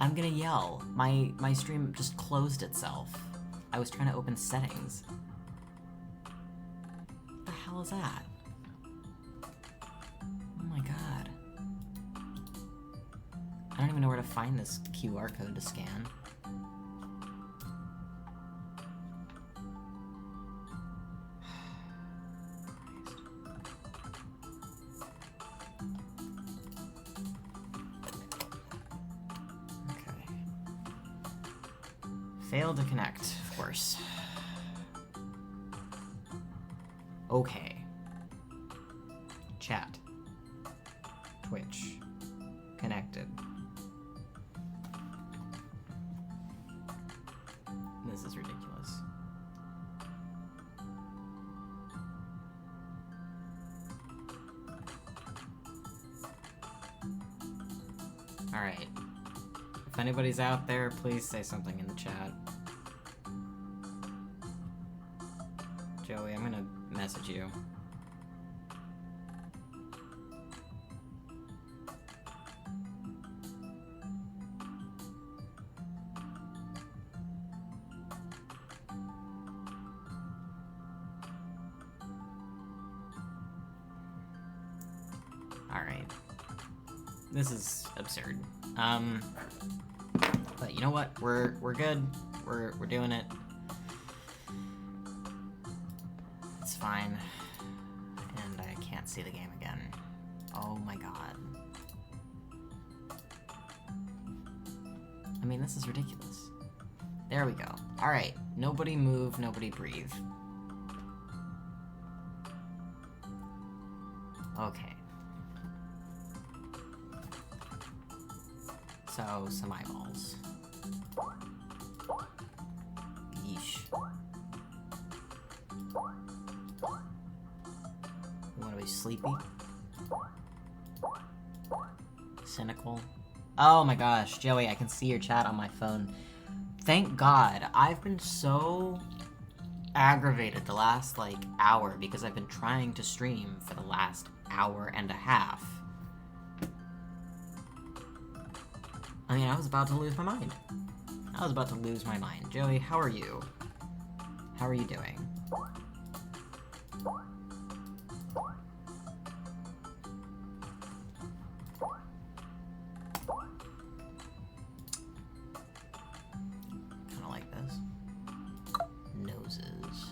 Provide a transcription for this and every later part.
I'm gonna yell. My stream just closed itself. I was trying to open settings. What the hell is that? Oh my god. I don't even know where to find this QR code to scan. Failed to connect, of course. Okay. Chat. Twitch. Connected. This is ridiculous. Alright. If anybody's out there, please say something in the chat. Joey, I'm gonna message you. Alright. This is absurd. But you know what? We're good. We're doing it. It's fine. And I can't see the game again. Oh my god. I mean, this is ridiculous. There we go. Alright. Nobody move, nobody breathe. Okay. So, some eyeballs. Yeesh. You wanna be sleepy? Cynical? Oh my gosh, Joey, I can see your chat on my phone. Thank God. I've been so aggravated the last, like, hour because I've been trying to stream for the last hour and a half. I mean, I was about to lose my mind. I was about to lose my mind. Joey, how are you? How are you doing? Kinda like this. Noses.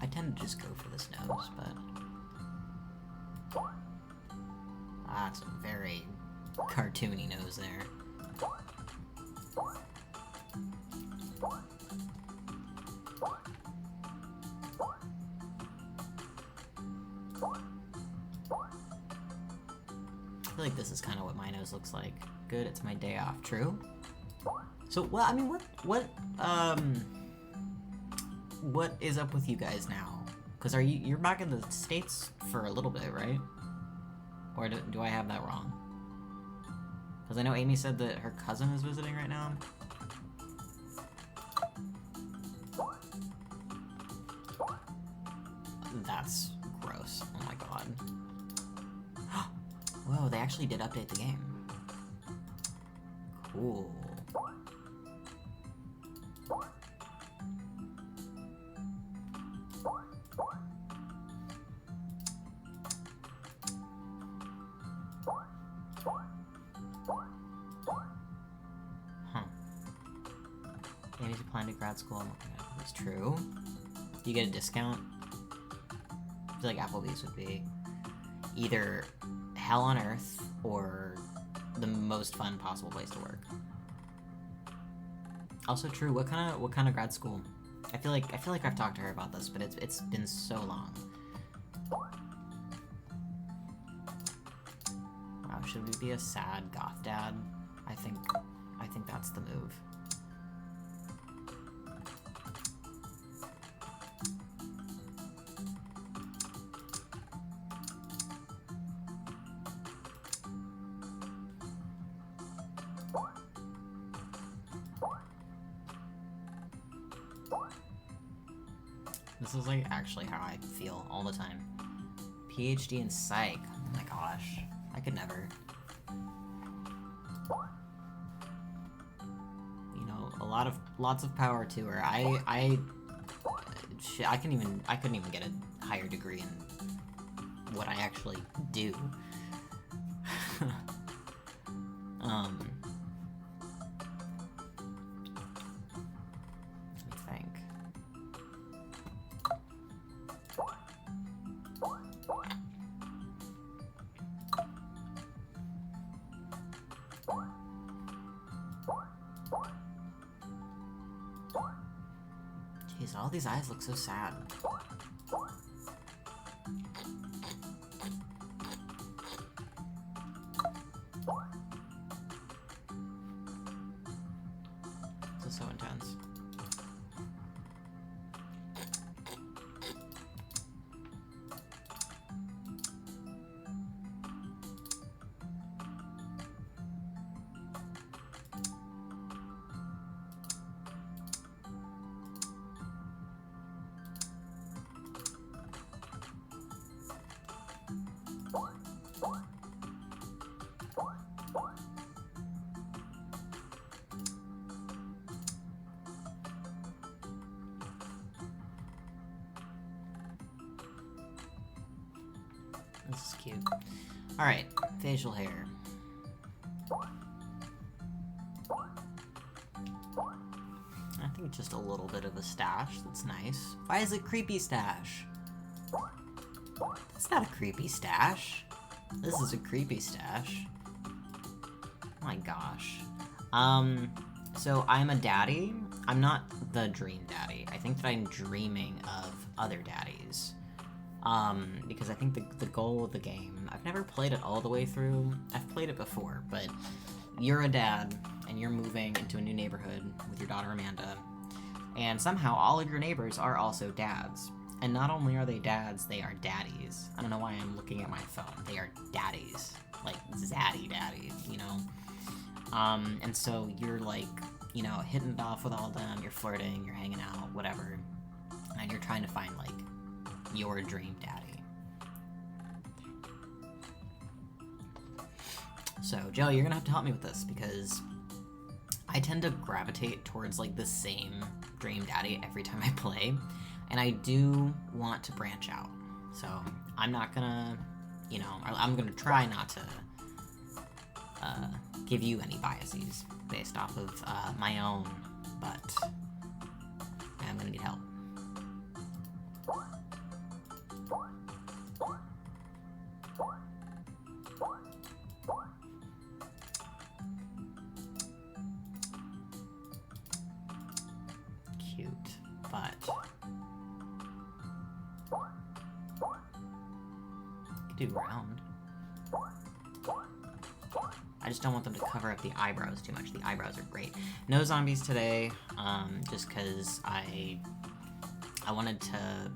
I tend to just go for this nose, but... that's a very cartoony nose there. I feel like this is kind of what my nose looks like. Good, it's my day off. True? So, well, I mean, what is up with you guys now? Because you're back in the States for a little bit, right? Or do I have that wrong? Because I know Amy said that her cousin is visiting right now. That's gross. Oh my god. Whoa, they actually did update the game. Cool. Amy's applying to grad school. It's true. Do you get a discount? I feel like Applebee's would be either hell on earth or the most fun possible place to work. Also true. What kind of grad school? I feel like I've talked to her about this, but it's been so long. Wow, should we be a sad goth dad? I think that's the move. This is like actually how I feel all the time. PhD in psych. Oh my gosh. I could never. lots of power to her. I couldn't even get a higher degree in what I actually do. Let me think. Jeez, all these eyes look so sad. This is so intense. This is cute. Alright, facial hair. I think just a little bit of a stash, that's nice. Why is it creepy stash? That's not a creepy stash. This is a creepy stash. My gosh. So I'm a daddy. I'm not the dream daddy. I think that I'm dreaming of other daddies. Because I think the goal of the game, I've never played it all the way through. I've played it before, but you're a dad, and you're moving into a new neighborhood with your daughter Amanda, and somehow all of your neighbors are also dads. And not only are they dads, they are daddies. I don't know why I'm looking at my phone. They are daddies. Like, zaddy daddies, you know? And so you're like, you know, hitting it off with all of them, you're flirting, you're hanging out, whatever. And you're trying to find, like, your dream daddy. So, Joe, you're gonna have to help me with this, because I tend to gravitate towards, like, the same dream daddy every time I play, and I do want to branch out. So, I'm not gonna, you know, I'm gonna try not to give you any biases based off of my own, but I'm gonna need help. Cute, but could do round. I just don't want them to cover up the eyebrows too much. The eyebrows are great. No zombies today, just because I wanted to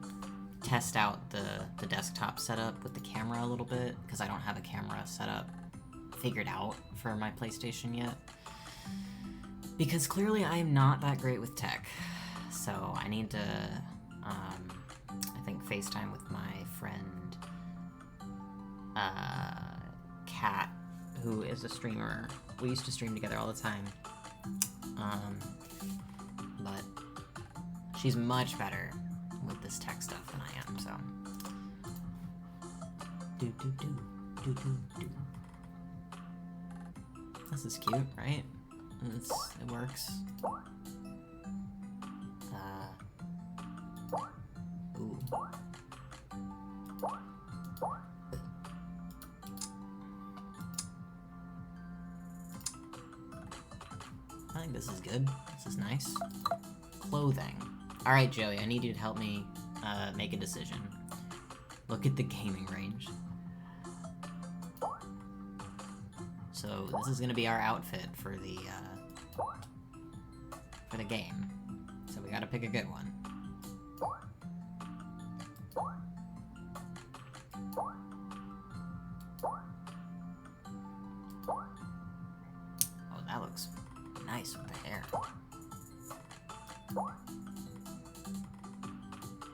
test out the desktop setup with the camera a little bit, because I don't have a camera setup figured out for my PlayStation yet. Because clearly I am not that great with tech. So I need to, I think, FaceTime with my friend, Kat, who is a streamer. We used to stream together all the time. But she's much better with this tech stuff than I am, so. Do. This is cute, right? It works. Ooh. I think this is good. This is nice. Clothing. Alright, Joey, I need you to help me make a decision. Look at the gaming range. So this is gonna be our outfit for the game. So we gotta pick a good one. Oh, that looks nice with the hair.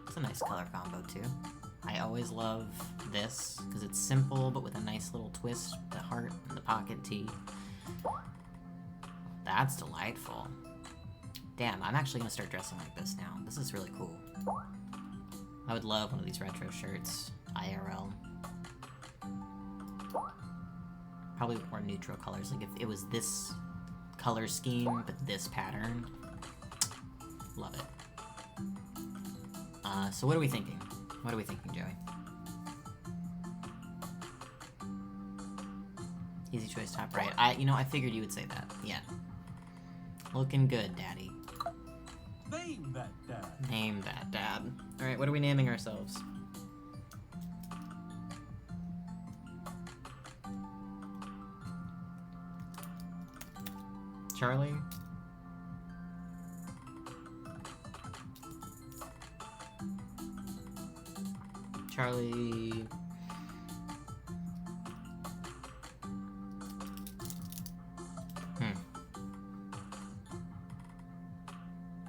It's a nice color combo too. I always love this because it's simple but with a nice little twist, the heart and the pocket tee. That's delightful. Damn, I'm actually gonna start dressing like this now. This is really cool. I would love one of these retro shirts. IRL. Probably with more neutral colors. Like if it was this color scheme, but this pattern. Love it. So what are we thinking? What are we thinking, Joey? Easy choice, top right. I figured you would say that. Yeah. Looking good, Daddy. Name that dad. Name that, Dad. Alright, what are we naming ourselves? Charlie? Charlie...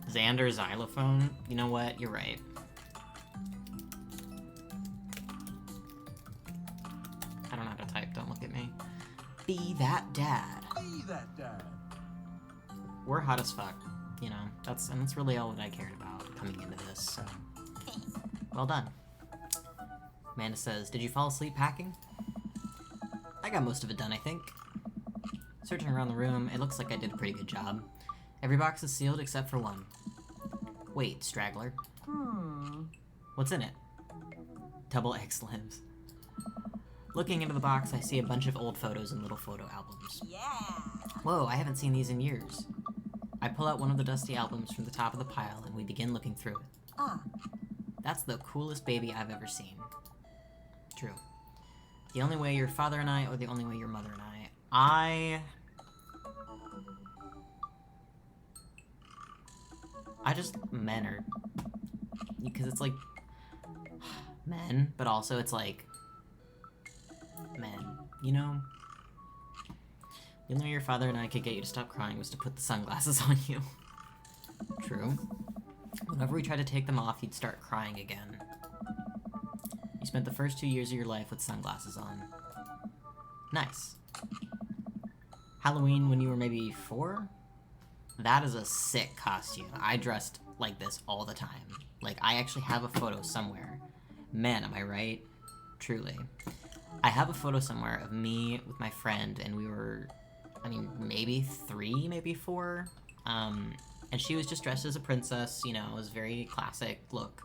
Xander Xylophone? You know what? You're right. I don't know how to type, don't look at me. Be that dad. Be that dad. We're hot as fuck, you know. That's really all that I cared about coming into this, so. Well done. Amanda says, did you fall asleep packing? I got most of it done, I think. Searching around the room, it looks like I did a pretty good job. Every box is sealed except for one. Wait, straggler. What's in it? Double X limbs. Looking into the box, I see a bunch of old photos and little photo albums. Yeah. Whoa, I haven't seen these in years. I pull out one of the dusty albums from the top of the pile and we begin looking through it. That's the coolest baby I've ever seen. True. The only way your father and I, or the only way your mother and I just, men are, because it's like, men, but also it's like, men, you know? The only way your father and I could get you to stop crying was to put the sunglasses on you. True. Whenever we tried to take them off, you'd start crying again. You spent the first 2 years of your life with sunglasses on. Nice. Halloween when you were maybe 4? That is a sick costume. I dressed like this all the time. Like, I actually have a photo somewhere. Man, am I right? Truly. I have a photo somewhere of me with my friend, and we were, I mean, maybe 3, maybe 4. And she was just dressed as a princess, you know, it was very classic look.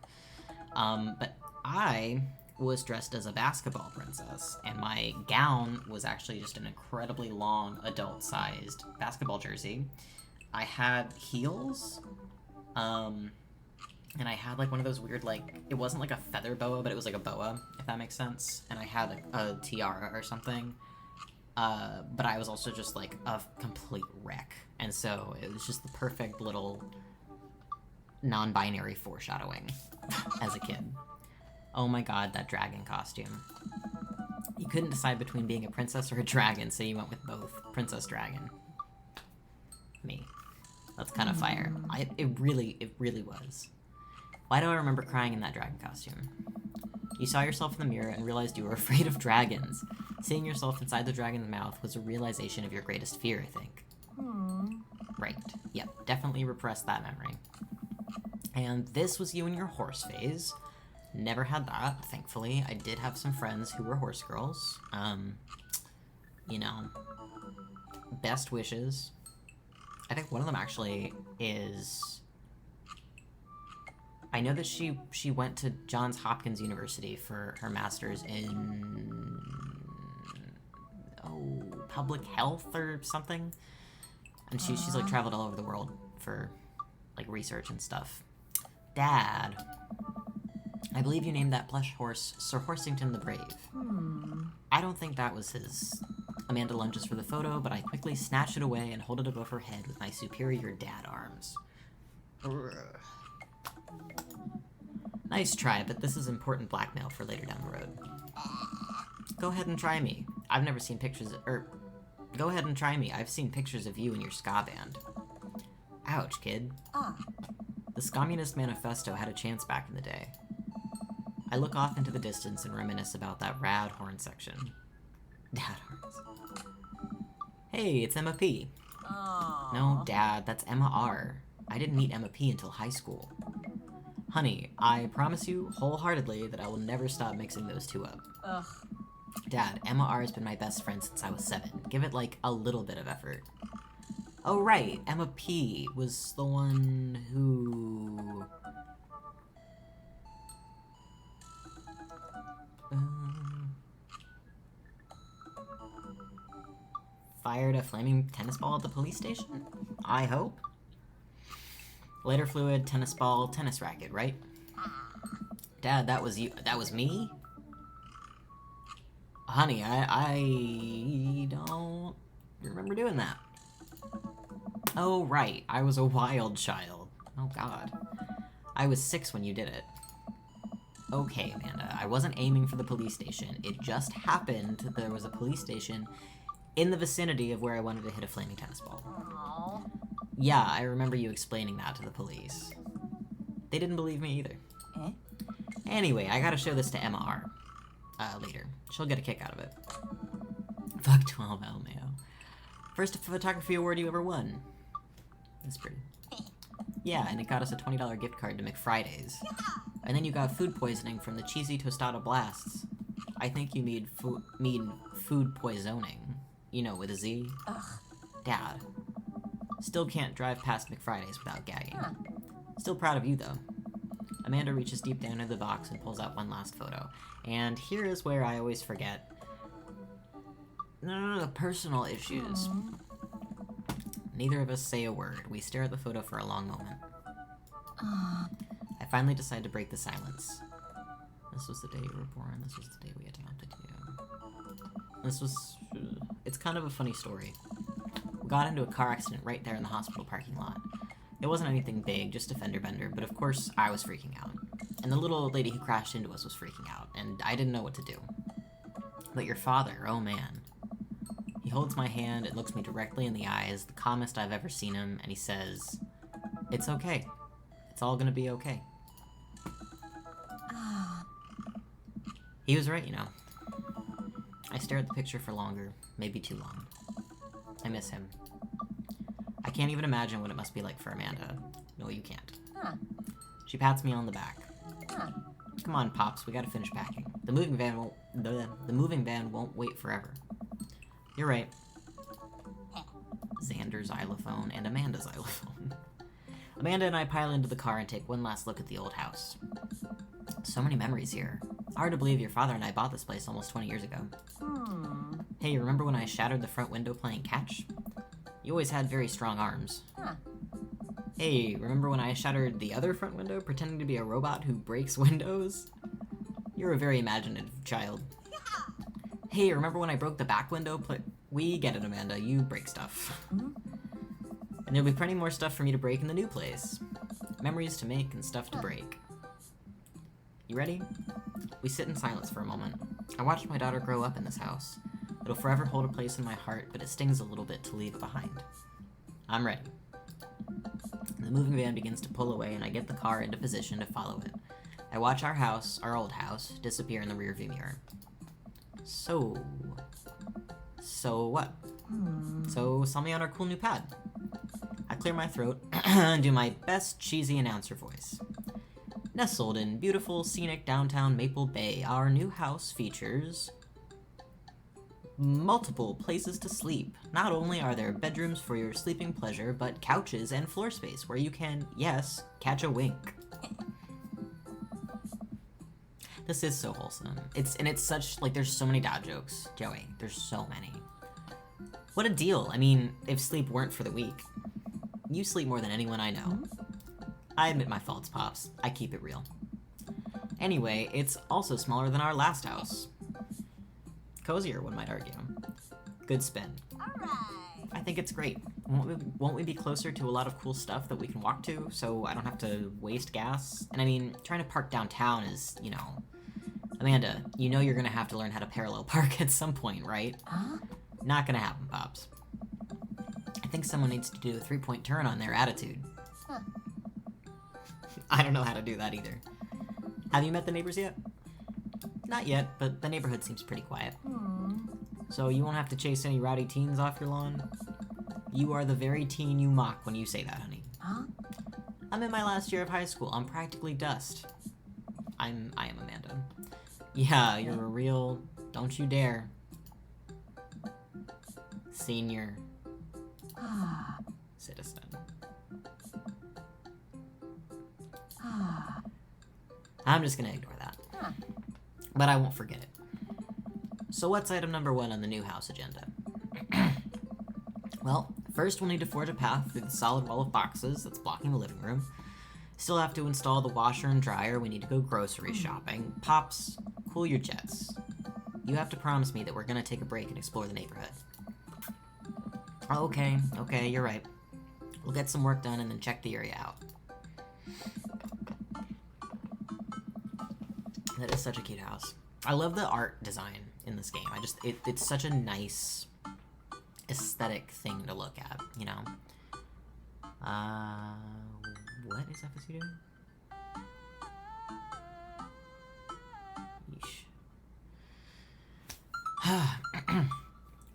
But I was dressed as a basketball princess, and my gown was actually just an incredibly long, adult-sized basketball jersey. I had heels, and I had, like, one of those weird, like, it wasn't like a feather boa, but it was like a boa, if that makes sense, and I had, like, a tiara or something, but I was also just, like, a complete wreck, and so it was just the perfect little non-binary foreshadowing as a kid. Oh my god, that dragon costume. You couldn't decide between being a princess or a dragon, so you went with both. Princess Dragon. Me. That's kind of fire. It really was. Why do I remember crying in that dragon costume? You saw yourself in the mirror and realized you were afraid of dragons. Seeing yourself inside the dragon's mouth was a realization of your greatest fear, I think. Right. Yep, definitely repressed that memory. And this was you in your horse phase. Never had that, thankfully. I did have some friends who were horse girls. You know, best wishes. I think one of them actually is... I know that she went to Johns Hopkins University for her master's in... public health or something. And she's like traveled all over the world for like research and stuff. Dad, I believe you named that plush horse Sir Horsington the Brave. I don't think that was his. Amanda lunges for the photo, but I quickly snatch it away and hold it above her head with my superior dad arms. Urgh. Nice try, but this is important blackmail for later down the road. Go ahead and try me. I've never seen pictures go ahead and try me. I've seen pictures of you and your ska band. Ouch, kid. The Communist Manifesto had a chance back in the day. I look off into the distance and reminisce about that rad horn section. Dad horns. Hey, it's Emma P. No, Dad, that's Emma R. I didn't meet Emma P until high school. Honey, I promise you wholeheartedly that I will never stop mixing those two up. Ugh. Dad, Emma R has been my best friend since I was 7. Give it, like, a little bit of effort. Oh, right, Emma P was the one who... fired a flaming tennis ball at the police station? I hope. Lighter fluid, tennis ball, tennis racket, right? Dad, that was you. That was me? Honey, I don't remember doing that. Oh, right. I was a wild child. Oh, God. I was 6 when you did it. Okay, Amanda. I wasn't aiming for the police station. It just happened that there was a police station in the vicinity of where I wanted to hit a flaming tennis ball. Aww. Yeah, I remember you explaining that to the police. They didn't believe me either. Eh? Anyway, I gotta show this to Emma R. Later. She'll get a kick out of it. Fuck 12 LMAO. First photography award you ever won. That's pretty. Yeah, and it got us a $20 gift card to McFriday's. And then you got food poisoning from the cheesy tostada blasts. I think you mean food poisoning. You know, with a Z. Ugh. Dad. Still can't drive past McFriday's without gagging. Huh. Still proud of you, though. Amanda reaches deep down into the box and pulls out one last photo. And here is where I always forget. No, personal issues. Aww. Neither of us say a word. We stare at the photo for a long moment. I finally decide to break the silence. This was the day you were born. This was the day we adopted you. This was... it's kind of a funny story. We got into a car accident right there in the hospital parking lot. It wasn't anything big, just a fender bender, but of course I was freaking out. And the little old lady who crashed into us was freaking out, and I didn't know what to do. But your father, oh man. He holds my hand and looks me directly in the eyes, the calmest I've ever seen him, and he says, "It's okay. It's all gonna be okay." He was right, you know. I stare at the picture for longer, maybe too long. I miss him. I can't even imagine what it must be like for Amanda. No, you can't. Huh. She pats me on the back. Huh. Come on, Pops, we gotta finish packing. The moving van won't wait forever. You're right. Xander's xylophone and Amanda's xylophone. Amanda and I pile into the car and take one last look at the old house. So many memories here. Hard to believe your father and I bought this place almost 20 years ago. Hey, remember when I shattered the front window playing catch? You always had very strong arms. Huh. Hey, remember when I shattered the other front window pretending to be a robot who breaks windows? You're a very imaginative child. Hey, remember when I broke the back window? We get it, Amanda. You break stuff. And there'll be plenty more stuff for me to break in the new place. Memories to make and stuff to break. You ready? We sit in silence for a moment. I watched my daughter grow up in this house. It'll forever hold a place in my heart, but it stings a little bit to leave it behind. I'm ready. The moving van begins to pull away, and I get the car into position to follow it. I watch our house, our old house, disappear in the rearview mirror. So what? So sell me on our cool new pad. I clear my throat and do my best cheesy announcer voice. Nestled in beautiful, scenic downtown Maple Bay, our new house features multiple places to sleep. Not only are there bedrooms for your sleeping pleasure, but couches and floor space where you can, yes, catch a wink. This is so wholesome. It's such, like, there's so many dad jokes, Joey. There's so many. What a deal. I mean, if sleep weren't for the weak. You sleep more than anyone I know. I admit my faults, Pops. I keep it real. Anyway, it's also smaller than our last house. Cozier, one might argue. Good spin. Alright. I think it's great. Won't we be closer to a lot of cool stuff that we can walk to, so I don't have to waste gas? And I mean, trying to park downtown is, you know... Amanda, you know you're gonna have to learn how to parallel park at some point, right? Huh? Not gonna happen, Pops. I think someone needs to do a 3-point turn on their attitude. Huh. I don't know how to do that either. Have you met the neighbors yet? Not yet, but the neighborhood seems pretty quiet. So you won't have to chase any rowdy teens off your lawn? You are the very teen you mock when you say that, honey. Huh? I'm in my last year of high school. I'm practically dust. I am Amanda. Yeah, you're a real... Don't you dare. Senior citizen. I'm just gonna ignore that. But I won't forget it. So what's item number 1 on the new house agenda? Well, first we'll need to forge a path through the solid wall of boxes that's blocking the living room. Still have to install the washer and dryer. We need to go grocery shopping. Pops, cool your jets. You have to promise me that we're gonna take a break and explore the neighborhood. Okay, you're right. We'll get some work done and then check the area out. That is such a cute house. I love the art design in this game. It's such a nice aesthetic thing to look at, you know? What is FSU doing? Yeesh.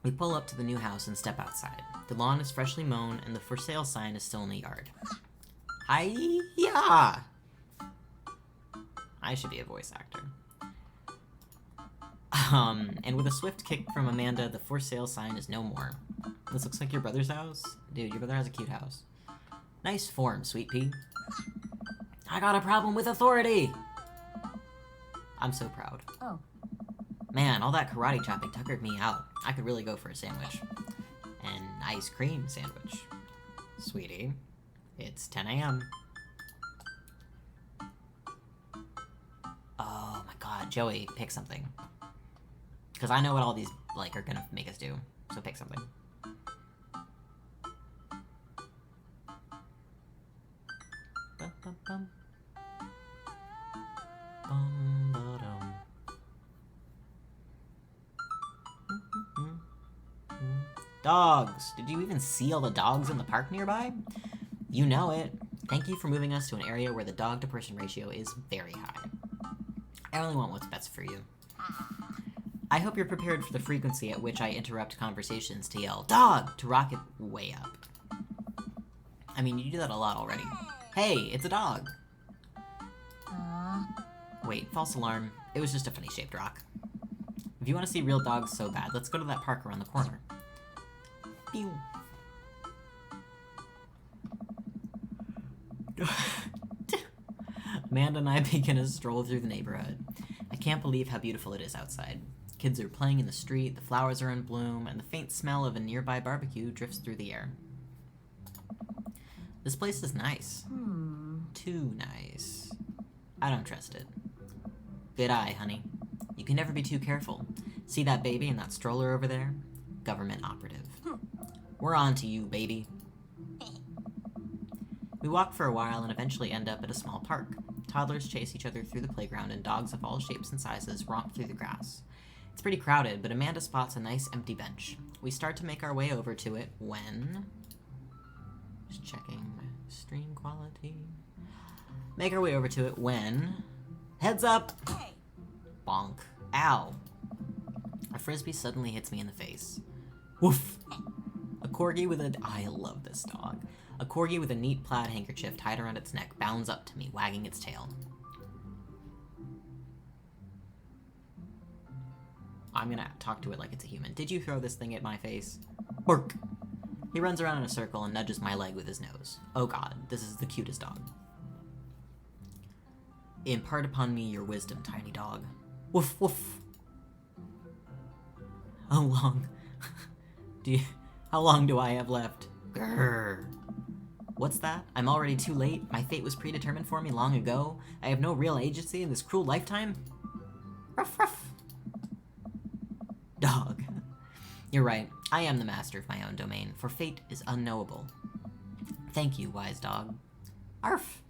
We pull up to the new house and step outside. The lawn is freshly mown and the for sale sign is still in the yard. Hi-ya! I should be a voice actor. And with a swift kick from Amanda, the for sale sign is no more. This looks like your brother's house? Dude, your brother has a cute house. Nice form, sweet pea. I got a problem with authority! I'm so proud. Oh. Man, all that karate chopping tuckered me out. I could really go for a sandwich. An ice cream sandwich. Sweetie, it's 10 a.m. Oh my god, Joey, pick something. Because I know what all these, like, are gonna make us do. So pick something. Bum, bum, bum. Bum, ba-dum. Dogs! Did you even see all the dogs in the park nearby? You know it. Thank you for moving us to an area where the dog-to-person ratio is very high. I only want what's best for you. I hope you're prepared for the frequency at which I interrupt conversations to yell, "Dog!" to rocket way up. I mean, you do that a lot already. Hey, it's a dog! Wait, false alarm. It was just a funny-shaped rock. If you want to see real dogs so bad, let's go to that park around the corner. Pew! Amanda and I begin a stroll through the neighborhood. I can't believe how beautiful it is outside. Kids are playing in the street, the flowers are in bloom, and the faint smell of a nearby barbecue drifts through the air. This place is nice. Too nice. I don't trust it. Good eye, honey. You can never be too careful. See that baby in that stroller over there? Government operative. We're on to you, baby. We walk for a while and eventually end up at a small park. Toddlers chase each other through the playground and dogs of all shapes and sizes romp through the grass. It's pretty crowded, but Amanda spots a nice empty bench. We start to make our way over to it when... Just checking stream quality. Make our way over to it when... Heads up! Bonk. Ow. A frisbee suddenly hits me in the face. Woof! A corgi with a... I love this dog. A corgi with a neat plaid handkerchief tied around its neck bounds up to me, wagging its tail. I'm gonna talk to it like it's a human. Did you throw this thing at my face? Bark! He runs around in a circle and nudges my leg with his nose. Oh god, this is the cutest dog. Impart upon me your wisdom, tiny dog. Woof woof! How long? How long do I have left? Grrr. What's that? I'm already too late? My fate was predetermined for me long ago? I have no real agency in this cruel lifetime? Ruff ruff! Dog. You're right. I am the master of my own domain, for fate is unknowable. Thank you, wise dog. Arf!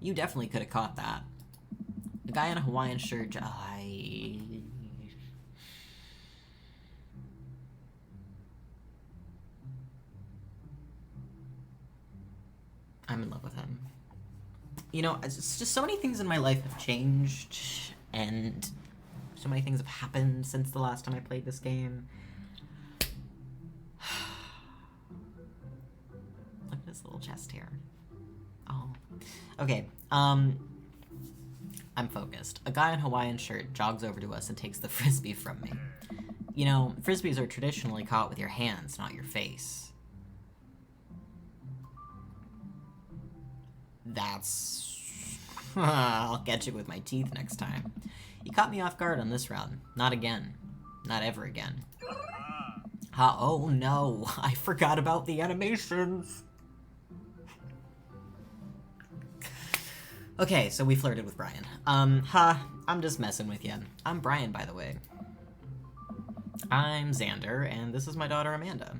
You definitely could have caught that. The guy in a Hawaiian shirt... I'm in love with him. You know, it's just so many things in my life have changed, and so many things have happened since the last time I played this game. Look at his little chest here. Oh. Okay, I'm focused. A guy in a Hawaiian shirt jogs over to us and takes the frisbee from me. You know, frisbees are traditionally caught with your hands, not your face. That's... I'll get you with my teeth next time. You caught me off guard on this round. Not again. Not ever again. Oh no, I forgot about the animations. Okay, so we flirted with Brian. I'm just messing with you. I'm Brian, by the way. I'm Xander, and this is my daughter, Amanda.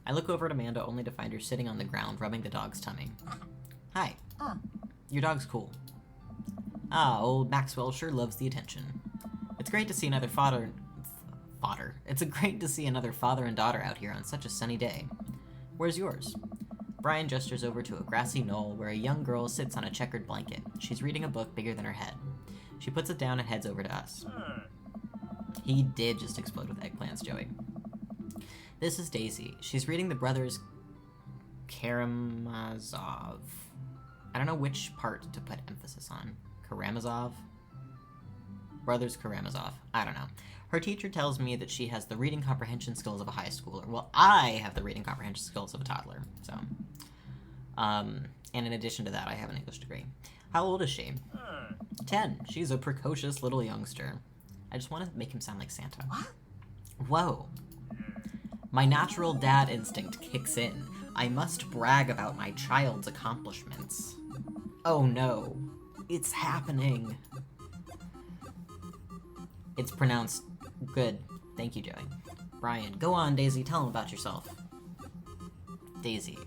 I look over at Amanda only to find her sitting on the ground, rubbing the dog's tummy. Hi. Your dog's cool. Old Maxwell sure loves the attention. It's great to see another It's great to see another father and daughter out here on such a sunny day. Where's yours? Brian gestures over to a grassy knoll where a young girl sits on a checkered blanket. She's reading a book bigger than her head. She puts it down and heads over to us. He did just explode with eggplants, Joey. This is Daisy. She's reading the Brothers Karamazov. I don't know which part to put emphasis on. Karamazov? Brothers Karamazov. I don't know. Her teacher tells me that she has the reading comprehension skills of a high schooler. Well, I have the reading comprehension skills of a toddler, so. And in addition to that, I have an English degree. How old is she? 10. She's a precocious little youngster. I just want to make him sound like Santa. What? Whoa. My natural dad instinct kicks in. I must brag about my child's accomplishments. Oh no. It's happening. It's pronounced good. Thank you, Joey. Brian, go on, Daisy. Tell him about yourself. Daisy,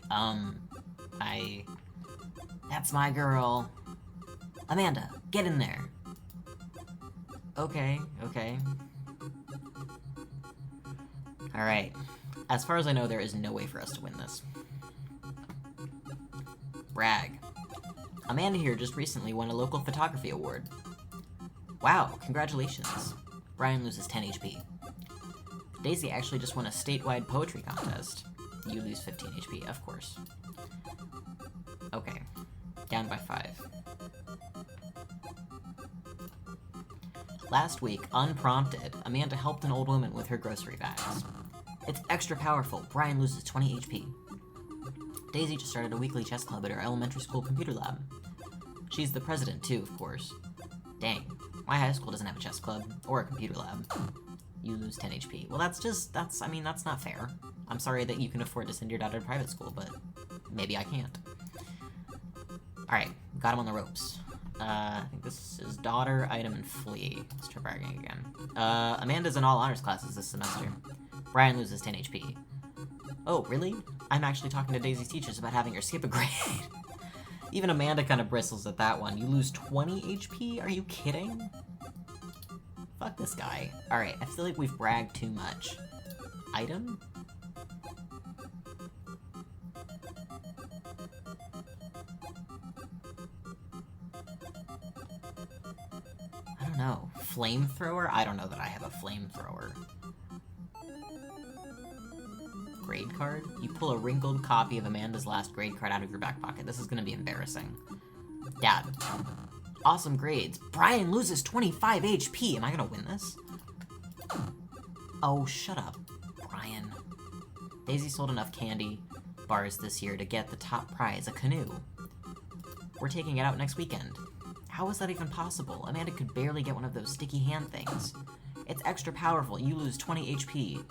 That's my girl. Amanda, get in there. Okay. Alright. As far as I know, there is no way for us to win this. Brag. Amanda here just recently won a local photography award. Wow, congratulations. Brian loses 10 HP. Daisy actually just won a statewide poetry contest. You lose 15 HP, of course. Okay. Down by 5. Last week, unprompted, Amanda helped an old woman with her grocery bags. It's extra powerful. Brian loses 20 HP. Daisy just started a weekly chess club at her elementary school computer lab. She's the president, too, of course. Dang. My high school doesn't have a chess club, or a computer lab. You lose 10 HP. Well, that's not fair. I'm sorry that you can afford to send your daughter to private school, but maybe I can't. Alright, got him on the ropes. I think this is daughter, item, and flee. Let's try bragging again. Amanda's in all honors classes this semester. Brian loses 10 HP. Oh, really? I'm actually talking to Daisy's teachers about having her skip a grade. Even Amanda kind of bristles at that one. You lose 20 HP? Are you kidding? Fuck this guy. Alright, I feel like we've bragged too much. Item? I don't know. Flamethrower? I don't know that I have a flamethrower. Grade card? You pull a wrinkled copy of Amanda's last grade card out of your back pocket. This is gonna be embarrassing. Dad. Awesome grades. Brian loses 25 HP. Am I gonna win this? Oh, shut up, Brian. Daisy sold enough candy bars this year to get the top prize, a canoe. We're taking it out next weekend. How is that even possible? Amanda could barely get one of those sticky hand things. It's extra powerful. You lose 20 HP.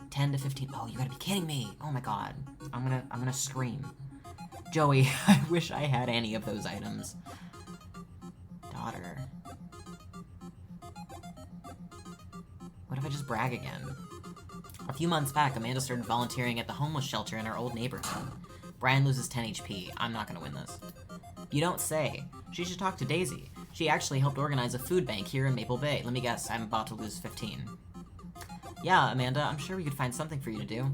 10 to 15. Oh, you gotta be kidding me. Oh my god. I'm gonna scream. Joey, I wish I had any of those items. Daughter. What if I just brag again? A few months back, Amanda started volunteering at the homeless shelter in our old neighborhood. Brian loses 10 HP. I'm not gonna win this. You don't say. She should talk to Daisy. She actually helped organize a food bank here in Maple Bay. Let me guess, I'm about to lose 15. Yeah, Amanda, I'm sure we could find something for you to do.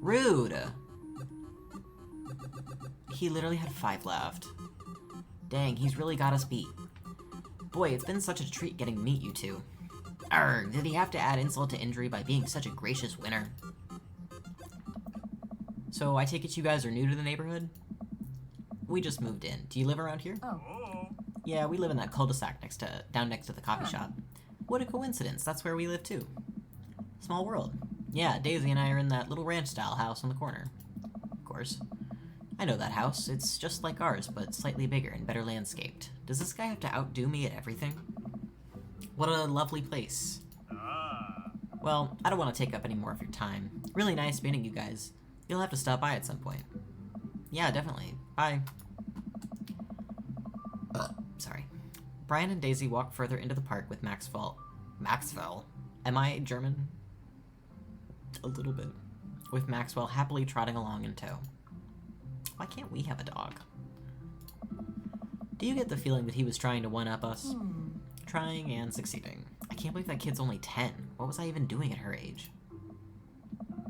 Rude! He literally had 5 left. Dang, he's really got us beat. Boy, it's been such a treat getting to meet you two. Arrgh, did he have to add insult to injury by being such a gracious winner? So I take it you guys are new to the neighborhood? We just moved in. Do you live around here? Oh. Yeah, we live in that cul-de-sac down next to the coffee shop. What a coincidence, that's where we live too. Small world. Yeah, Daisy and I are in that little ranch-style house on the corner. Of course. I know that house. It's just like ours, but slightly bigger and better landscaped. Does this guy have to outdo me at everything? What a lovely place. Well, I don't want to take up any more of your time. Really nice meeting you guys. You'll have to stop by at some point. Yeah, definitely. Bye. Sorry. Brian and Daisy walk further into the park with Maxwell. Maxwell? Am I German? A little bit. With Maxwell happily trotting along in tow. Why can't we have a dog? Do you get the feeling that he was trying to one-up us? Trying and succeeding. I can't believe that kid's only 10. What was I even doing at her age?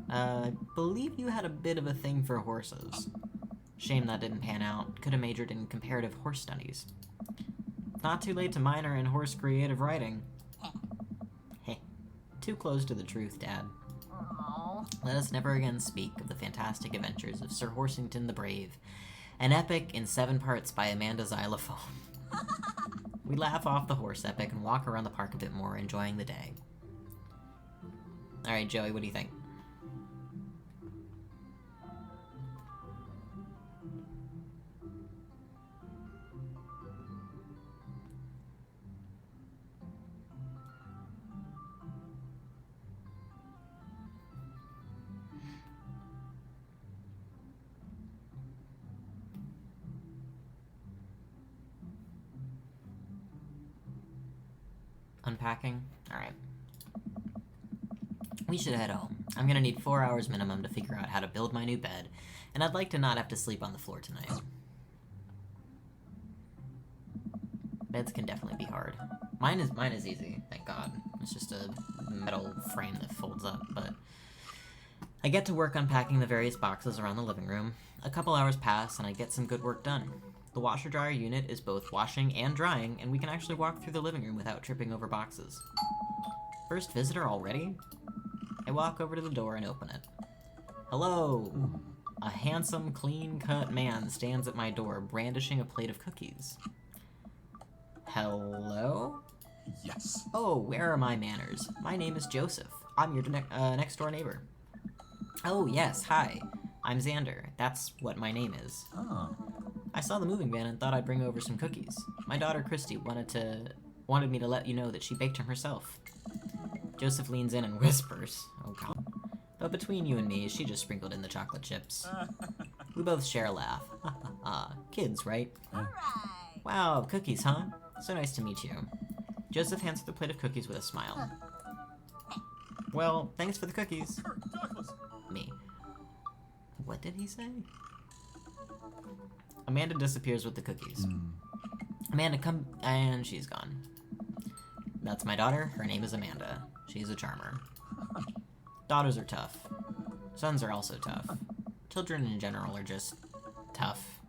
I believe you had a bit of a thing for horses. Shame that didn't pan out. Could have majored in comparative horse studies. Not too late to minor in horse creative writing. Heh. Too close to the truth, Dad. Let us never again speak of the fantastic adventures of Sir Horsington the Brave, an epic in 7 parts by Amanda Xylophone. We laugh off the horse epic and walk around the park a bit more, enjoying the day. Alright, Joey, what do you think? Unpacking? Alright. We should head home. I'm gonna need 4 hours minimum to figure out how to build my new bed, and I'd like to not have to sleep on the floor tonight. Beds can definitely be hard. Mine is easy, thank God. It's just a metal frame that folds up, but I get to work unpacking the various boxes around the living room. A couple hours pass, and I get some good work done. The washer-dryer unit is both washing and drying, and we can actually walk through the living room without tripping over boxes. First visitor already? I walk over to the door and open it. Hello! A handsome, clean-cut man stands at my door, brandishing a plate of cookies. Hello? Yes. Oh, where are my manners? My name is Joseph. I'm your next-door neighbor. Oh, yes, hi. I'm Xander. That's what my name is. Oh. I saw the moving van and thought I'd bring over some cookies. My daughter Christy wanted me to let you know that she baked them herself. Joseph leans in and whispers, oh God. But between you and me, she just sprinkled in the chocolate chips. We both share a laugh. Kids, right? Wow, cookies, huh? So nice to meet you. Joseph hands her the plate of cookies with a smile. Well, thanks for the cookies. Me. What did he say? Amanda disappears with the cookies. Amanda, come, and she's gone. That's my daughter. Her name is Amanda. She's a charmer. Daughters are tough. Sons are also tough. Children in general are just tough.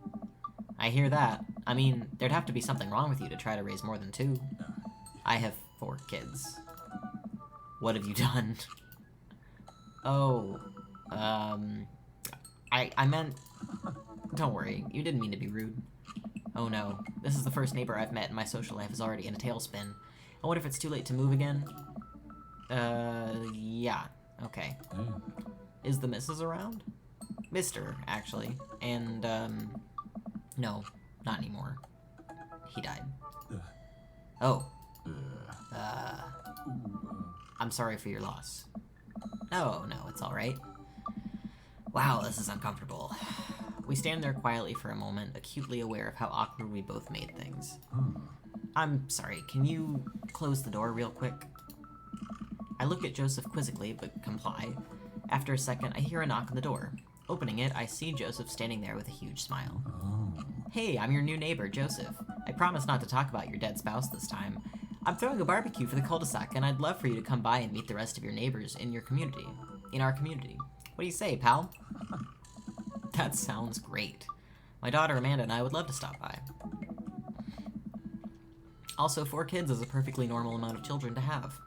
I hear that. I mean, there'd have to be something wrong with you to try to raise more than 2. I have 4 kids. What have you done? Oh, I meant... Don't worry, you didn't mean to be rude. Oh no, this is the first neighbor I've met and my social life is already in a tailspin. I wonder if it's too late to move again? Yeah, okay. Is the missus around? Mr., actually. And, no, not anymore. He died. Oh. I'm sorry for your loss. No, it's alright. Wow, this is uncomfortable. We stand there quietly for a moment, acutely aware of how awkward we both made things. I'm sorry, can you close the door real quick? I look at Joseph quizzically, but comply. After a second, I hear a knock on the door. Opening it, I see Joseph standing there with a huge smile. Hey, I'm your new neighbor, Joseph. I promise not to talk about your dead spouse this time. I'm throwing a barbecue for the cul-de-sac, and I'd love for you to come by and meet the rest of your neighbors in your community. In our community. What do you say, pal? That sounds great. My daughter Amanda and I would love to stop by. Also, 4 kids is a perfectly normal amount of children to have.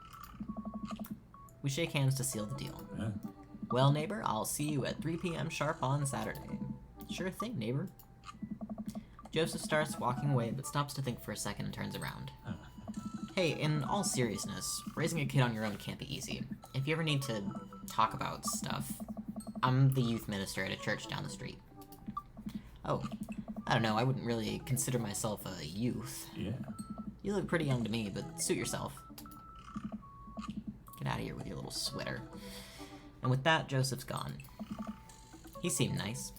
We shake hands to seal the deal. Well, neighbor, I'll see you at 3 p.m. sharp on Saturday. Sure thing, neighbor. Joseph starts walking away, but stops to think for a second and turns around. Hey, in all seriousness, raising a kid on your own can't be easy. If you ever need to talk about stuff, I'm the youth minister at a church down the street. Oh, I don't know, I wouldn't really consider myself a youth. Yeah. You look pretty young to me, but suit yourself. Get out of here with your little sweater. And with that, Joseph's gone. He seemed nice.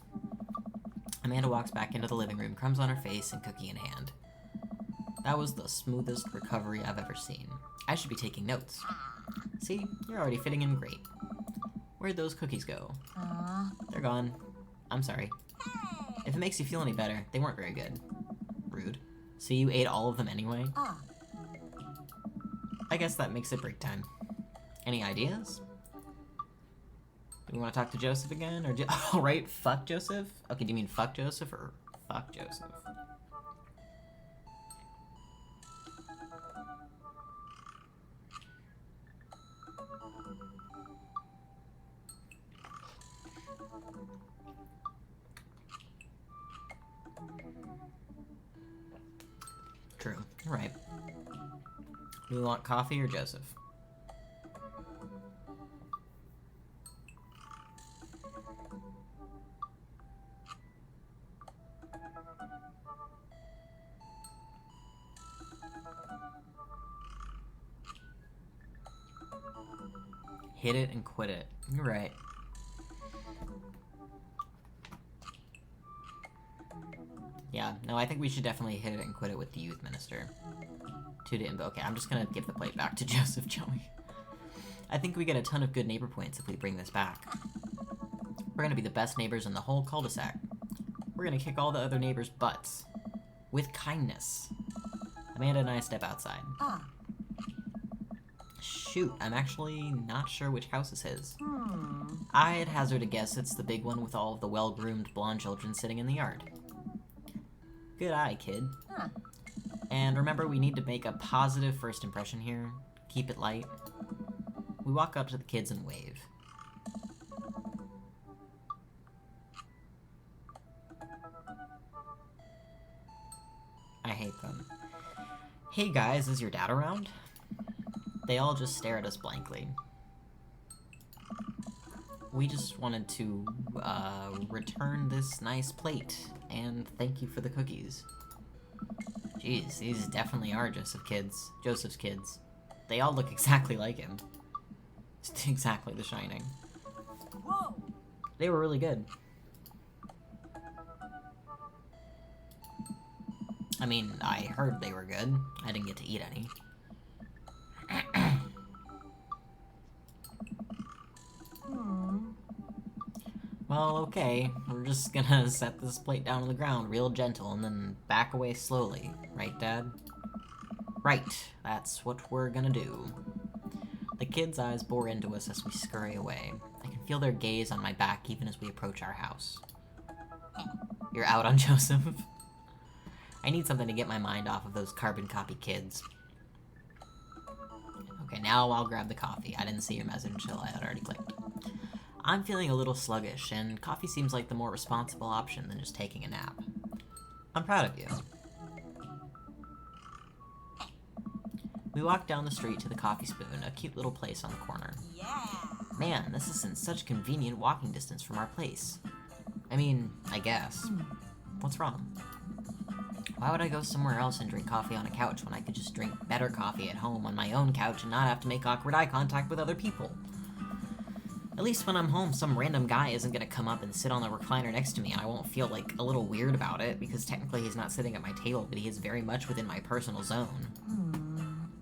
Amanda walks back into the living room, crumbs on her face and cookie in hand. That was the smoothest recovery I've ever seen. I should be taking notes. See, you're already fitting in great. Where'd those cookies go? They're gone. I'm sorry. If it makes you feel any better, they weren't very good. Rude. So you ate all of them anyway? I guess that makes it break time. Any ideas? Do we want to talk to Joseph again? Or alright, fuck Joseph? Okay, do you mean fuck Joseph or fuck Joseph? True. Right. Do we want coffee or Joseph? Hit it and quit it. You're right. Yeah, no, I think we should definitely hit it and quit it with the youth minister. Okay, I'm just gonna give the plate back to Joseph Joey. I think we get a ton of good neighbor points if we bring this back. We're gonna be the best neighbors in the whole cul-de-sac. We're gonna kick all the other neighbors' butts. With kindness. Amanda and I step outside. Shoot, I'm actually not sure which house is his. I'd hazard a guess it's the big one with all of the well-groomed blonde children sitting in the yard. Good eye, kid. And remember, we need to make a positive first impression here. Keep it light. We walk up to the kids and wave. I hate them. Hey guys, is your dad around? They all just stare at us blankly. We just wanted to, return this nice plate, and thank you for the cookies. Jeez, these definitely are Joseph's kids. They all look exactly like him. It's exactly The Shining. Whoa. They were really good. I mean, I heard they were good. I didn't get to eat any. Well, okay. We're just gonna set this plate down on the ground real gentle and then back away slowly. Right, Dad? Right. That's what we're gonna do. The kids' eyes bore into us as we scurry away. I can feel their gaze on my back even as we approach our house. You're out on Joseph? I need something to get my mind off of those carbon copy kids. Okay, now I'll grab the coffee. I didn't see your message until I had already clicked. I'm feeling a little sluggish, and coffee seems like the more responsible option than just taking a nap. I'm proud of you. We walk down the street to the Coffee Spoon, a cute little place on the corner. Yeah. Man, this is in such convenient walking distance from our place. I mean, I guess. What's wrong? Why would I go somewhere else and drink coffee on a couch when I could just drink better coffee at home on my own couch and not have to make awkward eye contact with other people? At least when I'm home, some random guy isn't gonna come up and sit on the recliner next to me, and I won't feel, like, a little weird about it, because technically he's not sitting at my table, but he is very much within my personal zone.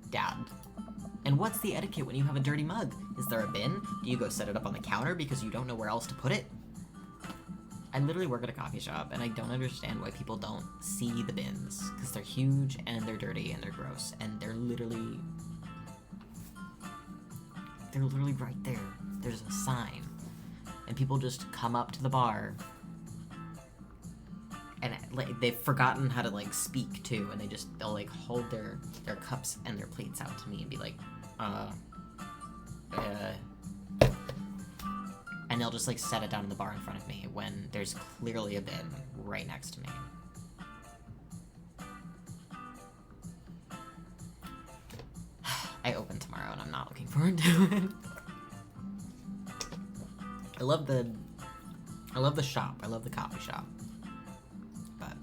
Dad. And what's the etiquette when you have a dirty mug? Is there a bin? Do you go set it up on the counter because you don't know where else to put it? I literally work at a coffee shop, and I don't understand why people don't see the bins, because they're huge, and they're dirty, and they're gross, and they're literally right there. There's a sign, and people just come up to the bar, and like, they've forgotten how to like speak too, and they'll like hold their cups and their plates out to me and be like, they'll just, like, set it down in the bar in front of me when there's clearly a bin right next to me. I open tomorrow and I'm not looking forward to it. I love the shop. I love the coffee shop. But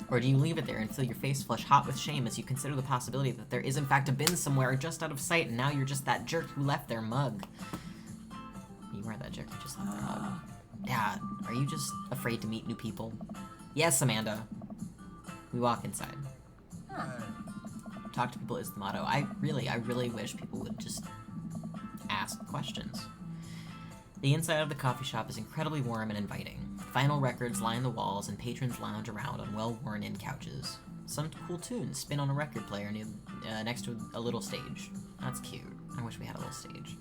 or do you leave it there and feel your face flush hot with shame as you consider the possibility that there is in fact a bin somewhere just out of sight and now you're just that jerk who left their mug? You weren't that jerk who just left their mug. Dad, are you just afraid to meet new people? Yes, Amanda. We walk inside. Talk to people is the motto. I really wish people would just ask questions. The inside of the coffee shop is incredibly warm and inviting. Vinyl records line the walls and patrons lounge around on well-worn-in couches. Some cool tunes spin on a record player next to a little stage. That's cute. I wish we had a little stage.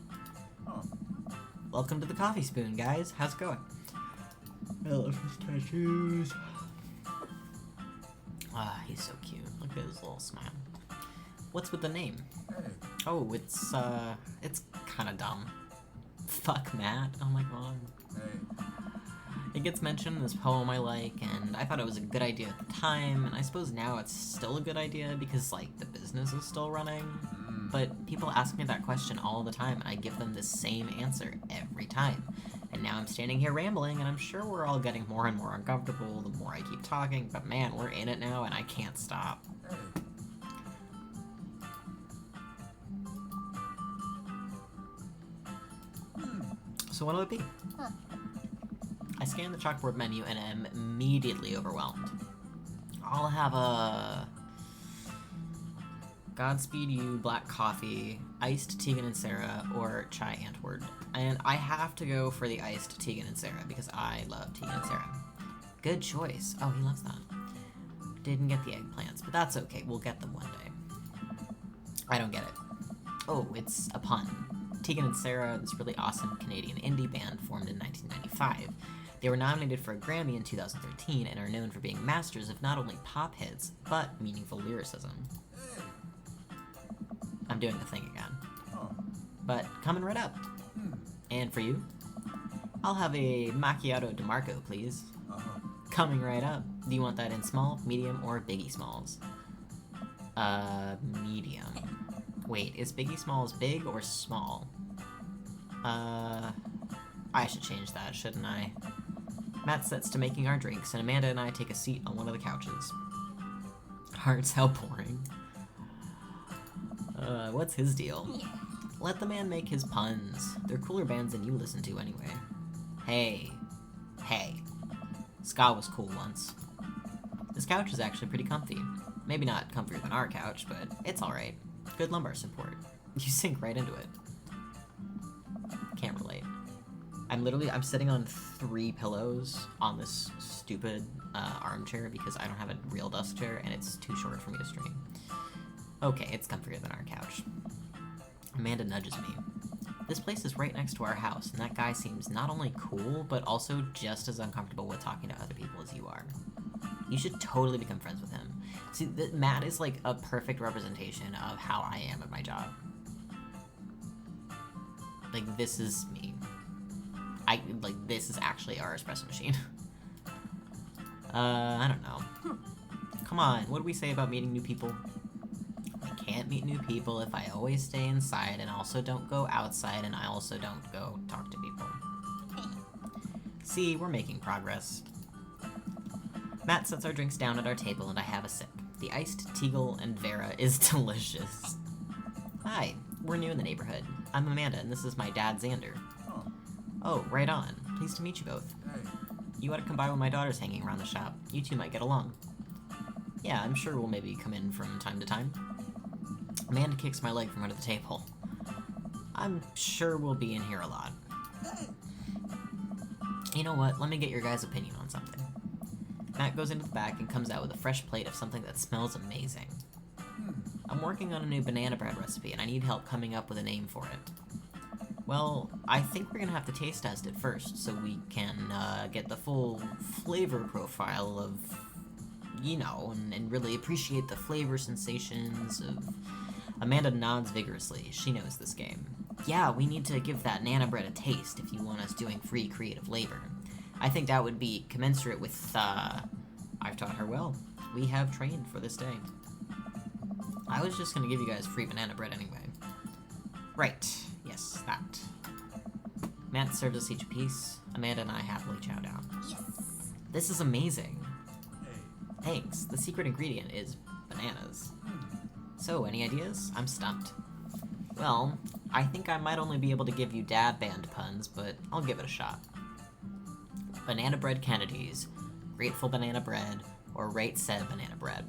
Oh. Welcome to the Coffee Spoon, guys. How's it going? I love his tattoos. Ah, he's so cute. Look at his little smile. What's with the name? Hey. Oh, it's kind of dumb. Fuck Matt. Oh my god. Hey. It gets mentioned in this poem I like, and I thought it was a good idea at the time, and I suppose now it's still a good idea because, like, the business is still running. But people ask me that question all the time, and I give them the same answer every time. And now I'm standing here rambling, and I'm sure we're all getting more and more uncomfortable the more I keep talking, but man, we're in it now, and I can't stop. Hey. So what'll it be? I scan the chalkboard menu and am immediately overwhelmed. I'll have a Godspeed You black coffee, iced Tegan and Sarah, or chai Antwoord. And I have to go for the iced Tegan and Sarah because I love Tegan and Sarah. Good choice. Oh, he loves that. Didn't get the eggplants, but that's okay. We'll get them one day. I don't get it. Oh, it's a pun. Tegan and Sarah, this really awesome Canadian indie band formed in 1995. They were nominated for a Grammy in 2013 and are known for being masters of not only pop hits, but meaningful lyricism. Hey. I'm doing the thing again. Oh. But coming right up. And for you, I'll have a macchiato DeMarco, please. Uh-huh. Coming right up. Do you want that in small, medium, or Biggie Smalls? Medium. Wait, is Biggie Smalls big or small? I should change that, shouldn't I? Matt sets to making our drinks, and Amanda and I take a seat on one of the couches. Hearts, how boring. What's his deal? Let the man make his puns. They're cooler bands than you listen to anyway. Hey. Ska was cool once. This couch is actually pretty comfy. Maybe not comfier than our couch, but it's alright. Good lumbar support. You sink right into it. Can't relate. I'm sitting on 3 pillows on this stupid armchair because I don't have a real desk chair and it's too short for me to stream. Okay, it's comfier than our couch. Amanda nudges me. This place is right next to our house, and that guy seems not only cool, but also just as uncomfortable with talking to other people as you are. You should totally become friends with him. See, Matt is like a perfect representation of how I am at my job. Like, this is me. This is actually our espresso machine. I don't know. Come on, what do we say about meeting new people? I can't meet new people if I always stay inside and also don't go outside and I also don't go talk to people. See, we're making progress. Matt sets our drinks down at our table and I have a sip. The iced Teagle and Vera is delicious. Hi, we're new in the neighborhood. I'm Amanda and this is my dad, Xander. Oh, right on. Pleased to meet you both. Hey. You ought to come by when my daughter's hanging around the shop. You two might get along. Yeah, I'm sure we'll maybe come in from time to time. Amanda kicks my leg from under the table. I'm sure we'll be in here a lot. You know what? Let me get your guys' opinion on something. Matt goes into the back and comes out with a fresh plate of something that smells amazing. I'm working on a new banana bread recipe and I need help coming up with a name for it. Well, I think we're gonna have to taste test it first so we can get the full flavor profile of, you know, and really appreciate the flavor sensations of Amanda nods vigorously. She knows this game. Yeah, we need to give that Nana bread a taste if you want us doing free creative labor. I think that would be commensurate with, I've taught her well. We have trained for this day. I was just gonna give you guys free banana bread anyway. Right. Yes, that. Matt serves us each a piece. Amanda and I happily chow down. Yes. This is amazing. Hey. Thanks. The secret ingredient is bananas. So, any ideas? I'm stumped. Well, I think I might only be able to give you dad band puns, but I'll give it a shot. Banana bread Kennedys, grateful banana bread, or rate said banana bread.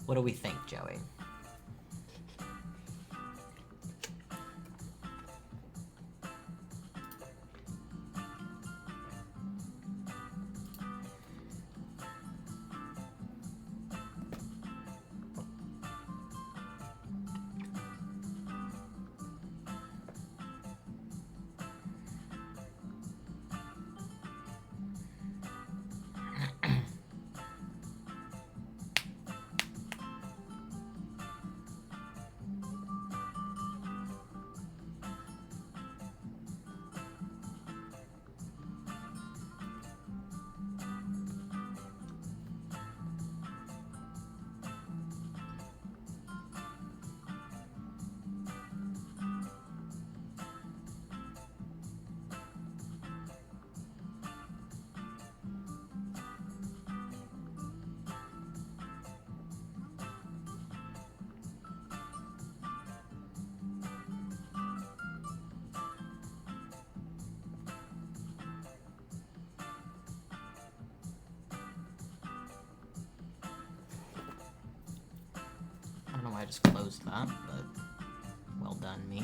What do we think, Joey? I don't know why I just closed that, but well done, me.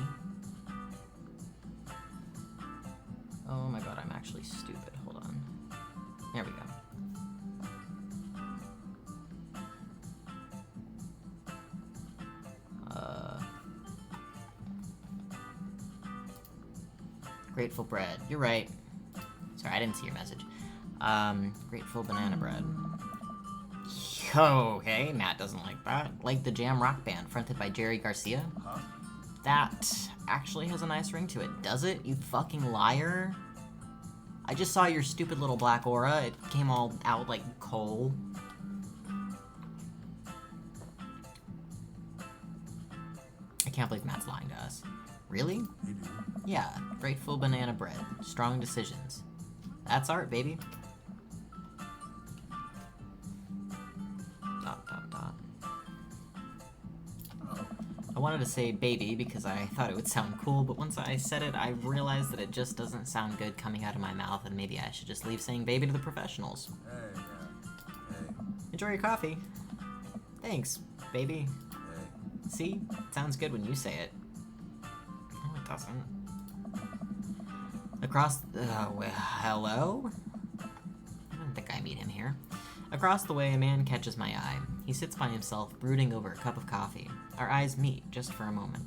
Oh my god, I'm actually stupid. Hold on. There we go. Grateful bread. You're right. Sorry, I didn't see your message. Grateful banana bread. Okay, Matt doesn't like that. Like the jam rock band fronted by Jerry Garcia? Huh? That actually has a nice ring to it. Does it, you fucking liar? I just saw your stupid little black aura. It came all out like coal. I can't believe Matt's lying to us. Really? They do. Yeah, grateful banana bread. Strong decisions. That's art, baby. Dot, dot, dot. Oh. I wanted to say baby because I thought it would sound cool, but once I said it, I realized that it just doesn't sound good coming out of my mouth, and maybe I should just leave saying baby to the professionals. Hey, yeah. Hey. Enjoy your coffee. Thanks, baby. Hey. See? It sounds good when you say it. No, it doesn't. Across... well, hello? I don't think I meet him here. Across the way, a man catches my eye. He sits by himself, brooding over a cup of coffee. Our eyes meet, just for a moment.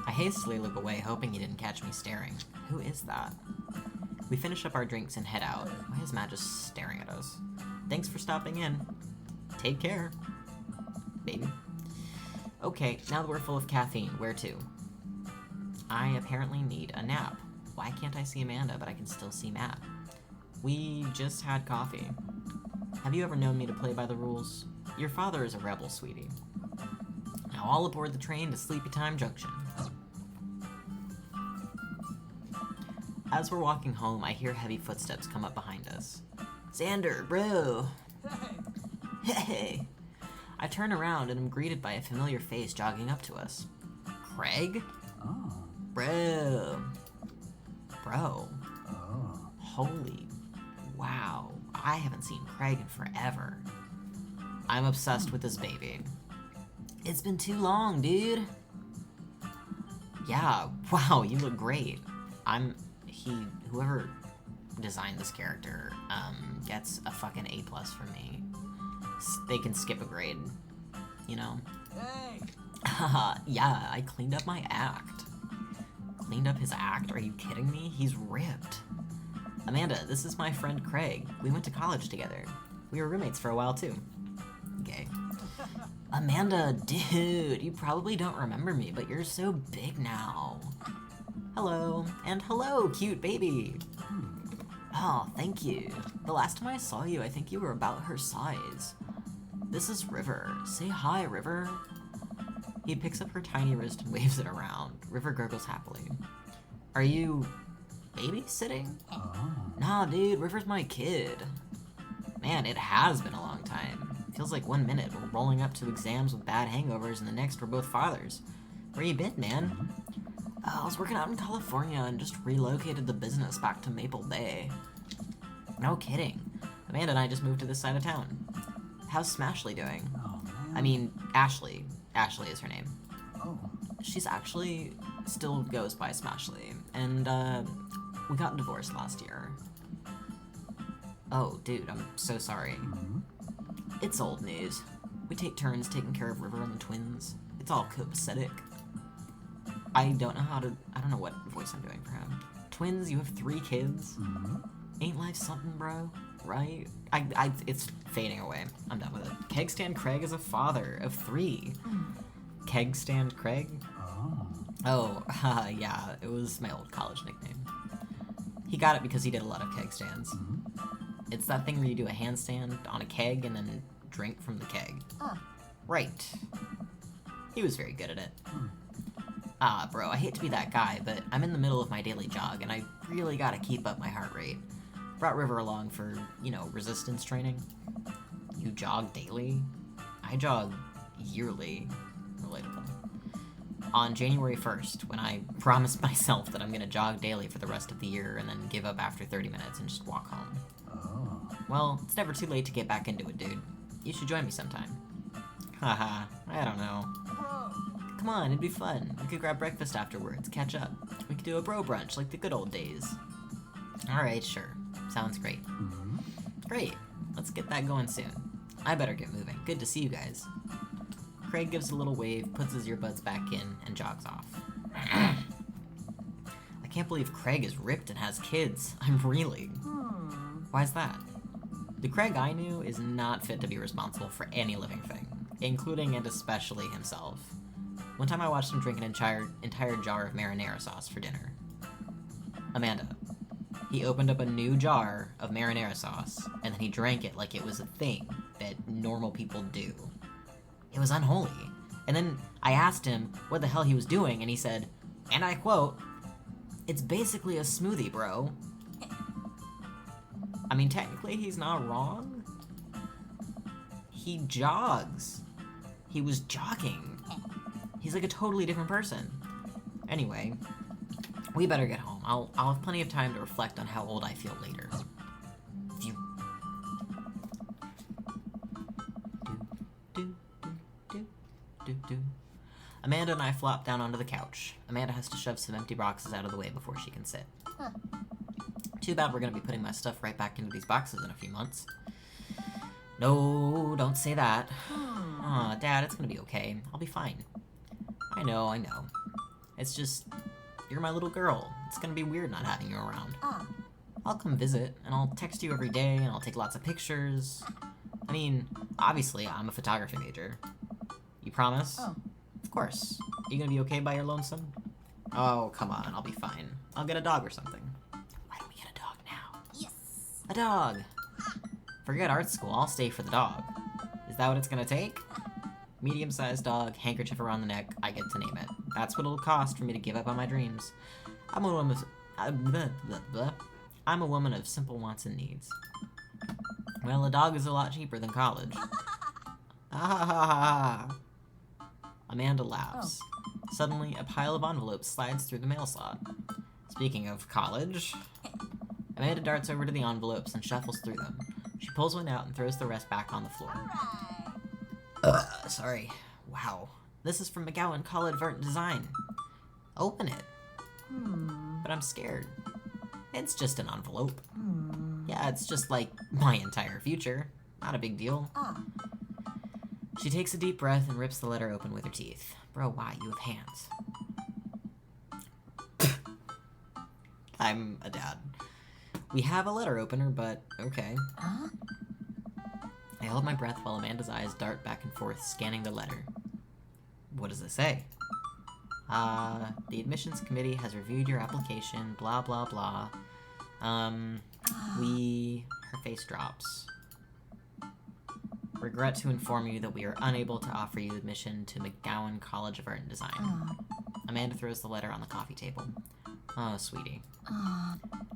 I hastily look away, hoping he didn't catch me staring. Who is that? We finish up our drinks and head out. Why is Matt just staring at us? Thanks for stopping in. Take care, baby. Okay, now that we're full of caffeine, where to? I apparently need a nap. Why can't I see Amanda, but I can still see Matt? We just had coffee. Have you ever known me to play by the rules? Your father is a rebel, sweetie. Now all aboard the train to Sleepy Time Junction. As we're walking home, I hear heavy footsteps come up behind us. Xander, bro! Hey. Hey! I turn around and am greeted by a familiar face jogging up to us. Craig? Oh. Bro. Bro. Oh. Holy wow. I haven't seen Craig in forever. I'm obsessed with this baby. It's been too long, dude. Yeah, wow, you look great. Whoever designed this character, gets a fucking A+ from me. They can skip a grade, you know? Hey. Yeah, I cleaned up my act. cleaned up his act? Are you kidding me? He's ripped. Amanda, this is my friend Craig. We went to college together. We were roommates for a while too. Gay. Amanda, dude, you probably don't remember me, but you're so big now. Hello, and hello, cute baby. Oh, thank you. The last time I saw you, I think you were about her size. This is River. Say hi, River. He picks up her tiny wrist and waves it around. River gurgles happily. Are you babysitting? Oh. Nah, dude, River's my kid. Man, it has been a long time. Feels like 1 minute we're rolling up to exams with bad hangovers and the next we're both fathers. Where you been, man? I was working out in California and just relocated the business back to Maple Bay. No kidding. Amanda and I just moved to this side of town. How's Smashley doing? Oh, man. I mean, Ashley. Ashley is her name. Oh. She's actually still goes by Smashley, and we got divorced last year. Oh, dude, I'm so sorry. It's old news. We take turns taking care of River and the twins. It's all copacetic. I don't know what voice I'm doing for him. Twins, you have 3 kids? Ain't life something, bro? Right? It's fading away. I'm done with it. Keg Stand Craig is a father of 3. Keg Stand Craig? Oh, yeah, it was my old college nickname. He got it because he did a lot of keg stands. It's that thing where you do a handstand on a keg and then drink from the keg. Right. He was very good at it. Bro, I hate to be that guy, but I'm in the middle of my daily jog, and I really gotta keep up my heart rate. Brought River along for, resistance training. You jog daily? I jog yearly. Relatable. On January 1st, when I promised myself that I'm gonna jog daily for the rest of the year and then give up after 30 minutes and just walk home. Well, it's never too late to get back into it, dude. You should join me sometime. Haha, I don't know. Come on, it'd be fun. We could grab breakfast afterwards, catch up. We could do a bro brunch like the good old days. Alright, sure. Sounds great. Great. Let's get that going soon. I better get moving. Good to see you guys. Craig gives a little wave, puts his earbuds back in, and jogs off. I can't believe Craig is ripped and has kids. I'm reeling. Why's that? The Craig I knew is not fit to be responsible for any living thing, including and especially himself. One time I watched him drink an entire jar of marinara sauce for dinner. Amanda. He opened up a new jar of marinara sauce, and then he drank it like it was a thing that normal people do. It was unholy. And then I asked him what the hell he was doing, and he said, and I quote, "It's basically a smoothie, bro." I mean, technically he's not wrong. He jogs. He was jogging. He's like a totally different person. Anyway, we better get home. I'll have plenty of time to reflect on how old I feel later. Phew. Amanda and I flop down onto the couch. Amanda has to shove some empty boxes out of the way before she can sit. Too bad we're gonna be putting my stuff right back into these boxes in a few months. No, don't say that. Aw, Dad, it's gonna be okay. I'll be fine. I know. It's just, you're my little girl. It's gonna be weird not having you around. I'll come visit, and I'll text you every day, and I'll take lots of pictures. I mean, obviously, I'm a photography major. You promise? Of course. You gonna be okay by your lonesome? Oh, come on, I'll be fine. I'll get a dog or something. Why don't we get a dog now? Yes. A dog! Forget art school, I'll stay for the dog. Is that what it's gonna take? Medium-sized dog, handkerchief around the neck, I get to name it. That's what it'll cost for me to give up on my dreams. I'm a woman of simple wants and needs. Well, a dog is a lot cheaper than college. Amanda laughs. Suddenly, a pile of envelopes slides through the mail slot. Speaking of college, Amanda darts over to the envelopes and shuffles through them. She pulls one out and throws the rest back on the floor. Sorry. Wow. This is from McGowan College of Art and Design. Open it. But I'm scared. It's just an envelope. Yeah, it's just like my entire future. Not a big deal. She takes a deep breath and rips the letter open with her teeth. Bro, why? You have hands. I'm a dad. We have a letter opener, but okay. Huh? I hold my breath while Amanda's eyes dart back and forth, scanning the letter. What does it say? The admissions committee has reviewed your application, blah blah blah. Her face drops. Regret to inform you that we are unable to offer you admission to McGowan College of Art and Design. Amanda throws the letter on the coffee table. Oh, sweetie.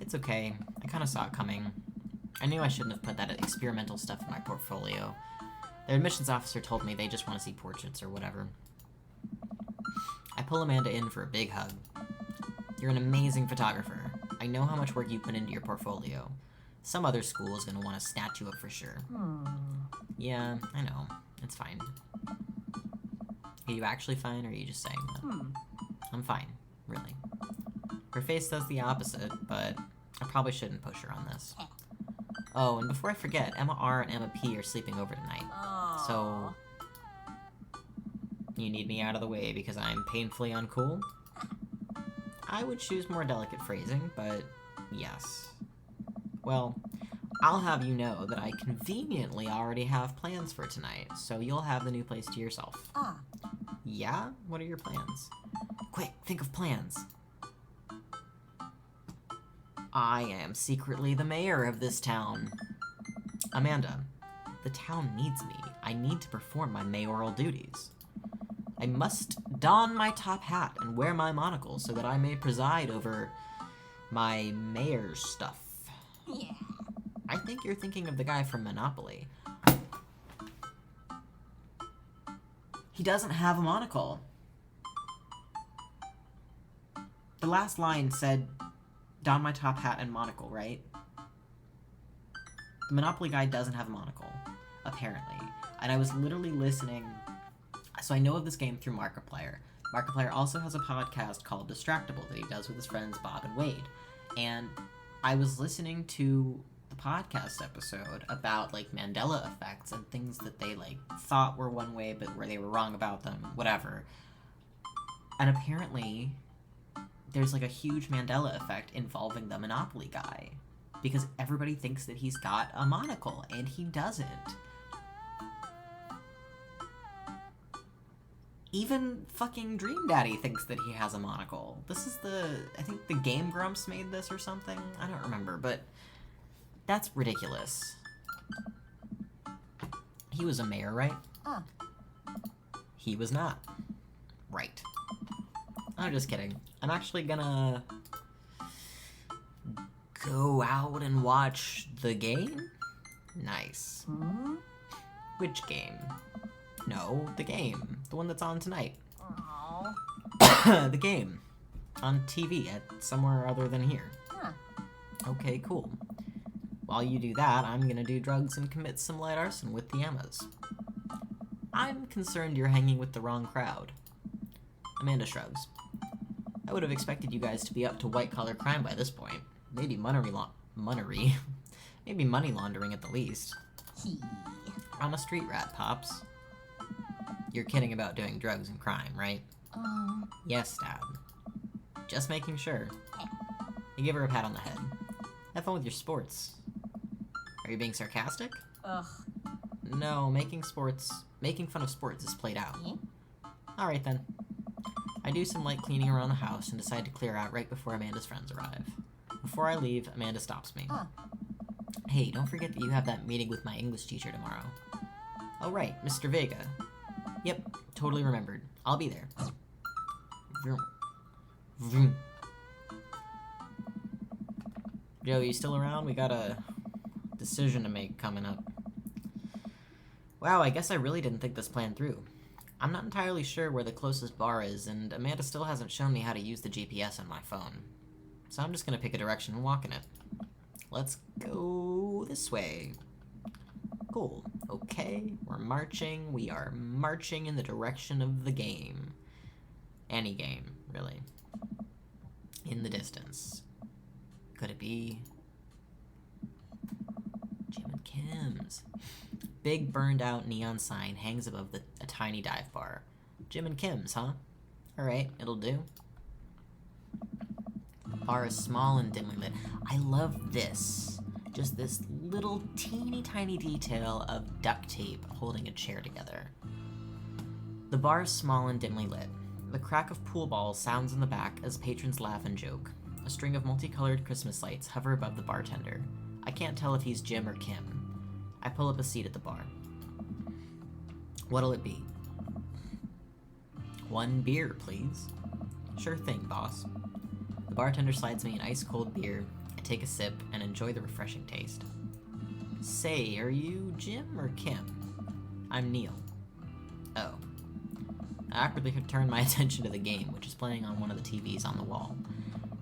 It's okay. I kind of saw it coming. I knew I shouldn't have put that experimental stuff in my portfolio. The admissions officer told me they just want to see portraits or whatever. I pull Amanda in for a big hug. You're an amazing photographer. I know how much work you put into your portfolio. Some other school is going to want to snatch you up for sure. Yeah, I know. It's fine. Are you actually fine, or are you just saying that? I'm fine, really. Her face does the opposite, but I probably shouldn't push her on this. Oh, and before I forget, Emma R and Emma P are sleeping over tonight. So, you need me out of the way because I'm painfully uncool? I would choose more delicate phrasing, but yes. Well, I'll have you know that I conveniently already have plans for tonight, so you'll have the new place to yourself. Yeah? What are your plans? Quick, think of plans. I am secretly the mayor of this town. Amanda, the town needs me. I need to perform my mayoral duties. I must don my top hat and wear my monocle so that I may preside over my mayor's stuff. Yeah. I think you're thinking of the guy from Monopoly. He doesn't have a monocle. The last line said, don my top hat and monocle, right? The Monopoly guy doesn't have a monocle, apparently. And I was literally listening. So I know of this game through Markiplier. Markiplier also has a podcast called Distractable that he does with his friends Bob and Wade. And I was listening to the podcast episode about, like, Mandela effects and things that they, like, thought were one way but where they were wrong about them, whatever. And apparently there's, like, a huge Mandela effect involving the Monopoly guy. Because everybody thinks that he's got a monocle, and he doesn't. Even fucking Dream Daddy thinks that he has a monocle. This is I think the Game Grumps made this or something. I don't remember, but that's ridiculous. He was a mayor, right? He was not. Right. I'm just kidding. I'm actually gonna go out and watch the game? Nice. Which game? No, the game. The one that's on tonight. The game. On TV at somewhere other than here. Okay, cool. While you do that, I'm gonna do drugs and commit some light arson with the Emmas. I'm concerned you're hanging with the wrong crowd. Amanda shrugs. I would have expected you guys to be up to white-collar crime by this point. Maybe maybe money laundering at the least. I'm a street rat, Pops. You're kidding about doing drugs and crime, right? Yes, Dad. Just making sure. You give her a pat on the head. Have fun with your sports. Are you being sarcastic? No, making fun of sports is played out. Alright then. I do some light cleaning around the house and decide to clear out right before Amanda's friends arrive. Before I leave, Amanda stops me. Hey, don't forget that you have that meeting with my English teacher tomorrow. Oh right, Mr. Vega. Yep, totally remembered. I'll be there. Vroom. Vroom. Joe, you still around? We got a decision to make coming up. Wow, I guess I really didn't think this plan through. I'm not entirely sure where the closest bar is, and Amanda still hasn't shown me how to use the GPS on my phone. So I'm just gonna pick a direction and walk in it. Let's go this way. Cool. Okay, we're marching. We are marching in the direction of the game. Any game, really. In the distance. Could it be Jim and Kim's? Big burned out neon sign hangs above a tiny dive bar. Jim and Kim's, huh? Alright, it'll do. bar is small and dimly lit. I love this. Just this little teeny tiny detail of duct tape holding a chair together. The bar is small and dimly lit. The crack of pool balls sounds in the back as patrons laugh and joke. A string of multicolored Christmas lights hover above the bartender. I can't tell if he's Jim or Kim. I pull up a seat at the bar. What'll it be? 1 beer, please. Sure thing, boss. The bartender slides me an ice-cold beer. I take a sip and enjoy the refreshing taste. Say, are you Jim or Kim? I'm Neil. Oh. I awkwardly turn my attention to the game, which is playing on one of the TVs on the wall.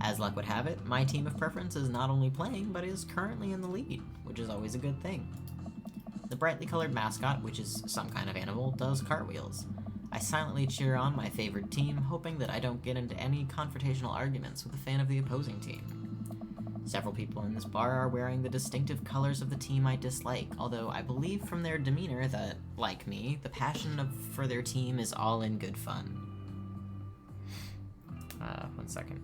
As luck would have it, my team of preference is not only playing, but is currently in the lead, which is always a good thing. The brightly colored mascot, which is some kind of animal, does cartwheels. I silently cheer on my favored team, hoping that I don't get into any confrontational arguments with a fan of the opposing team. Several people in this bar are wearing the distinctive colors of the team I dislike, although I believe from their demeanor that, like me, the passion for their team is all in good fun. 1 second.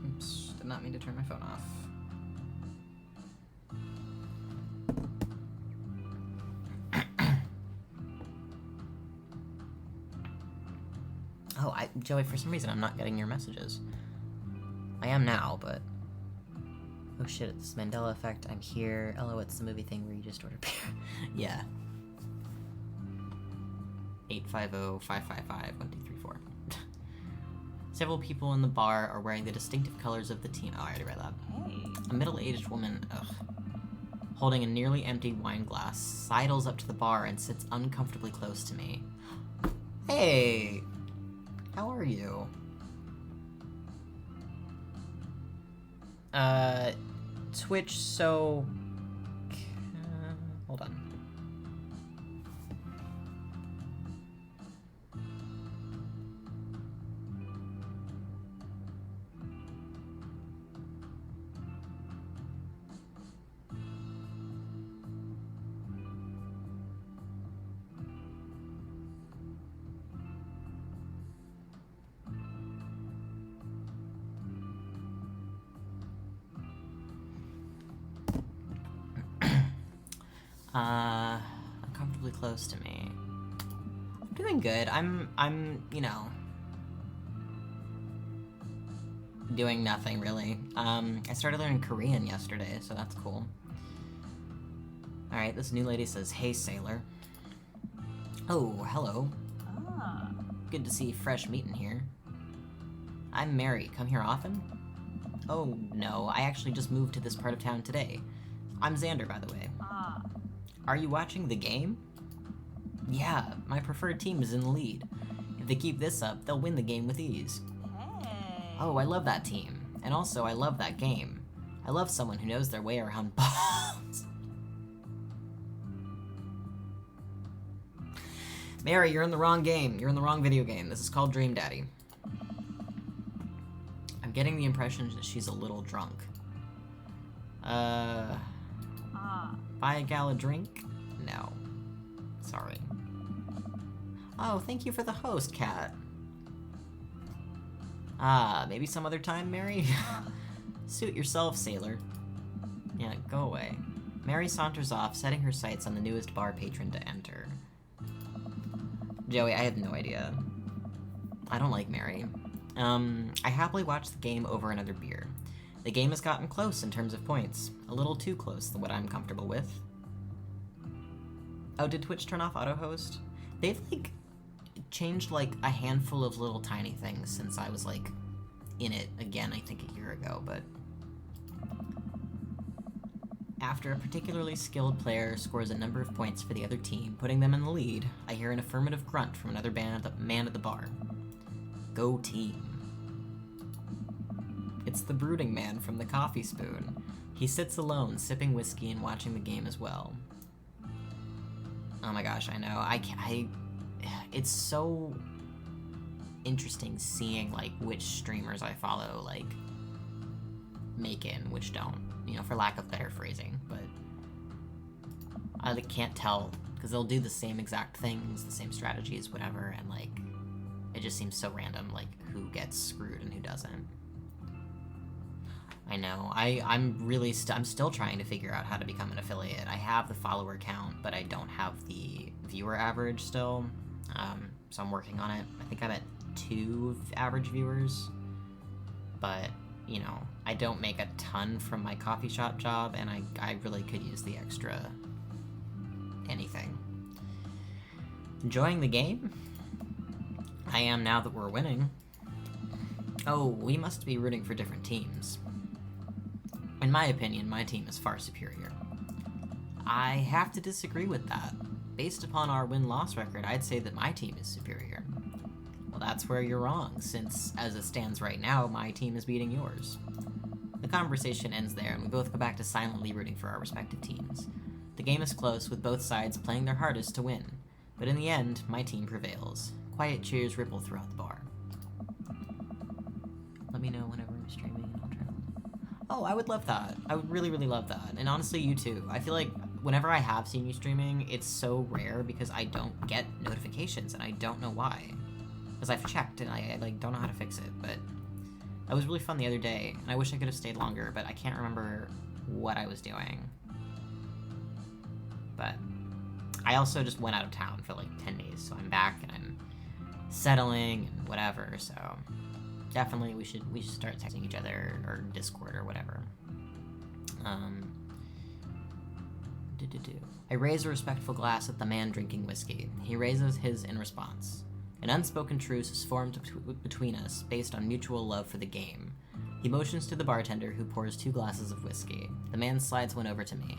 Oops, did not mean to turn my phone off. Oh, Joey, for some reason I'm not getting your messages. I am now, but... Oh shit, it's Mandela Effect, I'm here. Oh, it's the movie thing where you just order beer. Yeah. 850-555-1234. Several people in the bar are wearing the distinctive colors of the team. Oh, I already read that. Hey. A middle-aged woman, holding a nearly empty wine glass, sidles up to the bar and sits uncomfortably close to me. Hey! How are you? Twitch, so... hold on. Uncomfortably close to me. I'm doing good. I'm, you know, doing nothing really. I started learning Korean yesterday, so that's cool. Alright, this new lady says, "Hey, sailor." Oh, hello. Ah. Good to see fresh meat in here. I'm Mary. Come here often? Oh, no. I actually just moved to this part of town today. I'm Xander, by the way. Ah. Are you watching the game? Yeah, my preferred team is in the lead. If they keep this up, they'll win the game with ease. Hey. Oh, I love that team. And also, I love that game. I love someone who knows their way around balls. Mary, you're in the wrong game. You're in the wrong video game. This is called Dream Daddy. I'm getting the impression that she's a little drunk. Ah. Buy a gal a drink? No. Sorry. Oh, thank you for the host, cat. Maybe some other time, Mary? Suit yourself, sailor. Yeah, go away. Mary saunters off, setting her sights on the newest bar patron to enter. Joey, I have no idea. I don't like Mary. I happily watch the game over another beer. The game has gotten close in terms of points. A little too close than what I'm comfortable with. Oh, did Twitch turn off auto-host? They've, like, changed, like, a handful of little tiny things since I was, like, in it again, I think, a year ago, but... After a particularly skilled player scores a number of points for the other team, putting them in the lead, I hear an affirmative grunt from another man at the bar. Go team. It's the brooding man from the Coffee Spoon. He sits alone, sipping whiskey and watching the game as well. Oh my gosh, I know. It's so interesting seeing, like, which streamers I follow, like, make it and which don't. You know, for lack of better phrasing, but I like, can't tell, because they'll do the same exact things, the same strategies, whatever, and, like, it just seems so random, like, who gets screwed and who doesn't. I know. I'm still trying to figure out how to become an affiliate. I have the follower count, but I don't have the viewer average still. So I'm working on it. I think I'm at 2 average viewers. But, you know, I don't make a ton from my coffee shop job, and I really could use the extra anything. Enjoying the game? I am now that we're winning. Oh, we must be rooting for different teams. In my opinion, my team is far superior. I have to disagree with that. Based upon our win-loss record, I'd say that my team is superior. Well, that's where you're wrong, since, as it stands right now, my team is beating yours. The conversation ends there, and we both go back to silently rooting for our respective teams. The game is close, with both sides playing their hardest to win. But in the end, my team prevails. Quiet cheers ripple throughout the bar. Let me know whenever I'm streaming and I'll turn on. Oh, I would love that. I would really, really love that. And honestly, you too. I feel like whenever I have seen you streaming, it's so rare because I don't get notifications and I don't know why. Because I've checked and I like don't know how to fix it, but that was really fun the other day, and I wish I could have stayed longer, but I can't remember what I was doing. But I also just went out of town for like 10 days, so I'm back and I'm settling and whatever, so definitely we should start texting each other or Discord or whatever. I raise a respectful glass at the man drinking whiskey. He raises his in response. An unspoken truce is formed between us based on mutual love for the game. He motions to the bartender, who pours 2 glasses of whiskey. The man slides one over to me.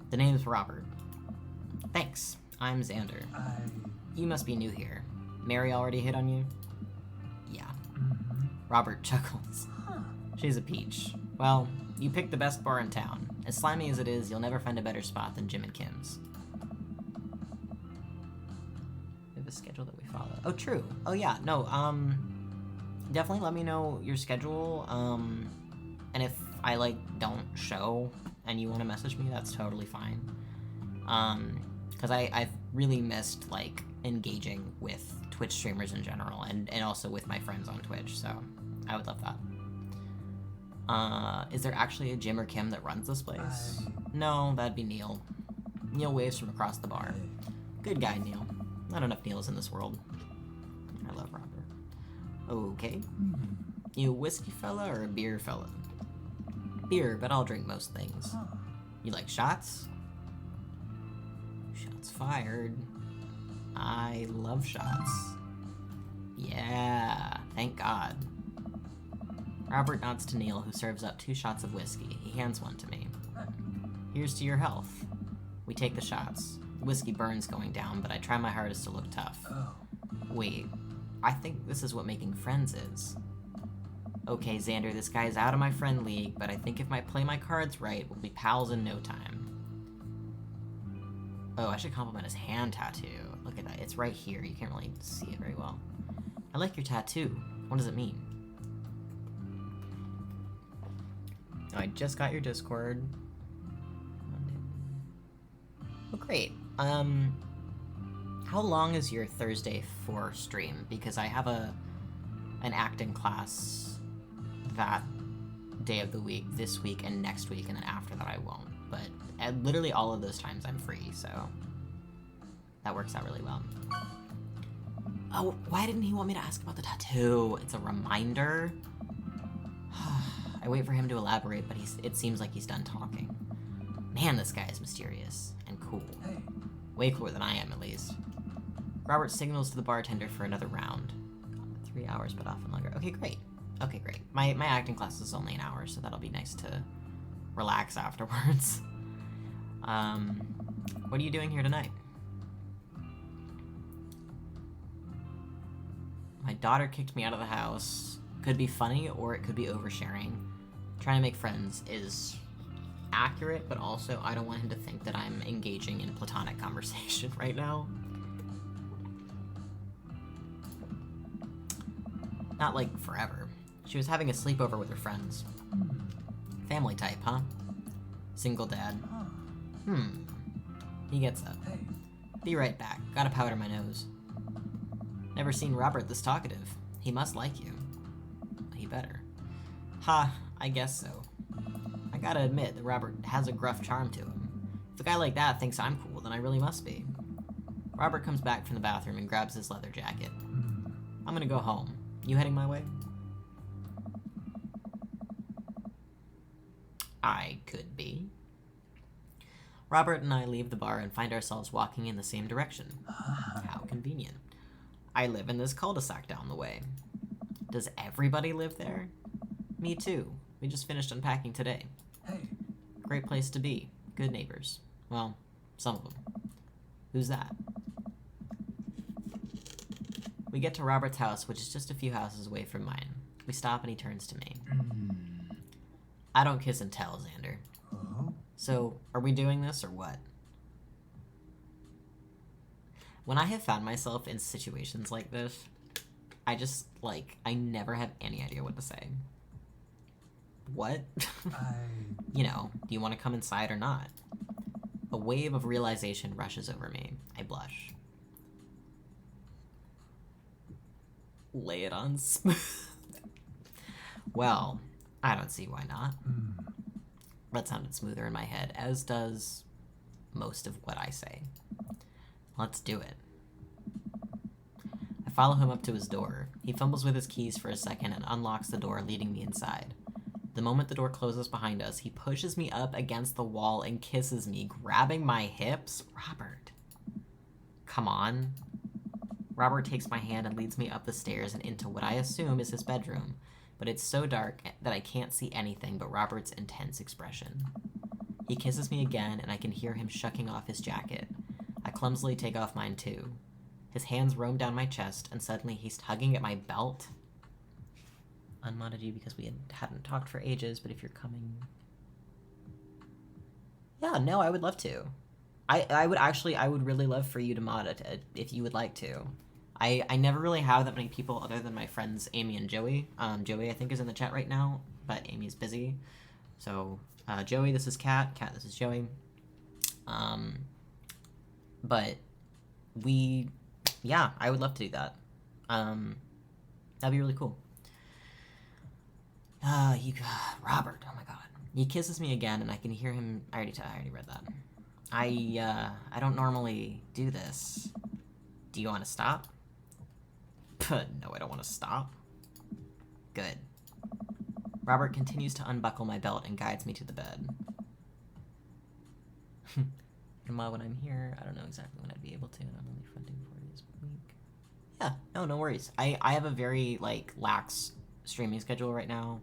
The name's Robert. Thanks. I'm Xander. You must be new here. Mary already hit on you? Yeah. Robert chuckles. She's a peach. Well, you picked the best bar in town. As slimy as it is, you'll never find a better spot than Jim and Kim's. We have a schedule that we follow. Oh, true. Oh, yeah. No, definitely let me know your schedule. And if I, like, don't show and you want to message me, that's totally fine. Because I've really missed, like, engaging with Twitch streamers in general, and also with my friends on Twitch, so I would love that. Is there actually a Jim or Kim that runs this place? No, that'd be Neil. Neil waves from across the bar. Good guy, Neil. Not enough Neils in this world. I love Robert. Okay. You a whiskey fella or a beer fella? Beer, but I'll drink most things. You like shots? Shots fired. I love shots. Yeah, thank God. Robert nods to Neil, who serves up 2 shots of whiskey. He hands one to me. Here's to your health. We take the shots. The whiskey burns going down, but I try my hardest to look tough. Wait, I think this is what making friends is. Okay, Xander, this guy's out of my friend league, but I think if I play my cards right, we'll be pals in no time. Oh, I should compliment his hand tattoo. Look at that, it's right here. You can't really see it very well. I like your tattoo. What does it mean? Oh, I just got your Discord. Oh, great. How long is your Thursday 4 stream? Because I have an acting class that day of the week, this week, and next week, and then after that I won't. But at literally all of those times I'm free, so that works out really well. Oh, why didn't he want me to ask about the tattoo? It's a reminder. I wait for him to elaborate, but it seems like he's done talking. Man, this guy is mysterious and cool. Way cooler than I am, at least. Robert signals to the bartender for another round. 3 hours, but often longer. Okay, great. Okay, great. My acting class is only an hour, so that'll be nice to relax afterwards. What are you doing here tonight? My daughter kicked me out of the house. Could be funny, or it could be oversharing. Trying to make friends is accurate, but also I don't want him to think that I'm engaging in platonic conversation right now. Not like forever. She was having a sleepover with her friends. Family type, huh? Single dad. He gets up. Hey. Be right back. Gotta powder my nose. Never seen Robert this talkative. He must like you. He better. Ha, I guess so. I gotta admit that Robert has a gruff charm to him. If a guy like that thinks I'm cool, then I really must be. Robert comes back from the bathroom and grabs his leather jacket. I'm gonna go home. You heading my way? I could be. Robert and I leave the bar and find ourselves walking in the same direction. How convenient. I live in this cul-de-sac down the way. Does everybody live there? Me too. We just finished unpacking today. Hey. Great place to be. Good neighbors. Well, some of them. Who's that? We get to Robert's house, which is just a few houses away from mine. We stop and he turns to me. I don't kiss and tell, Xander. Oh. So, are we doing this or what? When I have found myself in situations like this, I just, I never have any idea what to say. What? You know, do you want to come inside or not? A wave of realization rushes over me. I blush. Lay it on smooth. Well, I don't see why not. That sounded smoother in my head, as does most of what I say. Let's do it. I follow him up to his door. He fumbles with his keys for a second and unlocks the door, leading me inside. The moment the door closes behind us, he pushes me up against the wall and kisses me, grabbing my hips. Robert. Come on. Robert takes my hand and leads me up the stairs and into what I assume is his bedroom, but it's so dark that I can't see anything but Robert's intense expression. He kisses me again, and I can hear him shucking off his jacket. I clumsily take off mine too. His hands roam down my chest, and suddenly he's tugging at my belt. Unmodded you because we hadn't talked for ages, but if you're coming... Yeah, no, I would love to. I would really love for you to mod it if you would like to. I never really have that many people other than my friends Amy and Joey. Joey, I think, is in the chat right now, but Amy's busy. So, Joey, this is Kat. Kat, this is Joey. But yeah, I would love to do that. That'd be really cool. Robert, oh my god. He kisses me again, and I can hear him. I already read that. I don't normally do this. Do you want to stop? No, I don't want to stop. Good. Robert continues to unbuckle my belt and guides me to the bed. When I'm here, I don't know exactly when I'd be able to, and I'm only fronting 4 days a week. Yeah, no worries. I have a very, lax streaming schedule right now.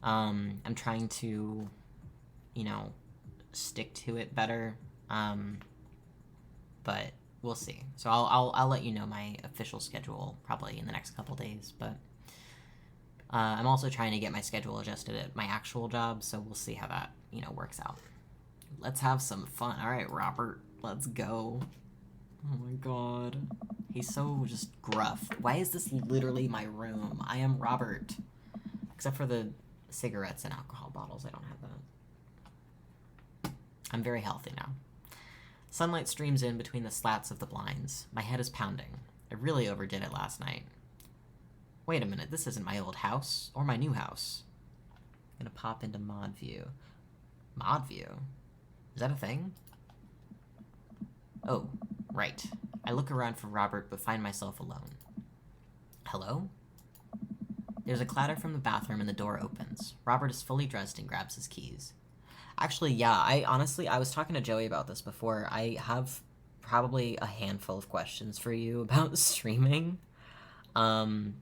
I'm trying to, stick to it better. But we'll see. So I'll let you know my official schedule probably in the next couple days, but I'm also trying to get my schedule adjusted at my actual job, so we'll see how that, works out. Let's have some fun. All right, Robert, let's go. Oh my god. He's so just gruff. Why is this literally my room? I am Robert. Except for the cigarettes and alcohol bottles, I don't have that. I'm very healthy now. Sunlight streams in between the slats of the blinds. My head is pounding. I really overdid it last night. Wait a minute, this isn't my old house, or my new house. I'm gonna pop into mod view. Mod view? Is that a thing? Oh, right. I look around for Robert, but find myself alone. Hello? There's a clatter from the bathroom and the door opens. Robert is fully dressed and grabs his keys. Actually, yeah, I was talking to Joey about this before. I have probably a handful of questions for you about streaming. Modding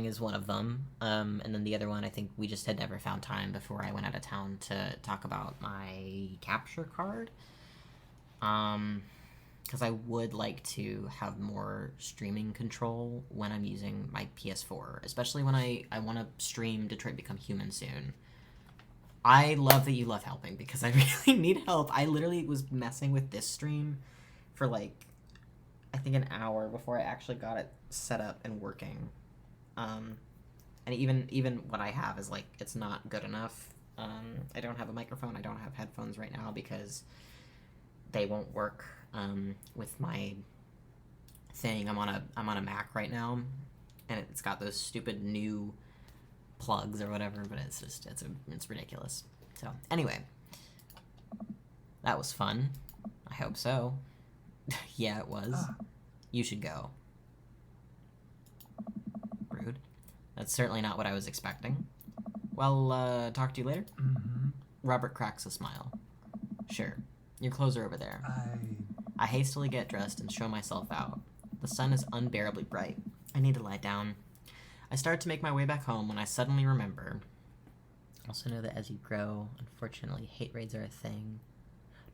is one of them. And then the other one, I think we just had never found time before I went out of town to talk about my capture card. Because I would like to have more streaming control when I'm using my PS4, especially when I want to stream Detroit Become Human soon. I love that you love helping because I really need help. I literally was messing with this stream for like, I think an hour before I actually got it set up and working. And even what I have is like, it's not good enough. I don't have a microphone. I don't have headphones right now because they won't work with my thing. I'm on a Mac right now, and it's got those stupid new plugs or whatever. But it's just it's ridiculous. So anyway, that was fun. I hope so. Yeah, it was. You should go. Rude. That's certainly not what I was expecting. Well, talk to you later. Mm-hmm. Robert cracks a smile. Sure. Your clothes are over there. I hastily get dressed and show myself out. The sun is unbearably bright. I need to lie down. I start to make my way back home when I suddenly remember. Also know that as you grow, unfortunately, hate raids are a thing.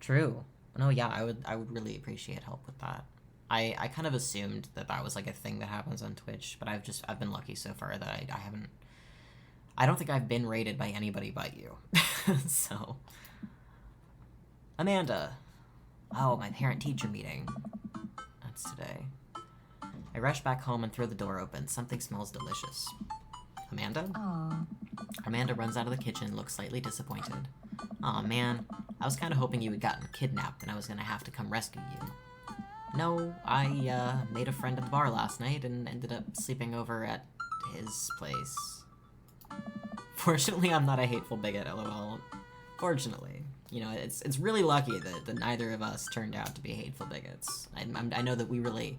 True. No, yeah, I would really appreciate help with that. I kind of assumed that was like a thing that happens on Twitch, but I've been lucky so far that I haven't. I don't think I've been raided by anybody but you. So, Amanda. Oh, my parent-teacher meeting. That's today. I rush back home and throw the door open. Something smells delicious. Amanda? Aw. Amanda runs out of the kitchen and looks slightly disappointed. Aw, man. I was kind of hoping you had gotten kidnapped and I was going to have to come rescue you. No, I made a friend at the bar last night and ended up sleeping over at his place. Fortunately, I'm not a hateful bigot, lol. Fortunately. You know, it's really lucky that neither of us turned out to be hateful bigots. I know that we really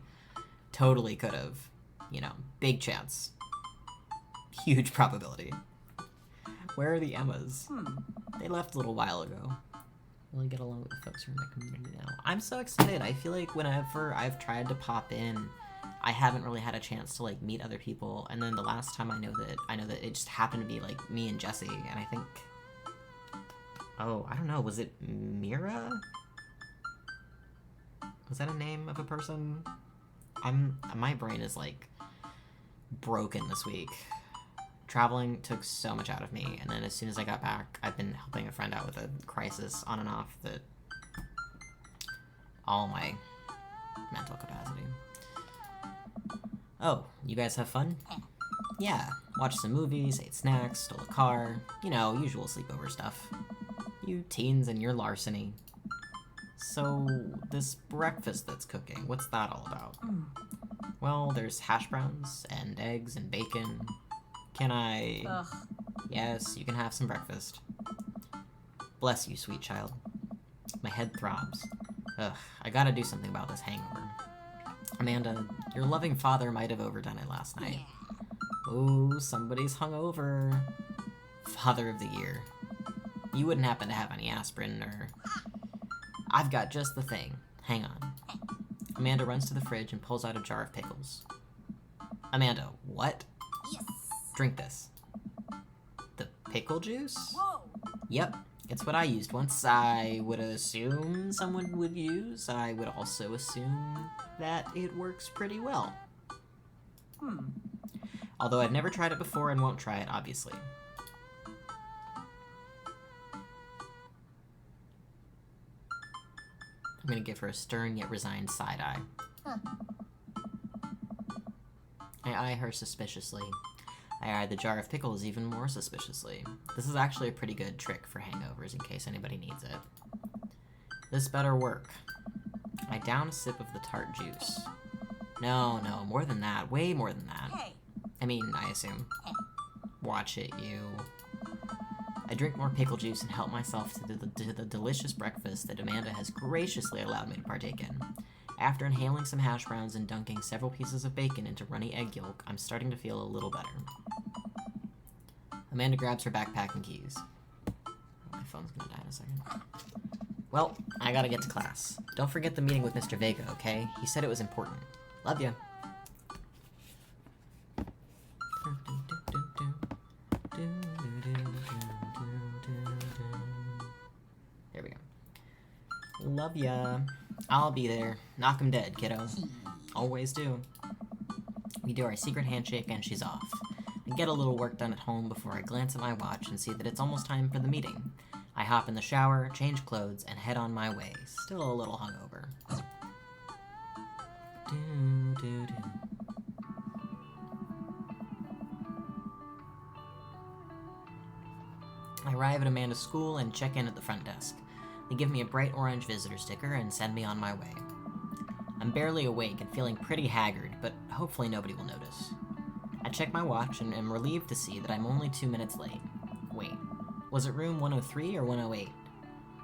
totally could have. You know, big chance. Huge probability. Where are the Emmas? They left a little while ago. Really get along with the folks who are in my community now. I'm so excited. I feel like whenever I've tried to pop in, I haven't really had a chance to like meet other people. And then the last time I know that it just happened to be like me and Jesse, and I think, oh, I don't know, was it Mira? Was that a name of a person? My brain is like broken this week. Traveling took so much out of me, and then as soon as I got back, I've been helping a friend out with a crisis on and off that all my mental capacity. Oh, you guys have fun? Yeah, watched some movies, ate snacks, stole a car, you know, usual sleepover stuff. You teens and your larceny. So, this breakfast that's cooking, what's that all about? Well, there's hash browns and eggs and bacon. Can I... Ugh. Yes, you can have some breakfast. Bless you, sweet child. My head throbs. Ugh, I gotta do something about this hangover. Amanda, your loving father might have overdone it last night. Ooh, somebody's hungover. Father of the year. You wouldn't happen to have any aspirin or... I've got just the thing. Hang on. Amanda runs to the fridge and pulls out a jar of pickles. Amanda, what? Yes. Drink this. The pickle juice? Whoa. Yep, it's what I used once. I would assume someone would use. I would also assume that it works pretty well. Although I've never tried it before and won't try it, obviously. I'm gonna give her a stern yet resigned side-eye. I eye her suspiciously. I eye the jar of pickles even more suspiciously. This is actually a pretty good trick for hangovers in case anybody needs it. This better work. I down a sip of the tart juice. No, more than that. Way more than that. Hey. I mean, I assume. Watch it, you. I drink more pickle juice and help myself to the delicious breakfast that Amanda has graciously allowed me to partake in. After inhaling some hash browns and dunking several pieces of bacon into runny egg yolk, I'm starting to feel a little better. Amanda grabs her backpack and keys. My phone's gonna die in a second. Well, I gotta get to class. Don't forget the meeting with Mr. Vega, okay? He said it was important. Love ya. There we go. Love ya. I'll be there. Knock 'em dead, kiddo. Always do. We do our secret handshake and she's off. I get a little work done at home before I glance at my watch and see that it's almost time for the meeting. I hop in the shower, change clothes, and head on my way, still a little hungover. I arrive at Amanda's school and check in at the front desk. They give me a bright orange visitor sticker and send me on my way. I'm barely awake and feeling pretty haggard, but hopefully nobody will notice. I check my watch and am relieved to see that I'm only 2 minutes late. Wait, was it room 103 or 108?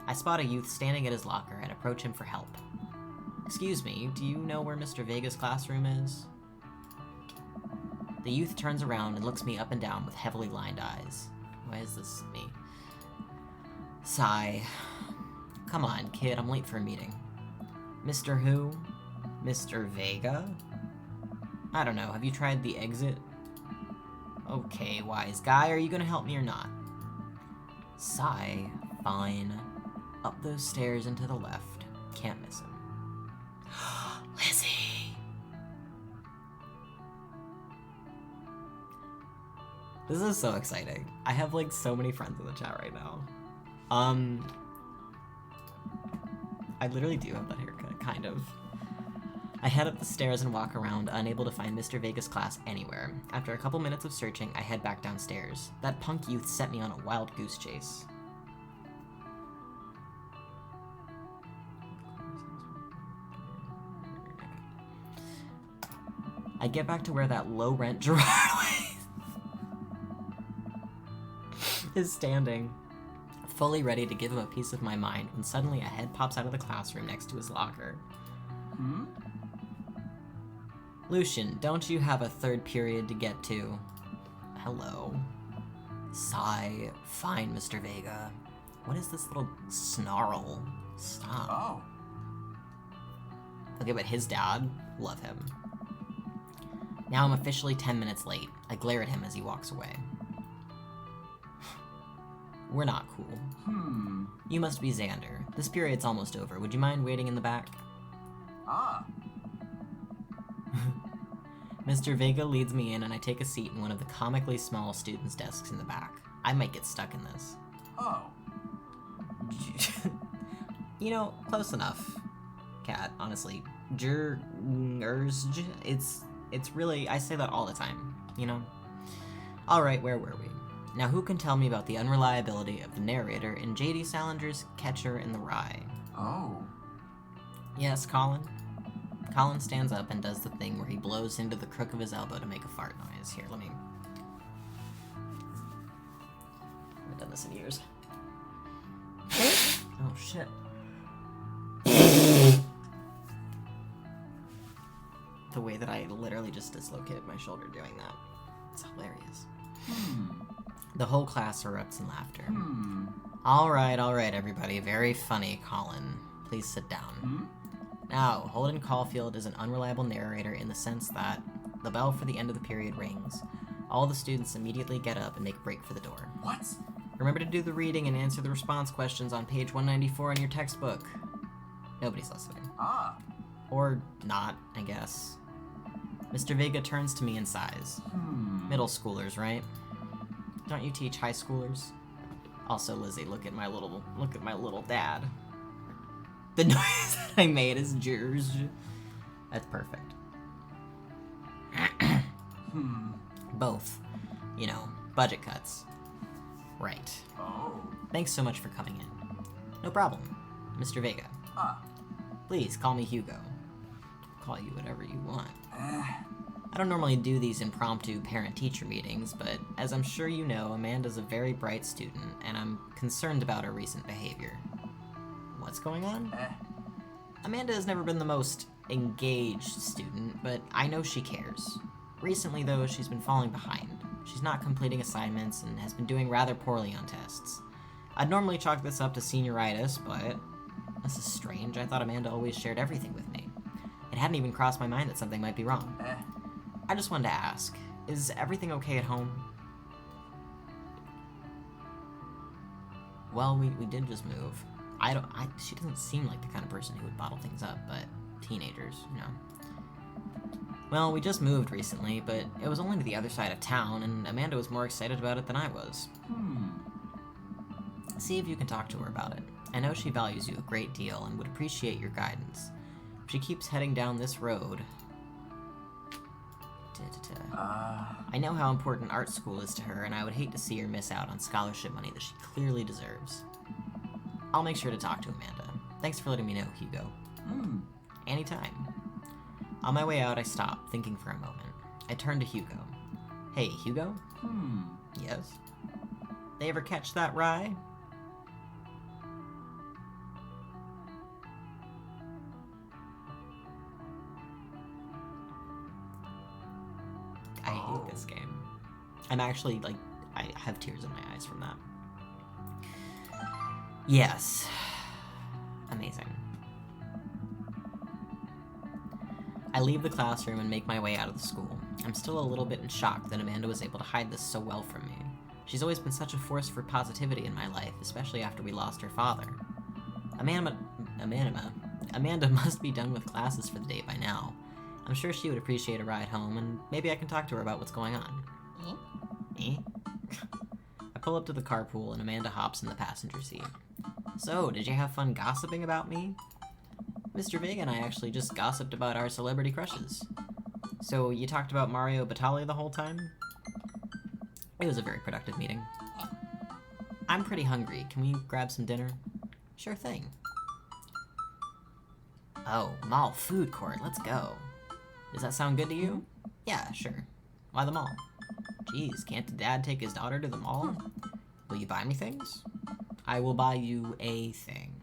I spot a youth standing at his locker and approach him for help. Excuse me, do you know where Mr. Vega's classroom is? The youth turns around and looks me up and down with heavily lined eyes. Why is this me? Sigh. Come on, kid, I'm late for a meeting. Mr. Who? Mr. Vega? I don't know, have you tried the exit? Okay, wise guy, are you gonna help me or not? Sigh. Fine. Up those stairs and to the left. Can't miss him. Lizzie! This is so exciting. I have like so many friends in the chat right now. I literally do have that haircut, kind of. I head up the stairs and walk around, unable to find Mr. Vega's class anywhere. After a couple minutes of searching, I head back downstairs. That punk youth set me on a wild goose chase. I get back to where that low-rent Gerard is standing, fully ready to give him a piece of my mind, when suddenly a head pops out of the classroom next to his locker. Hmm? Lucian, don't you have a third period to get to? Hello. Sigh. Fine, Mr. Vega. What is this little snarl? Stop. Oh. Okay, but his dad, love him. Now I'm officially 10 minutes late. I glare at him as he walks away. We're not cool. You must be Xander. This period's almost over. Would you mind waiting in the back? Ah. Mr. Vega leads me in and I take a seat in one of the comically small students' desks in the back. I might get stuck in this. Oh. You know, close enough. Cat, honestly. It's really, I say that all the time, you know? Alright, where were we? Now who can tell me about the unreliability of the narrator in J.D. Salinger's Catcher in the Rye? Oh. Yes, Colin? Colin stands up and does the thing where he blows into the crook of his elbow to make a fart noise. Here, let me... I haven't done this in years. Oh, shit. The way that I literally just dislocated my shoulder doing that. It's hilarious. The whole class erupts in laughter. Alright, everybody. Very funny, Colin. Please sit down. Now, Holden Caulfield is an unreliable narrator in the sense that the bell for the end of the period rings. All the students immediately get up and make a break for the door. What? Remember to do the reading and answer the response questions on page 194 in your textbook. Nobody's listening. Ah. Or not, I guess. Mr. Vega turns to me and sighs. Middle schoolers, right? Don't you teach high schoolers? Also, Lizzie, look at my little dad. The noise that I made is yours. That's perfect. Both. You know, budget cuts. Right. Oh. Thanks so much for coming in. No problem, Mr. Vega. Ah. Please, call me Hugo. I'll call you whatever you want. Eh. I don't normally do these impromptu parent-teacher meetings, but as I'm sure you know, Amanda's a very bright student, and I'm concerned about her recent behavior. What's going on? Eh. Amanda has never been the most engaged student, but I know she cares. Recently, though, she's been falling behind. She's not completing assignments and has been doing rather poorly on tests. I'd normally chalk this up to senioritis, but this is strange. I thought Amanda always shared everything with me. It hadn't even crossed my mind that something might be wrong. Eh. I just wanted to ask, is everything okay at home? Well, we did just move. She doesn't seem like the kind of person who would bottle things up, but teenagers, you know. Well, we just moved recently, but it was only to the other side of town, and Amanda was more excited about it than I was. See if you can talk to her about it. I know she values you a great deal and would appreciate your guidance. If she keeps heading down this road... I know how important art school is to her, and I would hate to see her miss out on scholarship money that she clearly deserves. I'll make sure to talk to Amanda. Thanks for letting me know, Hugo. Anytime. On my way out, I stopped, thinking for a moment. I turned to Hugo. Hey, Hugo? Yes? They ever catch that rye? I hate this game. I'm actually, like, I have tears in my eyes from that. Yes. Amazing. I leave the classroom and make my way out of the school. I'm still a little bit in shock that Amanda was able to hide this so well from me. She's always been such a force for positivity in my life, especially after we lost her father. Amanda must be done with classes for the day by now. I'm sure she would appreciate a ride home, and maybe I can talk to her about what's going on. Eh? I pull up to the carpool, and Amanda hops in the passenger seat. So, did you have fun gossiping about me? Mr. Vega and I actually just gossiped about our celebrity crushes. So, you talked about Mario Batali the whole time? It was a very productive meeting. I'm pretty hungry. Can we grab some dinner? Sure thing. Oh, mall food court. Let's go. Does that sound good to you? Yeah, sure. Why the mall? Geez, can't Dad take his daughter to the mall? Will you buy me things? I will buy you a thing.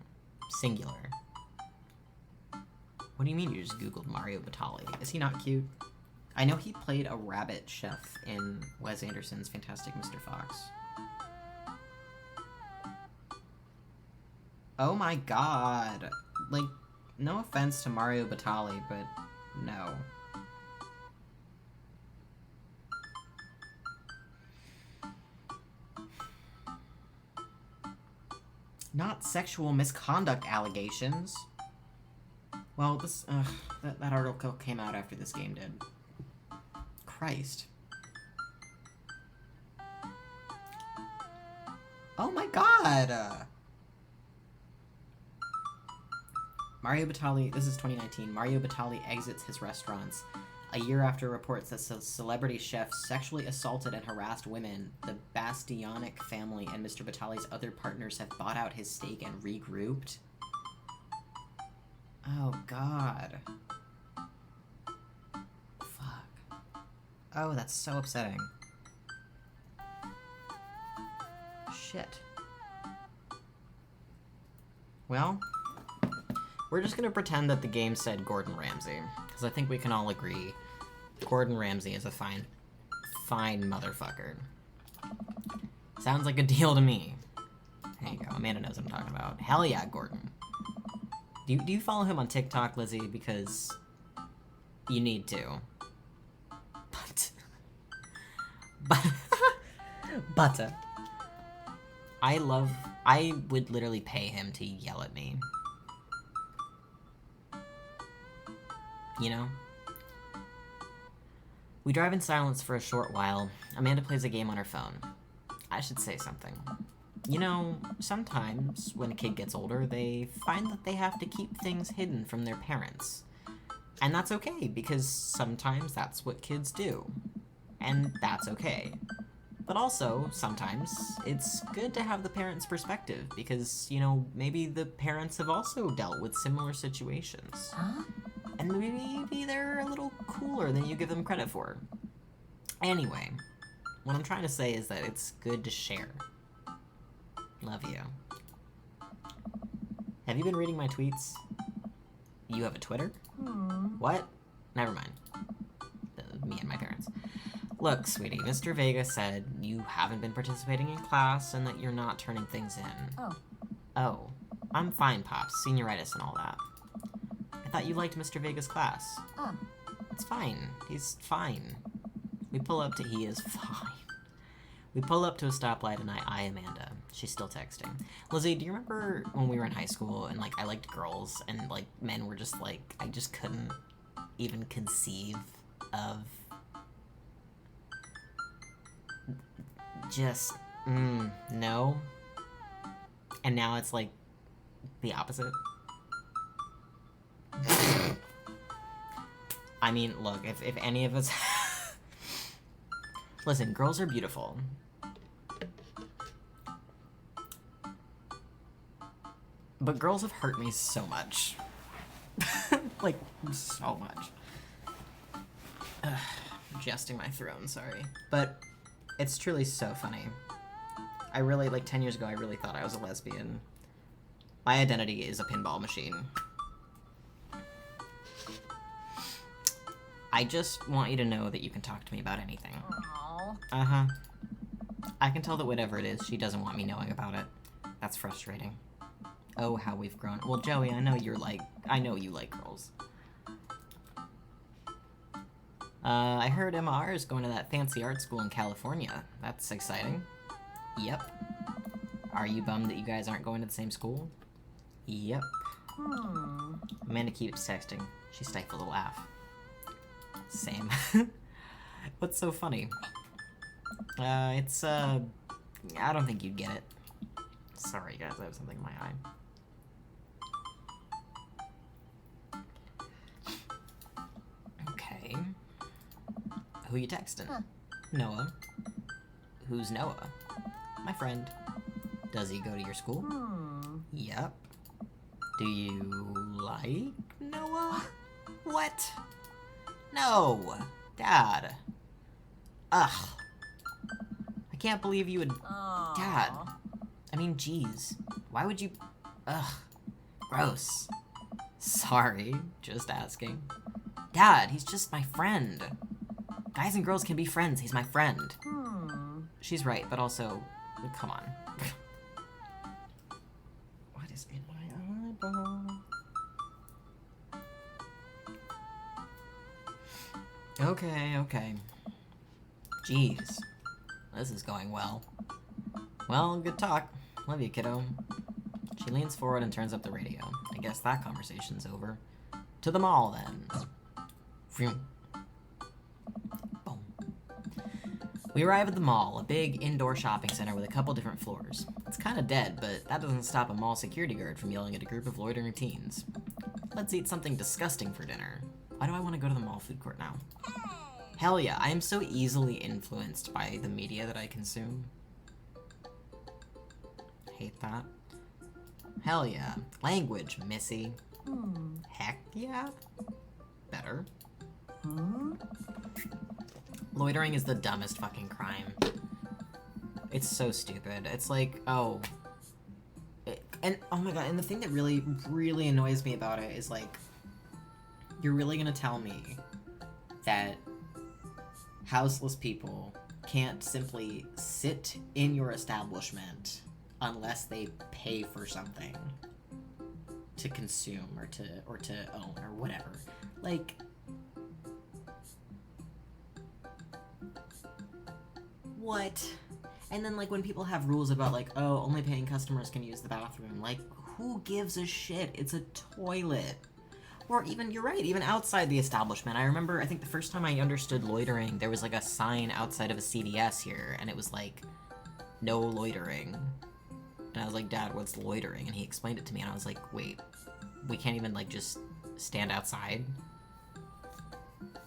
Singular. What do you mean you just googled Mario Batali? Is he not cute? I know he played a rabbit chef in Wes Anderson's Fantastic Mr. Fox. Oh my god. Like, no offense to Mario Batali, but no. Not sexual misconduct allegations. Well, this, that article came out after this game did. Christ. Oh my god! Mario Batali, this is 2019, Mario Batali exits his restaurants a year after reports that celebrity chefs sexually assaulted and harassed women. The Bastianic family and Mr. Batali's other partners have bought out his stake and regrouped. Oh, God. Fuck. Oh, that's so upsetting. Shit. Well, we're just gonna pretend that the game said Gordon Ramsay, because I think we can all agree Gordon Ramsay is a fine motherfucker. Sounds like a deal to me. There you go, Amanda knows what I'm talking about. Hell yeah, Gordon. Do you follow him on TikTok, Lizzie? Because you need to. But I would literally pay him to yell at me. You know? We drive in silence for a short while. Amanda plays a game on her phone. I should say something. You know, sometimes when a kid gets older, they find that they have to keep things hidden from their parents. And that's okay, because sometimes that's what kids do. And that's okay. But also, sometimes, it's good to have the parents' perspective, because, you know, maybe the parents have also dealt with similar situations. Huh? And maybe they're a little cooler than you give them credit for. Anyway, what I'm trying to say is that it's good to share. Love you. Have you been reading my tweets? You have a Twitter? What? Never mind. Me and my parents. Look, sweetie, Mr. Vega said you haven't been participating in class and that you're not turning things in. Oh. Oh. I'm fine, Pops. Senioritis and all that. I thought you liked Mr. Vega's class. Oh. It's fine. He's fine. He is fine. We pull up to a stoplight and I eye Amanda. She's still texting. Lizzie, do you remember when we were in high school and, like, I liked girls and, like, men were just, like, I just couldn't even conceive of just, no. And now it's like the opposite. I mean, look, if any of us... Listen, girls are beautiful. But girls have hurt me so much. Like, so much. Ugh, adjusting my throne, sorry. But it's truly so funny. I really, like, 10 years ago, I really thought I was a lesbian. My identity is a pinball machine. I just want you to know that you can talk to me about anything. Aww. Uh-huh. I can tell that whatever it is, she doesn't want me knowing about it. That's frustrating. Oh, how we've grown. Well, Joey, I know you like girls. I heard MR is going to that fancy art school in California. That's exciting. Yep. Are you bummed that you guys aren't going to the same school? Yep. Amanda keeps texting. She stifled a laugh. Same. What's so funny? I don't think you'd get it. Sorry, guys, I have something in my eye. Okay. Who you texting? Huh. Noah. Who's Noah? My friend. Does he go to your school? Yep. Do you like Noah? What? No! Dad. Ugh. I can't believe you would... Aww. Dad. I mean, geez. Why would you... Ugh. Gross. Sorry. Just asking. Dad, he's just my friend. Guys and girls can be friends. He's my friend. She's right, but also... Come on. What is in my eyeball? Okay. Jeez. This is going well. Well, good talk. Love you, kiddo. She leans forward and turns up the radio. I guess that conversation's over. To the mall, then. Phew. Boom. We arrive at the mall, a big indoor shopping center with a couple different floors. It's kinda dead, but that doesn't stop a mall security guard from yelling at a group of loitering teens. Let's eat something disgusting for dinner. Why do I want to go to the mall food court now? Hell yeah, I am so easily influenced by the media that I consume. Hate that. Hell yeah. Language, Missy. Heck yeah. Better. Loitering is the dumbest fucking crime. It's so stupid. It's like, oh. And, oh my god, and the thing that really, really annoys me about it is like, you're really gonna tell me that houseless people can't simply sit in your establishment unless they pay for something to consume or to own or whatever. Like, what? And then like when people have rules about like, oh, only paying customers can use the bathroom, like who gives a shit? It's a toilet. Or even, you're right, even outside the establishment. I remember, I think the first time I understood loitering, there was like a sign outside of a CVS here, and it was like, no loitering. And I was like, Dad, what's loitering? And he explained it to me, and I was like, wait, we can't even like just stand outside?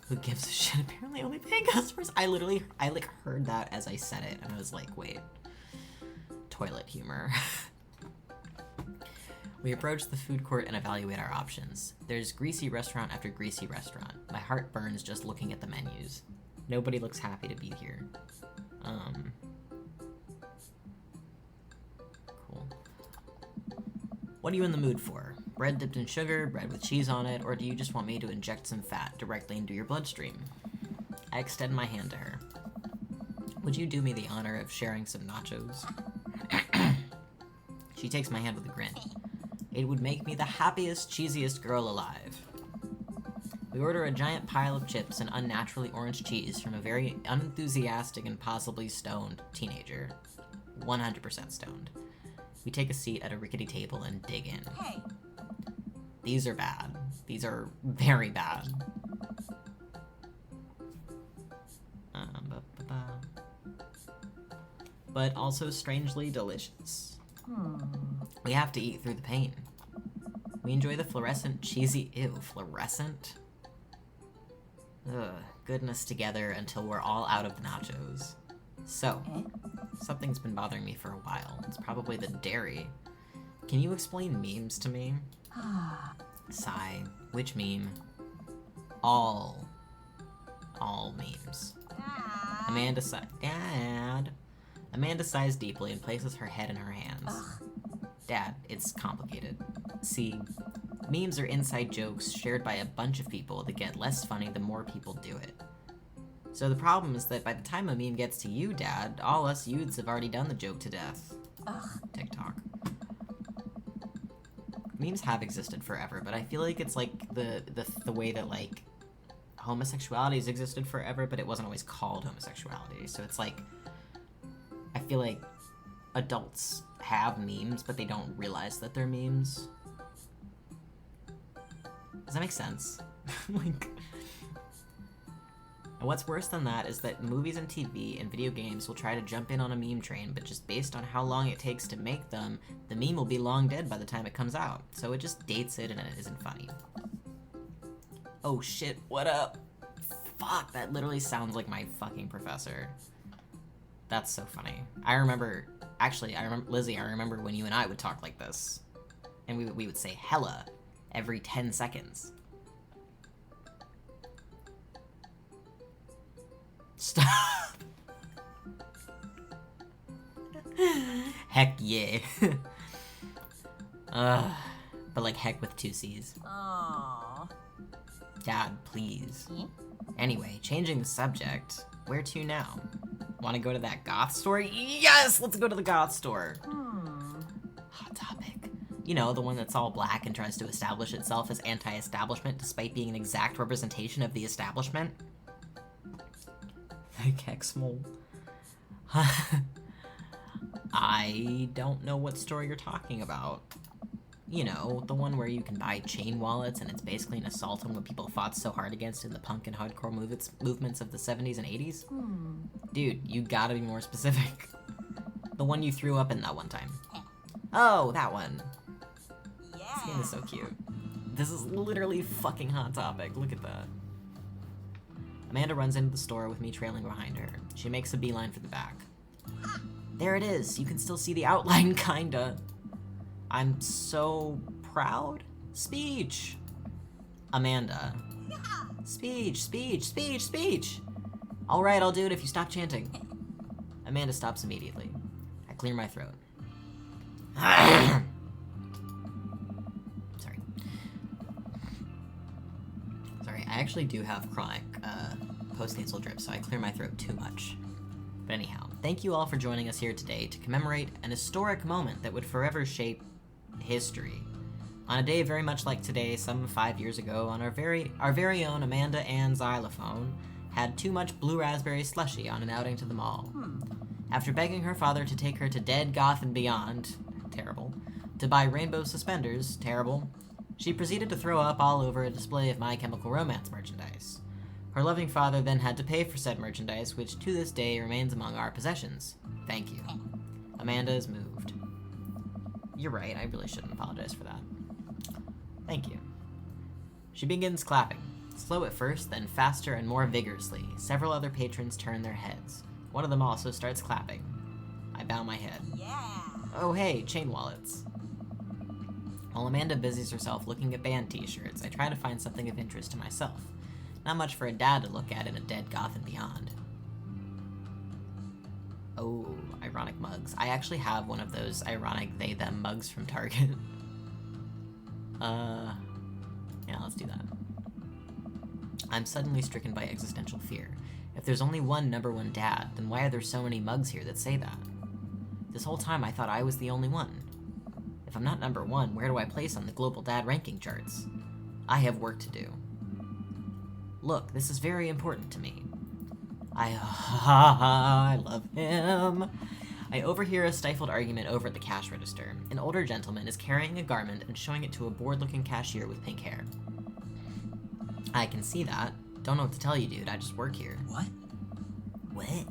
Who gives a shit? Apparently only paying customers. I like heard that as I said it, and I was like, wait, toilet humor. We approach the food court and evaluate our options. There's greasy restaurant after greasy restaurant. My heart burns just looking at the menus. Nobody looks happy to be here. Cool. What are you in the mood for? Bread dipped in sugar, bread with cheese on it, or do you just want me to inject some fat directly into your bloodstream? I extend my hand to her. Would you do me the honor of sharing some nachos? She takes my hand with a grin. It would make me the happiest, cheesiest girl alive. We order a giant pile of chips and unnaturally orange cheese from a very unenthusiastic and possibly stoned teenager. 100% stoned. We take a seat at a rickety table and dig in. Hey. These are bad. These are very bad. but also strangely delicious. We have to eat through the pain. We enjoy the fluorescent, cheesy, ew, fluorescent? Ugh, goodness together until we're all out of the nachos. So, something's been bothering me for a while. It's probably the dairy. Can you explain memes to me? Sigh. Which meme? All memes. Dad. Amanda sighs deeply and places her head in her hands. Dad, it's complicated. See, memes are inside jokes shared by a bunch of people that get less funny the more people do it. So the problem is that by the time a meme gets to you, Dad, all us youths have already done the joke to death. TikTok. Memes have existed forever, but I feel like it's like the way that like homosexuality has existed forever, but it wasn't always called homosexuality. So it's like, I feel like adults have memes, but they don't realize that they're memes. Does that make sense? Like, and what's worse than that is that movies and TV and video games will try to jump in on a meme train, but just based on how long it takes to make them, the meme will be long dead by the time it comes out. So it just dates it and it isn't funny. Oh shit, what up? Fuck, that literally sounds like my fucking professor. That's so funny. I remember, Lizzie, I remember when you and I would talk like this. And we would say hella every 10 seconds. Stop. Heck yeah. But like heck with 2 C's. Aww. Dad, please. Anyway, changing the subject. Where to now? Want to go to that goth store? Yes! Let's go to the goth store. Hot topic. You know, the one that's all black and tries to establish itself as anti-establishment despite being an exact representation of the establishment. Like Hexmole. I don't know what store you're talking about. You know, the one where you can buy chain wallets and it's basically an assault on what people fought so hard against in the punk and hardcore movements of the 70s and 80s? Dude, you gotta be more specific. The one you threw up in that one time. Oh, that one. This game is so cute. This is literally fucking Hot Topic. Look at that. Amanda runs into the store with me trailing behind her. She makes a beeline for the back. There it is. You can still see the outline, kinda. I'm so proud. Speech. Amanda. Speech. All right, I'll do it if you stop chanting. Amanda stops immediately. I clear my throat. Sorry, I actually do have chronic postnasal drip, so I clear my throat too much. But anyhow, thank you all for joining us here today to commemorate an historic moment that would forever shape history. On a day very much like today, some 5 years ago, on our very own Amanda Ann Xylophone had too much blue raspberry slushy on an outing to the mall. After begging her father to take her to Dead Goth and Beyond, terrible, to buy rainbow suspenders, terrible, she proceeded to throw up all over a display of My Chemical Romance merchandise. Her loving father then had to pay for said merchandise, which to this day remains among our possessions. Thank you. Amanda is moved. You're right, I really shouldn't apologize for that. Thank you. She begins clapping. Slow at first, then faster and more vigorously. Several other patrons turn their heads. One of them also starts clapping. I bow my head. Oh hey, chain wallets. While Amanda busies herself looking at band t-shirts, I try to find something of interest to myself. Not much for a dad to look at in a Dead Goth and Beyond. Oh, ironic mugs. I actually have one of those ironic they-them mugs from Target. Yeah, let's do that. I'm suddenly stricken by existential fear. If there's only one #1 dad, then why are there so many mugs here that say that? This whole time I thought I was the only one. If I'm not #1, where do I place on the global dad ranking charts? I have work to do. Look, this is very important to me. I love him. I overhear a stifled argument over at the cash register. An older gentleman is carrying a garment and showing it to a bored-looking cashier with pink hair. I can see that. Don't know what to tell you, dude. I just work here. What? What?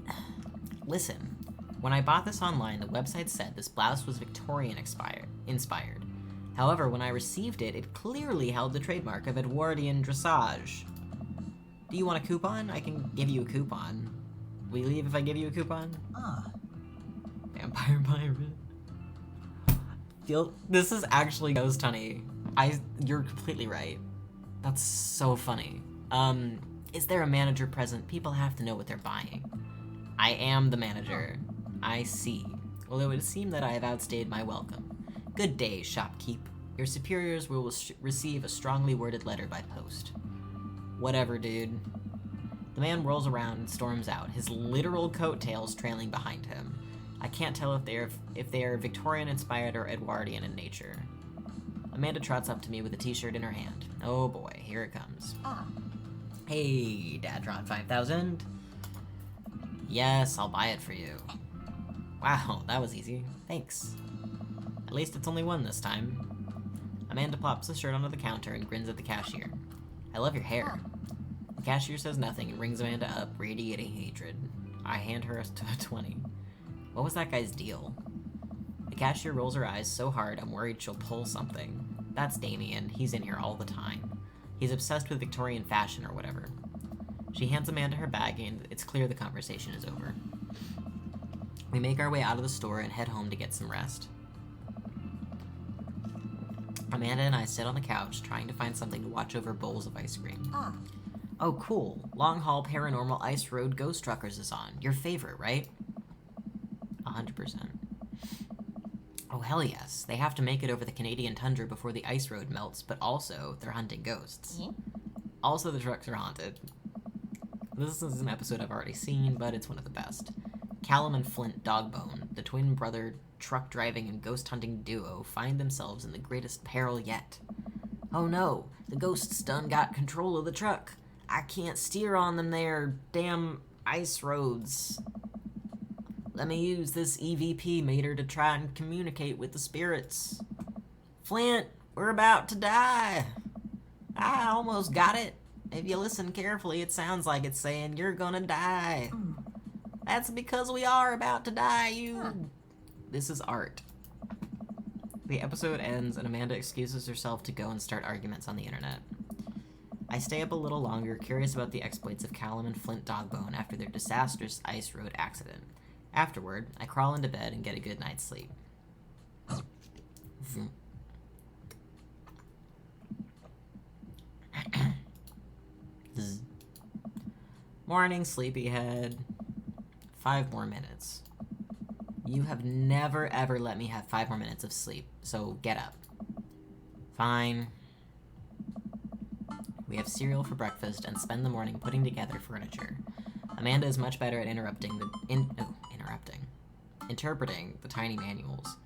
Listen, When I bought this online, the website said this blouse was Victorian inspired. However, when I received it, it clearly held the trademark of Edwardian dressage. Do you want a coupon? I can give you a coupon. Will you leave if I give you a coupon? Vampire pirate. This is actually ghost honey. You're completely right. That's so funny. Is there a manager present? People have to know what they're buying. I am the manager. I see. Well, it would seem that I have outstayed my welcome. Good day, shopkeep. Your superiors will receive a strongly worded letter by post. Whatever, dude. The man whirls around and storms out, his literal coattails trailing behind him. I can't tell if they are Victorian-inspired or Edwardian in nature. Amanda trots up to me with a t-shirt in her hand. Oh boy, here it comes. Hey, Dadron 5000. Yes, I'll buy it for you. Wow, that was easy. Thanks. At least it's only one this time. Amanda plops the shirt onto the counter and grins at the cashier. I love your hair. The cashier says nothing and rings Amanda up, radiating hatred. I hand her a 20. What was that guy's deal? The cashier rolls her eyes so hard I'm worried she'll pull something. That's Damien. He's in here all the time. He's obsessed with Victorian fashion or whatever. She hands Amanda her bag and it's clear the conversation is over. We make our way out of the store and head home to get some rest. Amanda and I sit on the couch trying to find something to watch over bowls of ice cream. Oh, cool. Long Haul Paranormal Ice Road Ghost Truckers is on. Your favorite, right? 100%. Oh, hell yes. They have to make it over the Canadian tundra before the ice road melts, but also, they're hunting ghosts. Also, the trucks are haunted. This is an episode I've already seen, but it's one of the best. Callum and Flint Dogbone, the twin brother truck driving and ghost hunting duo, find themselves in the greatest peril yet. Oh no, the ghosts done got control of the truck. I can't steer on them there damn ice roads. Let me use this EVP meter to try and communicate with the spirits. Flint, we're about to die. I almost got it. If you listen carefully, it sounds like it's saying you're gonna die. That's because we are about to die, you... This is art. The episode ends and Amanda excuses herself to go and start arguments on the internet. I stay up a little longer, curious about the exploits of Callum and Flint Dogbone after their disastrous ice road accident. Afterward, I crawl into bed and get a good night's sleep. Morning, sleepyhead. 5 more minutes. You have never ever let me have 5 more minutes of sleep, so get up. Fine. We have cereal for breakfast and spend the morning putting together furniture. Amanda is much better at interpreting the tiny manuals.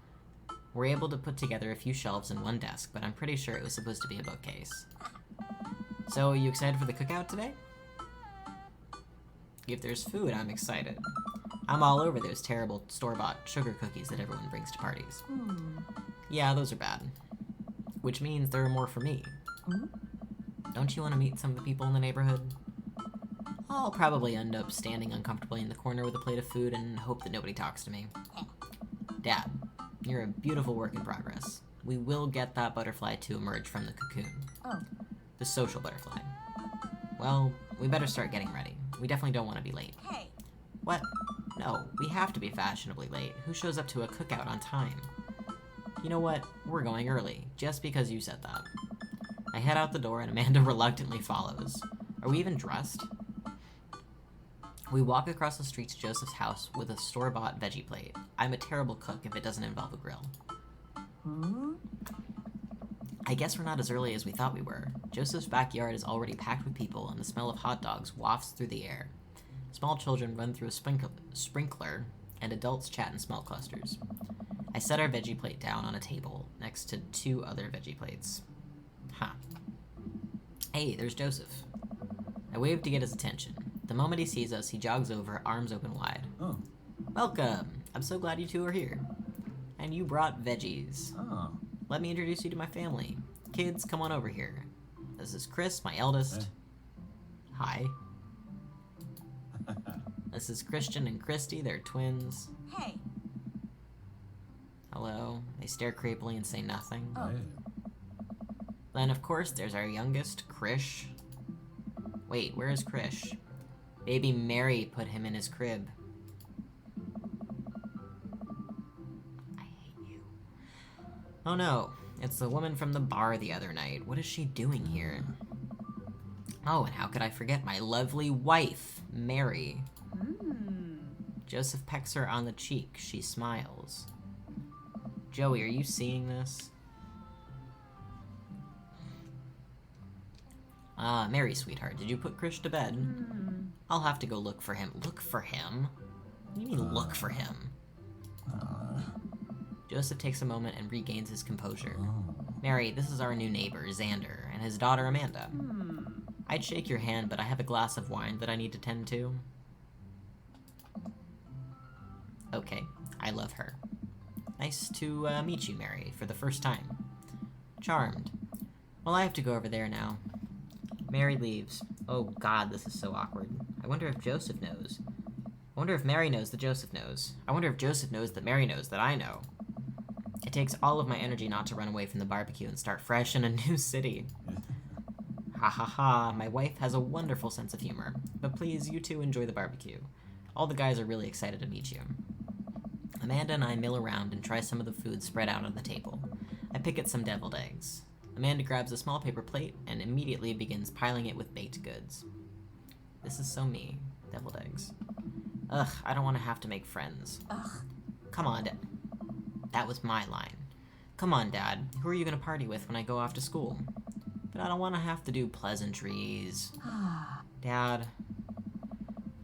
We're able to put together a few shelves and one desk, but I'm pretty sure it was supposed to be a bookcase. So, are you excited for the cookout today? If there's food, I'm excited. I'm all over those terrible store-bought sugar cookies that everyone brings to parties. Yeah, those are bad. Which means there are more for me. Don't you want to meet some of the people in the neighborhood? I'll probably end up standing uncomfortably in the corner with a plate of food and hope that nobody talks to me. Dad, you're a beautiful work in progress. We will get that butterfly to emerge from the cocoon. The social butterfly. Well, we better start getting ready. We definitely don't want to be late. Hey. What? No, we have to be fashionably late. Who shows up to a cookout on time? You know what? We're going early, just because you said that. I head out the door and Amanda reluctantly follows. Are we even dressed? We walk across the street to Joseph's house with a store-bought veggie plate. I'm a terrible cook if it doesn't involve a grill. I guess we're not as early as we thought we were. Joseph's backyard is already packed with people and the smell of hot dogs wafts through the air. Small children run through a sprinkler and adults chat in small clusters. I set our veggie plate down on a table next to 2 other veggie plates. Hey, there's Joseph. I wave to get his attention. The moment he sees us, he jogs over, arms open wide. Welcome! I'm so glad you 2 are here. And you brought veggies. Let me introduce you to my family. Kids, come on over here. This is Chris, my eldest. Hi. This is Christian and Christy, they're twins. Hey. Hello. They stare creepily and say nothing. Oh. Then, of course, there's our youngest, Krish. Wait, where is Krish? Baby Mary put him in his crib. I hate you. Oh no, it's the woman from the bar the other night. What is she doing here? Oh, and how could I forget my lovely wife, Mary? Joseph pecks her on the cheek. She smiles. Joey, are you seeing this? Ah, Mary, sweetheart, did you put Krish to bed? I'll have to go look for him. Look for him? What do you mean, look for him? Joseph takes a moment and regains his composure. Mary, this is our new neighbor, Xander, and his daughter, Amanda. I'd shake your hand, but I have a glass of wine that I need to tend to. Okay, I love her. Nice to meet you, Mary, for the first time. Charmed. Well, I have to go over there now. Mary leaves. Oh god, this is so awkward. I wonder if Joseph knows. I wonder if Mary knows that Joseph knows. I wonder if Joseph knows that Mary knows that I know. It takes all of my energy not to run away from the barbecue and start fresh in a new city. Ha ha ha, my wife has a wonderful sense of humor. But please, you two enjoy the barbecue. All the guys are really excited to meet you. Amanda and I mill around and try some of the food spread out on the table. I pick at some deviled eggs. Amanda grabs a small paper plate and immediately begins piling it with baked goods. This is so me. Deviled eggs. Ugh, I don't want to have to make friends. Ugh. Come on, Dad. That was my line. Come on, Dad. Who are you going to party with when I go off to school? But I don't want to have to do pleasantries. Dad.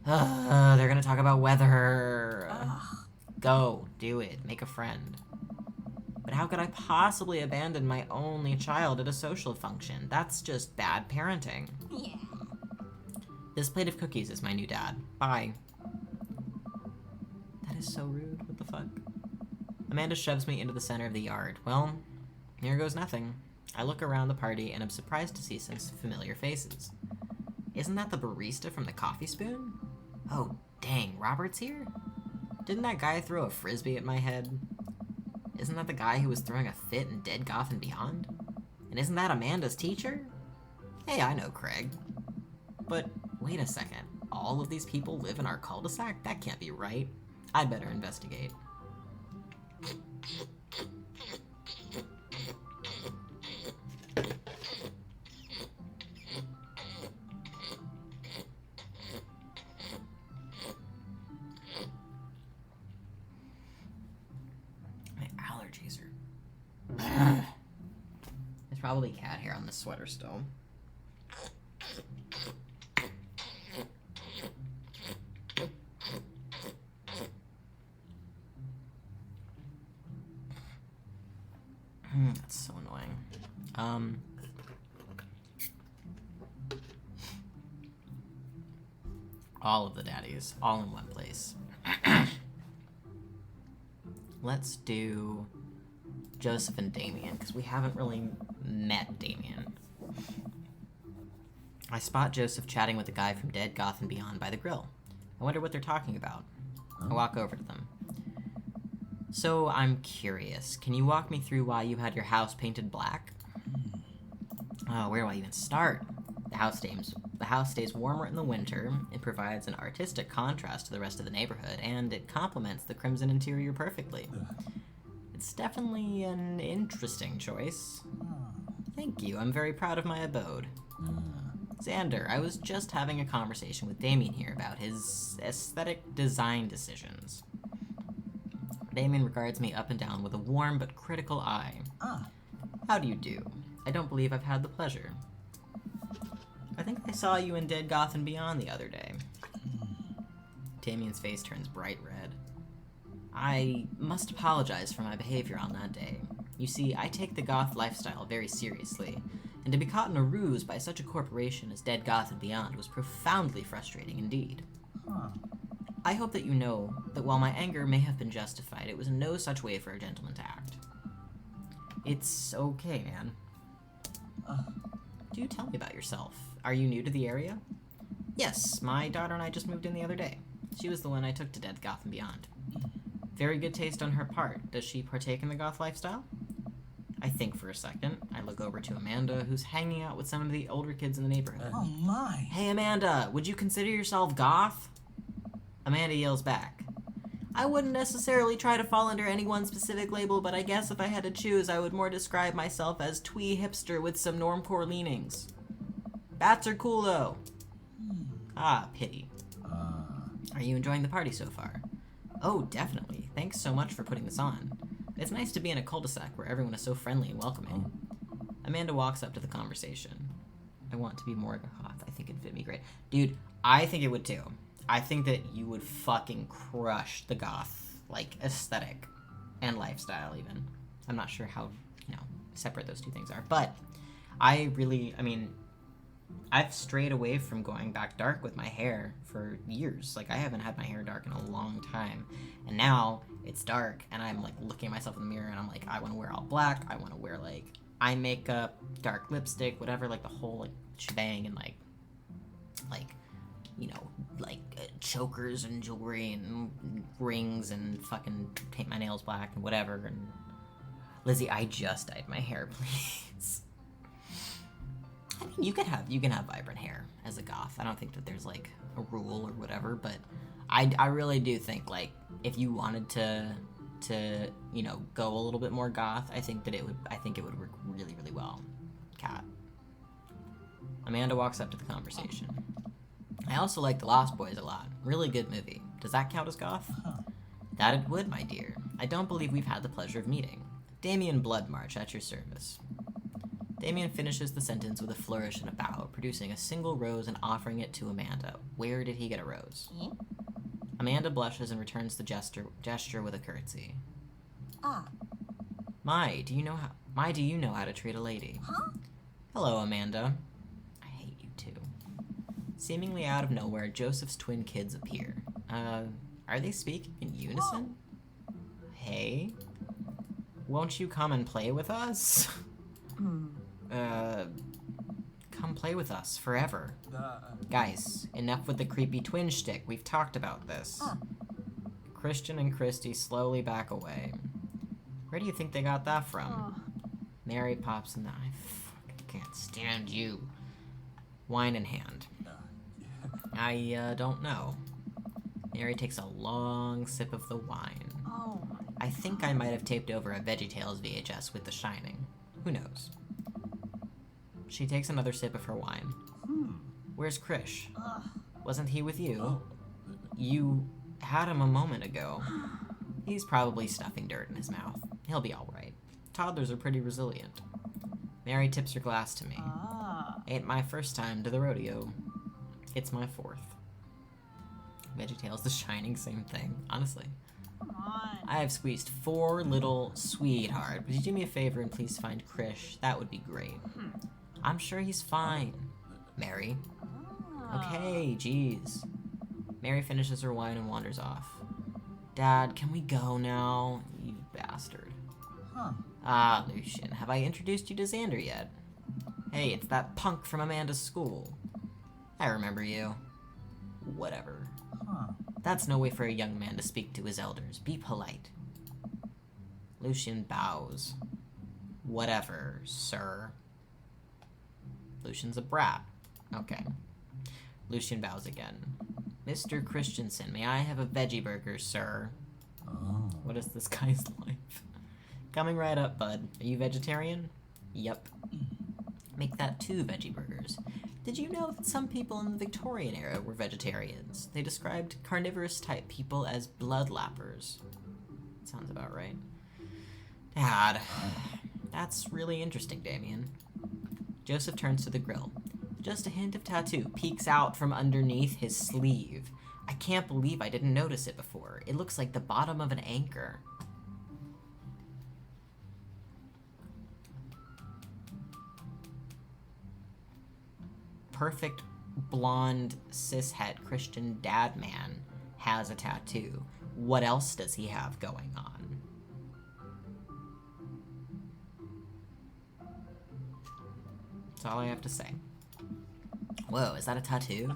They're going to talk about weather. Go, do it. Make a friend. But how could I possibly abandon my only child at a social function? That's just bad parenting. Yeah. This plate of cookies is my new dad. Bye. That is so rude. What the fuck? Amanda shoves me into the center of the yard. Well, here goes nothing. I look around the party and am surprised to see some familiar faces. Isn't that the barista from the Coffee Spoon? Oh, dang, Robert's here? Didn't that guy throw a frisbee at my head? Isn't that the guy who was throwing a fit in Dead Goth and Beyond? And isn't that Amanda's teacher? Hey, I know Craig. But wait a second, all of these people live in our cul-de-sac? That can't be right. I'd better investigate. My allergies are... There's probably cat hair on this sweater still. That's so annoying. All of the daddies, all in one place. Let's do Joseph and Damien, because we haven't really met Damien. I spot Joseph chatting with a guy from Dead Goth and Beyond by the grill. I wonder what they're talking about. I walk over to them. So, I'm curious. Can you walk me through why you had your house painted black? Oh, where do I even start? The house stays warmer in the winter, it provides an artistic contrast to the rest of the neighborhood, and it complements the crimson interior perfectly. It's definitely an interesting choice. Thank you, I'm very proud of my abode. Xander, I was just having a conversation with Damien here about his aesthetic design decisions. Damien regards me up and down with a warm but critical eye. How do you do? I don't believe I've had the pleasure. I think I saw you in Dead Goth and Beyond the other day. Damien's face turns bright red. I must apologize for my behavior on that day. You see, I take the goth lifestyle very seriously, and to be caught in a ruse by such a corporation as Dead Goth and Beyond was profoundly frustrating indeed. I hope that you know that while my anger may have been justified, it was in no such way for a gentleman to act. It's okay, man. Do tell me about yourself. Are you new to the area? Yes, my daughter and I just moved in the other day. She was the one I took to Dead Goth and Beyond. Very good taste on her part. Does she partake in the goth lifestyle? I think for a second. I look over to Amanda, who's hanging out with some of the older kids in the neighborhood. Oh my. Hey Amanda, would you consider yourself goth? Amanda yells back. I wouldn't necessarily try to fall under any one specific label, but I guess if I had to choose, I would more describe myself as twee hipster with some normcore leanings. Bats are cool though. Ah, pity. Are you enjoying the party so far? Oh, definitely. Thanks so much for putting this on. It's nice to be in a cul-de-sac where everyone is so friendly and welcoming. Amanda walks up to the conversation. I want to be more goth. I think it'd fit me great. Dude, I think it would too. I think that you would fucking crush the goth, like, aesthetic and lifestyle even. I'm not sure how, separate those two things are. But I've strayed away from going back dark with my hair for years. Like, I haven't had my hair dark in a long time. And now it's dark, and I'm, like, looking at myself in the mirror, and I'm like, I want to wear all black. I want to wear, like, eye makeup, dark lipstick, whatever, like, the whole, like, shebang, and, like, chokers and jewelry and rings and fucking paint my nails black and whatever. And Lizzie, I just dyed my hair, please. I mean, you can have vibrant hair as a goth. I don't think that there's like a rule or whatever, but I really do think like if you wanted to go a little bit more goth, I think it would work really, really well. Cat. Amanda walks up to the conversation. I also like The Lost Boys a lot. Really good movie. Does that count as goth? That it would, my dear. I don't believe we've had the pleasure of meeting. Damien Bloodmarch at your service. Damien finishes the sentence with a flourish and a bow, producing a single rose and offering it to Amanda. Where did he get a rose? Amanda blushes and returns the gesture with a curtsy. My, do you know how to treat a lady? Hello, Amanda. I hate you too. Seemingly out of nowhere, Joseph's twin kids appear. Are they speaking in unison? Hey? Won't you come and play with us? Come play with us forever. Guys, enough with the creepy twin shtick. We've talked about this. Christian and Christy slowly back away. Where do you think they got that from? Mary pops in the eye. I can't stand you. Wine in hand. I don't know. Mary takes a long sip of the wine. I think I might have taped over a VeggieTales VHS with The Shining. Who knows? She takes another sip of her wine. Where's Krish? Wasn't he with you? You had him a moment ago. He's probably stuffing dirt in his mouth. He'll be alright. Toddlers are pretty resilient. Mary tips her glass to me. Ain't my first time to the rodeo. It's my fourth. VeggieTales, The Shining, same thing. Honestly. Come on. I have squeezed 4 little sweetheart. Would you do me a favor and please find Krish? That would be great. I'm sure he's fine. Mary. Okay, jeez. Mary finishes her wine and wanders off. Dad, can we go now? You bastard. Ah, Lucian, have I introduced you to Xander yet? Hey, it's that punk from Amanda's school. I remember you. Whatever. That's no way for a young man to speak to his elders. Be polite. Lucian bows. Whatever, sir. Lucian's a brat. Okay. Lucian bows again. Mr. Christensen, may I have a veggie burger, sir? What is this guy's life? Coming right up, bud. Are you vegetarian? Yep. Make that 2 veggie burgers. Did you know that some people in the Victorian era were vegetarians? They described carnivorous-type people as bloodlappers. Sounds about right. Dad, that's really interesting, Damien. Joseph turns to the grill. Just a hint of tattoo peeks out from underneath his sleeve. I can't believe I didn't notice it before. It looks like the bottom of an anchor. Perfect blonde cishet Christian dad man has a tattoo. What else does he have going on? That's all I have to say. Whoa, is that a tattoo?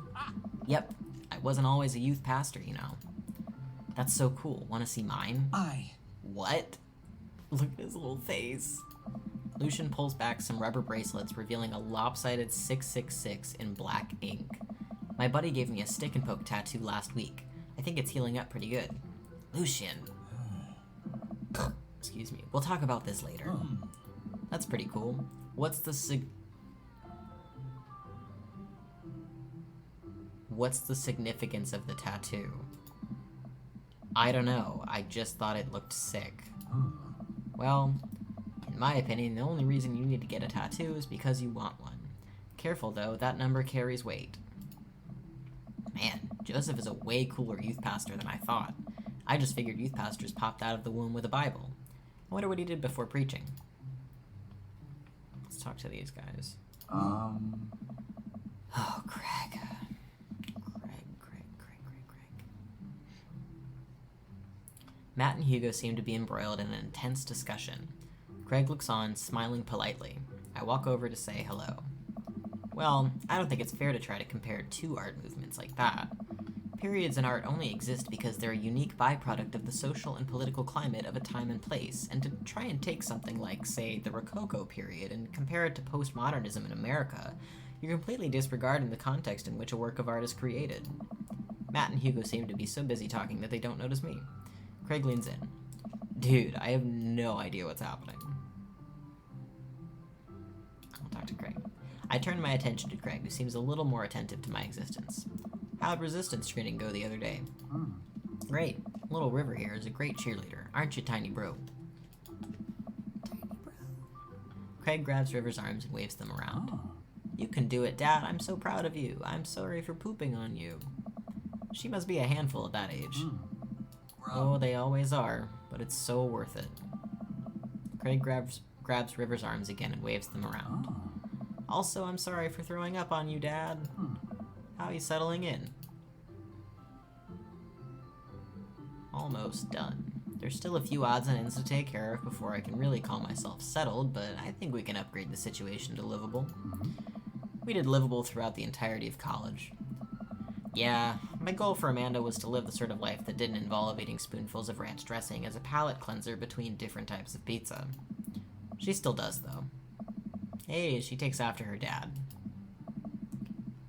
Yep, I I wasn't always a youth pastor, you know. That's so cool. Want to see mine? What? Look at his little face. Lucian pulls back some rubber bracelets, revealing a lopsided 666 in black ink. My buddy gave me a stick and poke tattoo last week. I think it's healing up pretty good. Lucian. Excuse me. We'll talk about this later. That's pretty cool. What's the significance of the tattoo? I don't know. I just thought it looked sick. Well, in my opinion, the only reason you need to get a tattoo is because you want one. Careful though, that number carries weight. Man, Joseph is a way cooler youth pastor than I thought. I just figured youth pastors popped out of the womb with a Bible. I wonder what he did before preaching. Let's talk to these guys. Oh, Craig. Craig. Matt and Hugo seem to be embroiled in an intense discussion. Craig looks on, smiling politely. I walk over to say hello. Well, I don't think it's fair to try to compare two art movements like that. Periods in art only exist because they're a unique byproduct of the social and political climate of a time and place, and to try and take something like, say, the Rococo period and compare it to postmodernism in America, you're completely disregarding the context in which a work of art is created. Matt and Hugo seem to be so busy talking that they don't notice me. Craig leans in. Dude, I have no idea what's happening. I'll talk to Craig. I turn my attention to Craig, who seems a little more attentive to my existence. How'd resistance training go the other day? Great. Little River here is a great cheerleader, aren't you, tiny bro? Tiny bro. Craig grabs River's arms and waves them around. You can do it, Dad. I'm so proud of you. I'm sorry for pooping on you. She must be a handful at that age. Oh, they always are, but it's so worth it. Craig grabs River's arms again and waves them around. Also, I'm sorry for throwing up on you, Dad. How are you settling in? Almost done. There's still a few odds and ends to take care of before I can really call myself settled, but I think we can upgrade the situation to livable. We did livable throughout the entirety of college. Yeah, my goal for Amanda was to live the sort of life that didn't involve eating spoonfuls of ranch dressing as a palate cleanser between different types of pizza. She still does, though. Hey, she takes after her dad.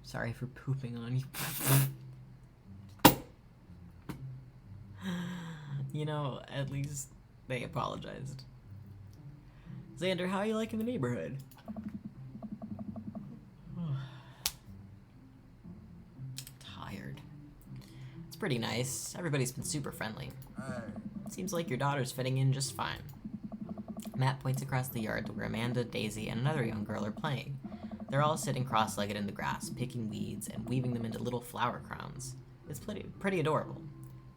Sorry for pooping on you. You know, at least they apologized. Xander, how are you liking the neighborhood? Tired. It's pretty nice. Everybody's been super friendly. Seems like your daughter's fitting in just fine. Matt points across the yard to where Amanda, Daisy, and another young girl are playing. They're all sitting cross-legged in the grass, picking weeds and weaving them into little flower crowns. It's pretty adorable.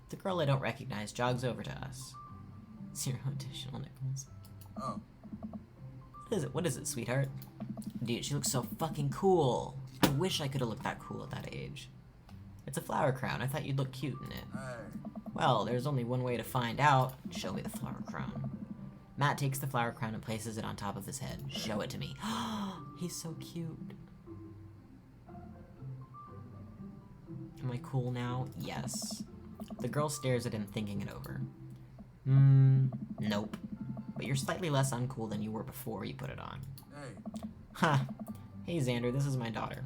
The girl I don't recognize jogs over to us. 0 additional nickels. What is it, sweetheart? Dude, she looks so fucking cool. I wish I could have looked that cool at that age. It's a flower crown. I thought you'd look cute in it. Well, there's only one way to find out. Show me the flower crown. Matt takes the flower crown and places it on top of his head. Show it to me. He's so cute. Am I cool now? Yes. The girl stares at him, thinking it over. Nope. But you're slightly less uncool than you were before you put it on. Ha. Hey, Xander, this is my daughter.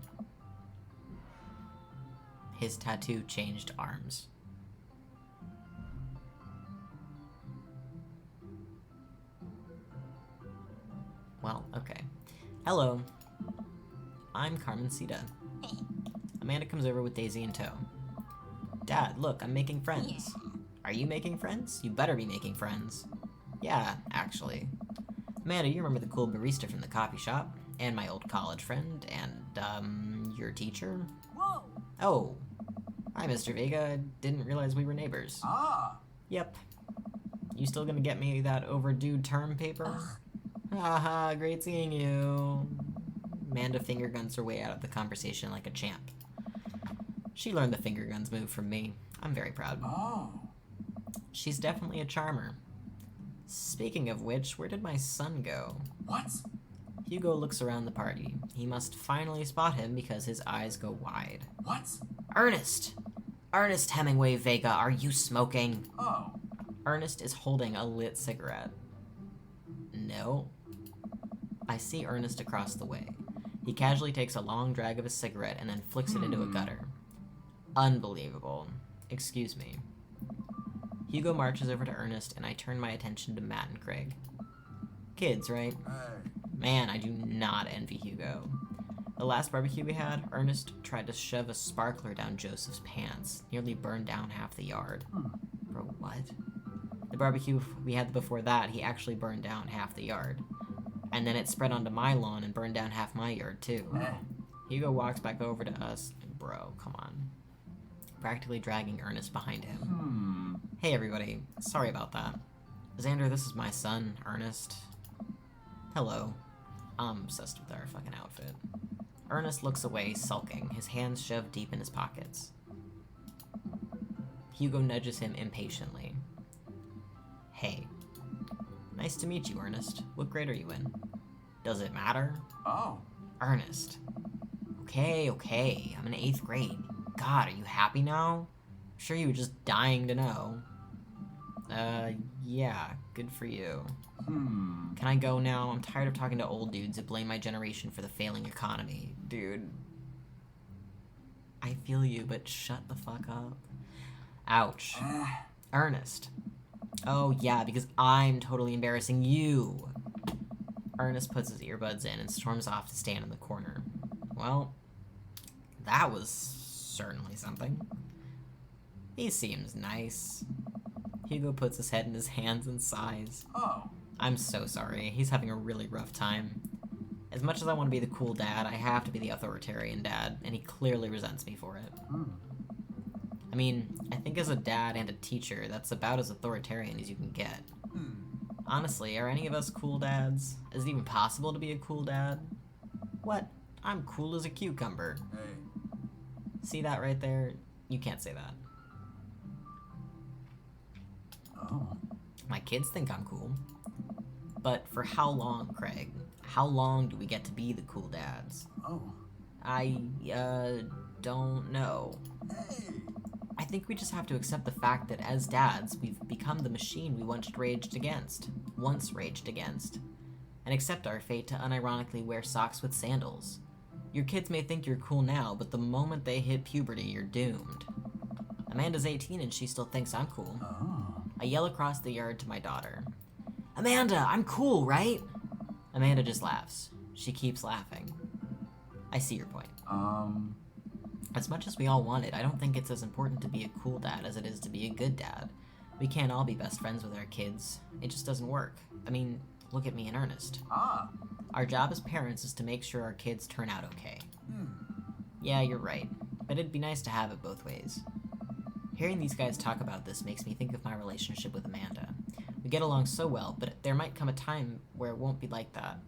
His tattoo changed arms. Well, okay. Hello. I'm Carmencita. Amanda comes over with Daisy in tow. Dad, look, I'm making friends. Are you making friends? You better be making friends. Yeah, actually. Amanda, you remember the cool barista from the coffee shop? And my old college friend? And, your teacher? Whoa! Oh. Hi, Mr. Vega. I didn't realize we were neighbors. Yep. You still gonna get me that overdue term paper? Haha, great seeing you. Amanda finger guns her way out of the conversation like a champ. She learned the finger guns move from me. I'm very proud. She's definitely a charmer. Speaking of which, where did my son go? What? Hugo looks around the party. He must finally spot him because his eyes go wide. What? Ernest! Ernest Hemingway Vega, are you smoking? Oh. Ernest is holding a lit cigarette. No. I see Ernest across the way. He casually takes a long drag of his cigarette and then flicks it into a gutter. Unbelievable. Excuse me. Hugo marches over to Ernest, and I turn my attention to Matt and Craig. Kids, right? Hey. Man, I do not envy Hugo. The last barbecue we had, Ernest tried to shove a sparkler down Joseph's pants, nearly burned down half the yard. Bro, what? The barbecue we had before that, he actually burned down half the yard. And then it spread onto my lawn and burned down half my yard, too. Hey. Hugo walks back over to us. Bro, come on. Practically dragging Ernest behind him. Hey, everybody. Sorry about that. Xander, this is my son, Ernest. Hello. I'm obsessed with our fucking outfit. Ernest looks away, sulking, his hands shoved deep in his pockets. Hugo nudges him impatiently. Hey. Nice to meet you, Ernest. What grade are you in? Does it matter? Oh. Ernest. Okay, I'm in 8th grade. God, are you happy now? I'm sure you were just dying to know. Yeah, good for you. Can I go now? I'm tired of talking to old dudes who blame my generation for the failing economy. Dude. I feel you, but shut the fuck up. Ouch. Ernest. Oh yeah, because I'm totally embarrassing you. Ernest puts his earbuds in and storms off to stand in the corner. Well, that was certainly something. He seems nice. Hugo puts his head in his hands and sighs. Oh. I'm so sorry. He's having a really rough time. As much as I want to be the cool dad, I have to be the authoritarian dad, and he clearly resents me for it. I mean, I think as a dad and a teacher, that's about as authoritarian as you can get. Honestly, are any of us cool dads? Is it even possible to be a cool dad? What? I'm cool as a cucumber. Hey. See that right there? You can't say that. Oh. My kids think I'm cool. But for how long, Craig? How long do we get to be the cool dads? Oh. I don't know. Hey. I think we just have to accept the fact that as dads, we've become the machine we once raged against, and accept our fate to unironically wear socks with sandals. Your kids may think you're cool now, but the moment they hit puberty, you're doomed. Amanda's 18 and she still thinks I'm cool. Oh. I yell across the yard to my daughter. Amanda, I'm cool, right? Amanda just laughs. She keeps laughing. I see your point. As much as we all want it, I don't think it's as important to be a cool dad as it is to be a good dad. We can't all be best friends with our kids. It just doesn't work. I mean, look at me and Ernest. Ah. Our job as parents is to make sure our kids turn out okay. Yeah, you're right. But it'd be nice to have it both ways. Hearing these guys talk about this makes me think of my relationship with Amanda. We get along so well, but there might come a time where it won't be like that.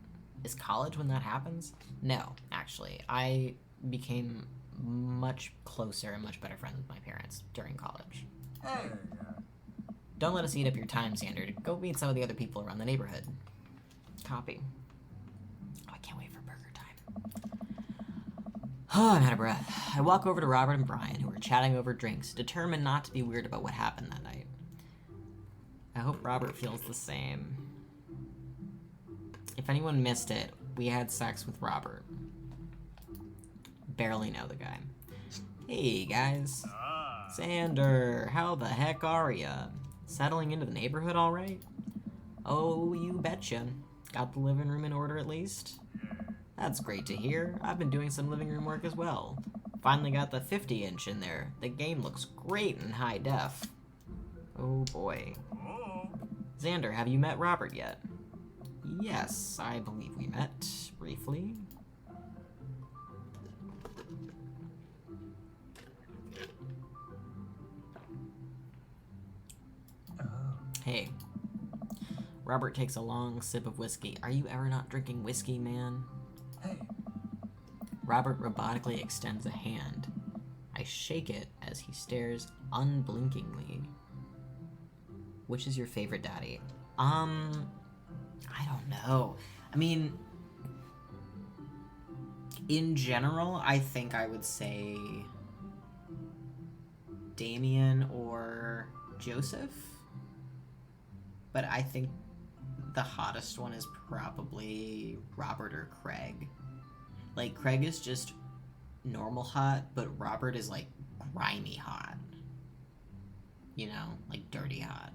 Is college when that happens? No, actually. I became much closer and much better friends with my parents during college. Hey. Don't let us eat up your time, Xander. Go meet some of the other people around the neighborhood. Copy. Oh, I can't wait for burger time. Oh, I'm out of breath. I walk over to Robert and Brian, who are chatting over drinks, determined not to be weird about what happened that night. I hope Robert feels the same. If anyone missed it, we had sex with Robert. Barely know the guy. Hey, guys. Xander, how the heck are ya? Settling into the neighborhood all right? Oh, you betcha. Got the living room in order at least? That's great to hear. I've been doing some living room work as well. Finally got the 50-inch in there. The game looks great in high def. Oh boy. Xander, have you met Robert yet? Yes, I believe we met briefly. Hey. Robert takes a long sip of whiskey. Are you ever not drinking whiskey, man? Hey. Robert robotically extends a hand. I shake it as he stares unblinkingly. Which is your favorite daddy? I don't know. I mean, in general, I think I would say Damien or Joseph. But I think the hottest one is probably Robert or Craig. Like, Craig is just normal hot, but Robert is, like, grimy hot. You know? Like, dirty hot.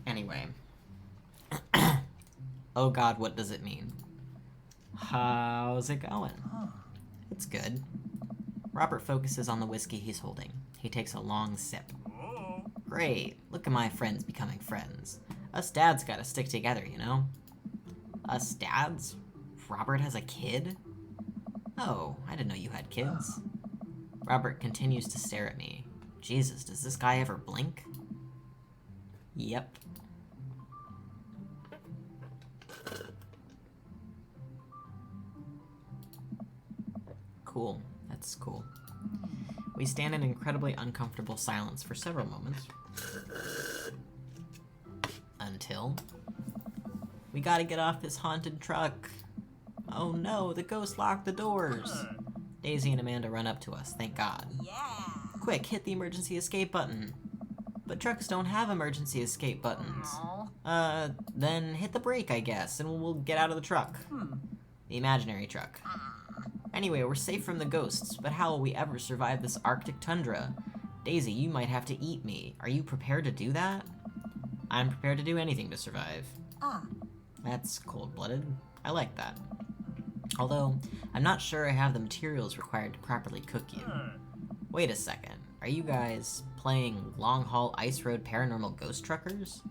Anyway. Oh god, what does it mean? How's it going? It's good. Robert focuses on the whiskey he's holding. He takes a long sip. Great, look at my friends becoming friends. Us dads gotta stick together, you know? Us dads? Robert has a kid? Oh, I didn't know you had kids. Robert continues to stare at me. Jesus, does this guy ever blink? Yep. Cool. That's cool. We stand in incredibly uncomfortable silence for several moments. Until... We gotta get off this haunted truck. Oh no, the ghost locked the doors. Daisy and Amanda run up to us, thank God. Yeah. Quick, hit the emergency escape button. But trucks don't have emergency escape buttons. Then hit the brake, I guess, and we'll get out of the truck. The imaginary truck. Anyway, we're safe from the ghosts, but how will we ever survive this Arctic tundra? Daisy, you might have to eat me. Are you prepared to do that? I'm prepared to do anything to survive. That's cold-blooded. I like that. Although, I'm not sure I have the materials required to properly cook you. Wait a second. Are you guys playing Long Haul Ice Road Paranormal Ghost Truckers?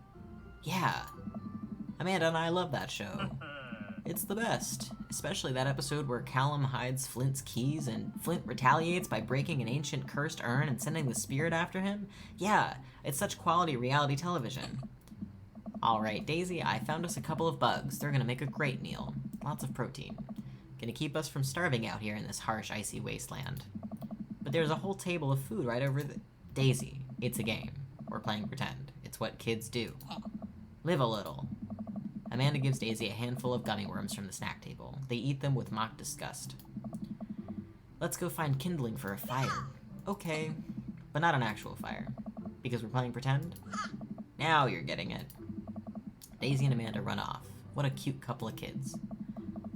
Yeah. Amanda and I love that show. It's the best. Especially that episode where Callum hides Flint's keys and Flint retaliates by breaking an ancient cursed urn and sending the spirit after him. Yeah, it's such quality reality television. Alright, Daisy, I found us a couple of bugs. They're gonna make a great meal. Lots of protein. Gonna keep us from starving out here in this harsh, icy wasteland. But there's a whole table of food right over the... Daisy, it's a game. We're playing pretend. It's what kids do. Live a little. Amanda gives Daisy a handful of gummy worms from the snack table. They eat them with mock disgust. Let's go find kindling for a fire. Okay, but not an actual fire. Because we're playing pretend? Now you're getting it. Daisy and Amanda run off. What a cute couple of kids.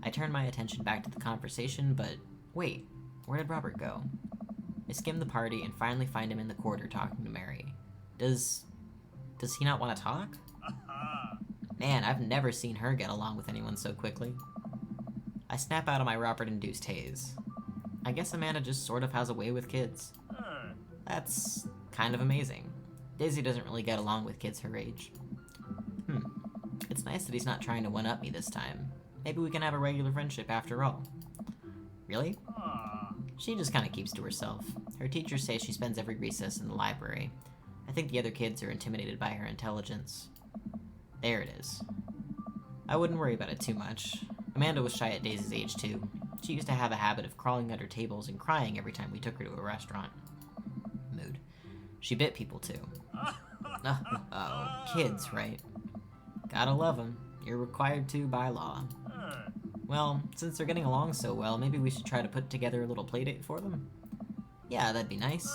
I turn my attention back to the conversation, but wait, where did Robert go? I skim the party and finally find him in the corridor talking to Mary. Does he not want to talk? Man, I've never seen her get along with anyone so quickly. I snap out of my Robert-induced haze. I guess Amanda just sort of has a way with kids. That's kind of amazing. Daisy doesn't really get along with kids her age. It's nice that he's not trying to one-up me this time. Maybe we can have a regular friendship after all. Really? She just kind of keeps to herself. Her teachers say she spends every recess in the library. I think the other kids are intimidated by her intelligence. There it is. I wouldn't worry about it too much. Amanda was shy at Daisy's age too. She used to have a habit of crawling under tables and crying every time we took her to a restaurant. Mood. She bit people too. Oh, kids, right? Gotta love them. You're required to by law. Well, since they're getting along so well, maybe we should try to put together a little playdate for them? Yeah, that'd be nice.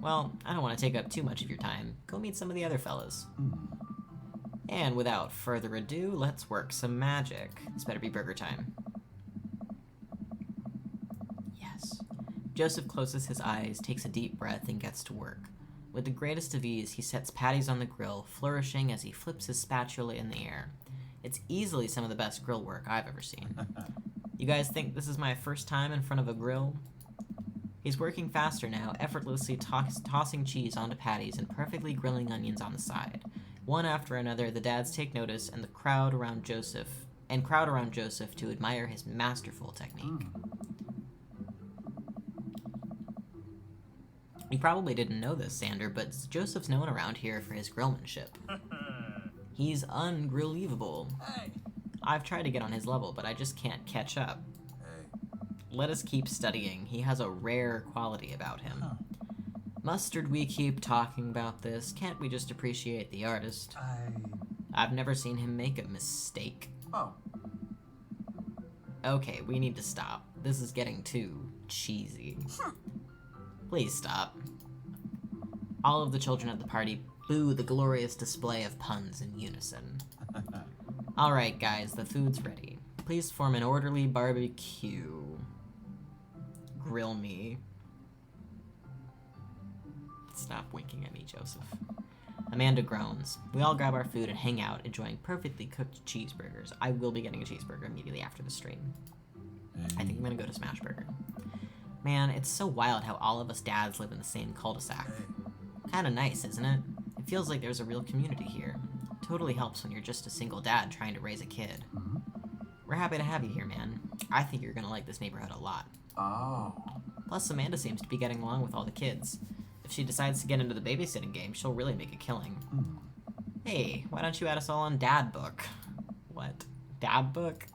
Well, I don't want to take up too much of your time. Go meet some of the other fellas. And without further ado, let's work some magic. This better be burger time. Yes. Joseph closes his eyes, takes a deep breath, and gets to work. With the greatest of ease, he sets patties on the grill, flourishing as he flips his spatula in the air. It's easily some of the best grill work I've ever seen. You guys think this is my first time in front of a grill? He's working faster now, effortlessly tossing cheese onto patties and perfectly grilling onions on the side. One after another, the dads take notice and crowd around Joseph to admire his masterful technique. You probably didn't know this, Sander, but Joseph's known around here for his grillmanship. He's ungrill-evable. I've tried to get on his level, but I just can't catch up. Let us keep studying. He has a rare quality about him. Mustard, we keep talking about this. Can't we just appreciate the artist? I've never seen him make a mistake. Okay, we need to stop. This is getting too cheesy. Please stop. All of the children at the party boo the glorious display of puns in unison. Alright guys, the food's ready. Please form an orderly barbecue. Grill me. Stop winking at me, Joseph. Amanda groans. We all grab our food and hang out, enjoying perfectly cooked cheeseburgers. I will be getting a cheeseburger immediately after the stream. I think I'm gonna go to Smashburger. Man, it's so wild how all of us dads live in the same cul-de-sac. Kinda nice, isn't it? It feels like there's a real community here. Totally helps when you're just a single dad trying to raise a kid. We're happy to have you here, man. I think you're gonna like this neighborhood a lot. Oh. Plus, Amanda seems to be getting along with all the kids. If she decides to get into the babysitting game, she'll really make a killing. Hey, why don't you add us all on Dad Book? What? Dad Book?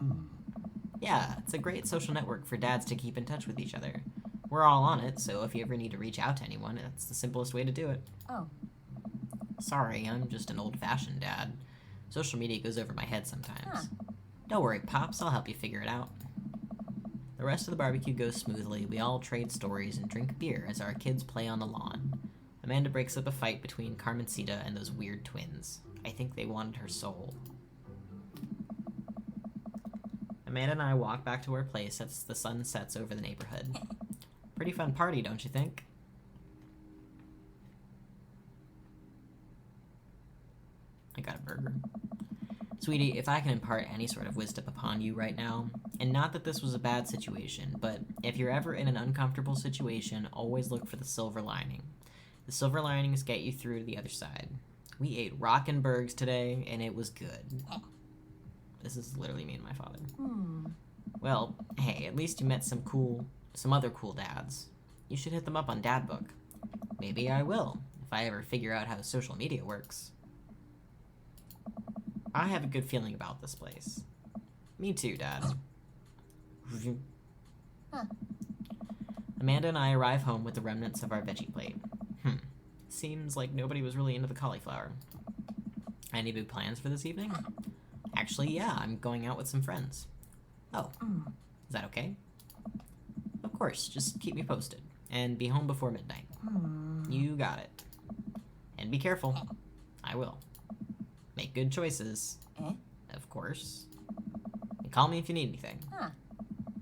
Yeah, it's a great social network for dads to keep in touch with each other. We're all on it, so if you ever need to reach out to anyone, it's the simplest way to do it. Oh. Sorry, I'm just an old-fashioned dad. Social media goes over my head sometimes. Don't worry, Pops, I'll help you figure it out. The rest of the barbecue goes smoothly. We all trade stories and drink beer as our kids play on the lawn. Amanda breaks up a fight between Carmencita and those weird twins. I think they wanted her soul. Amanda and I walk back to our place as the sun sets over the neighborhood. Pretty fun party, don't you think? I got a burger. Sweetie, if I can impart any sort of wisdom upon you right now, and not that this was a bad situation, but if you're ever in an uncomfortable situation, always look for the silver lining. The silver linings get you through to the other side. We ate Rockenbergs today, and it was good. This is literally me and my father. Well, hey, at least you met some other cool dads. You should hit them up on Dad Book. Maybe I will, if I ever figure out how social media works. I have a good feeling about this place. Me too, Dad. Amanda and I arrive home with the remnants of our veggie plate. Seems like nobody was really into the cauliflower. Any big plans for this evening? Actually, yeah, I'm going out with some friends. Oh, is that okay? Of course, just keep me posted. And be home before midnight. You got it. And be careful. I will. Make good choices. Of course. And call me if you need anything.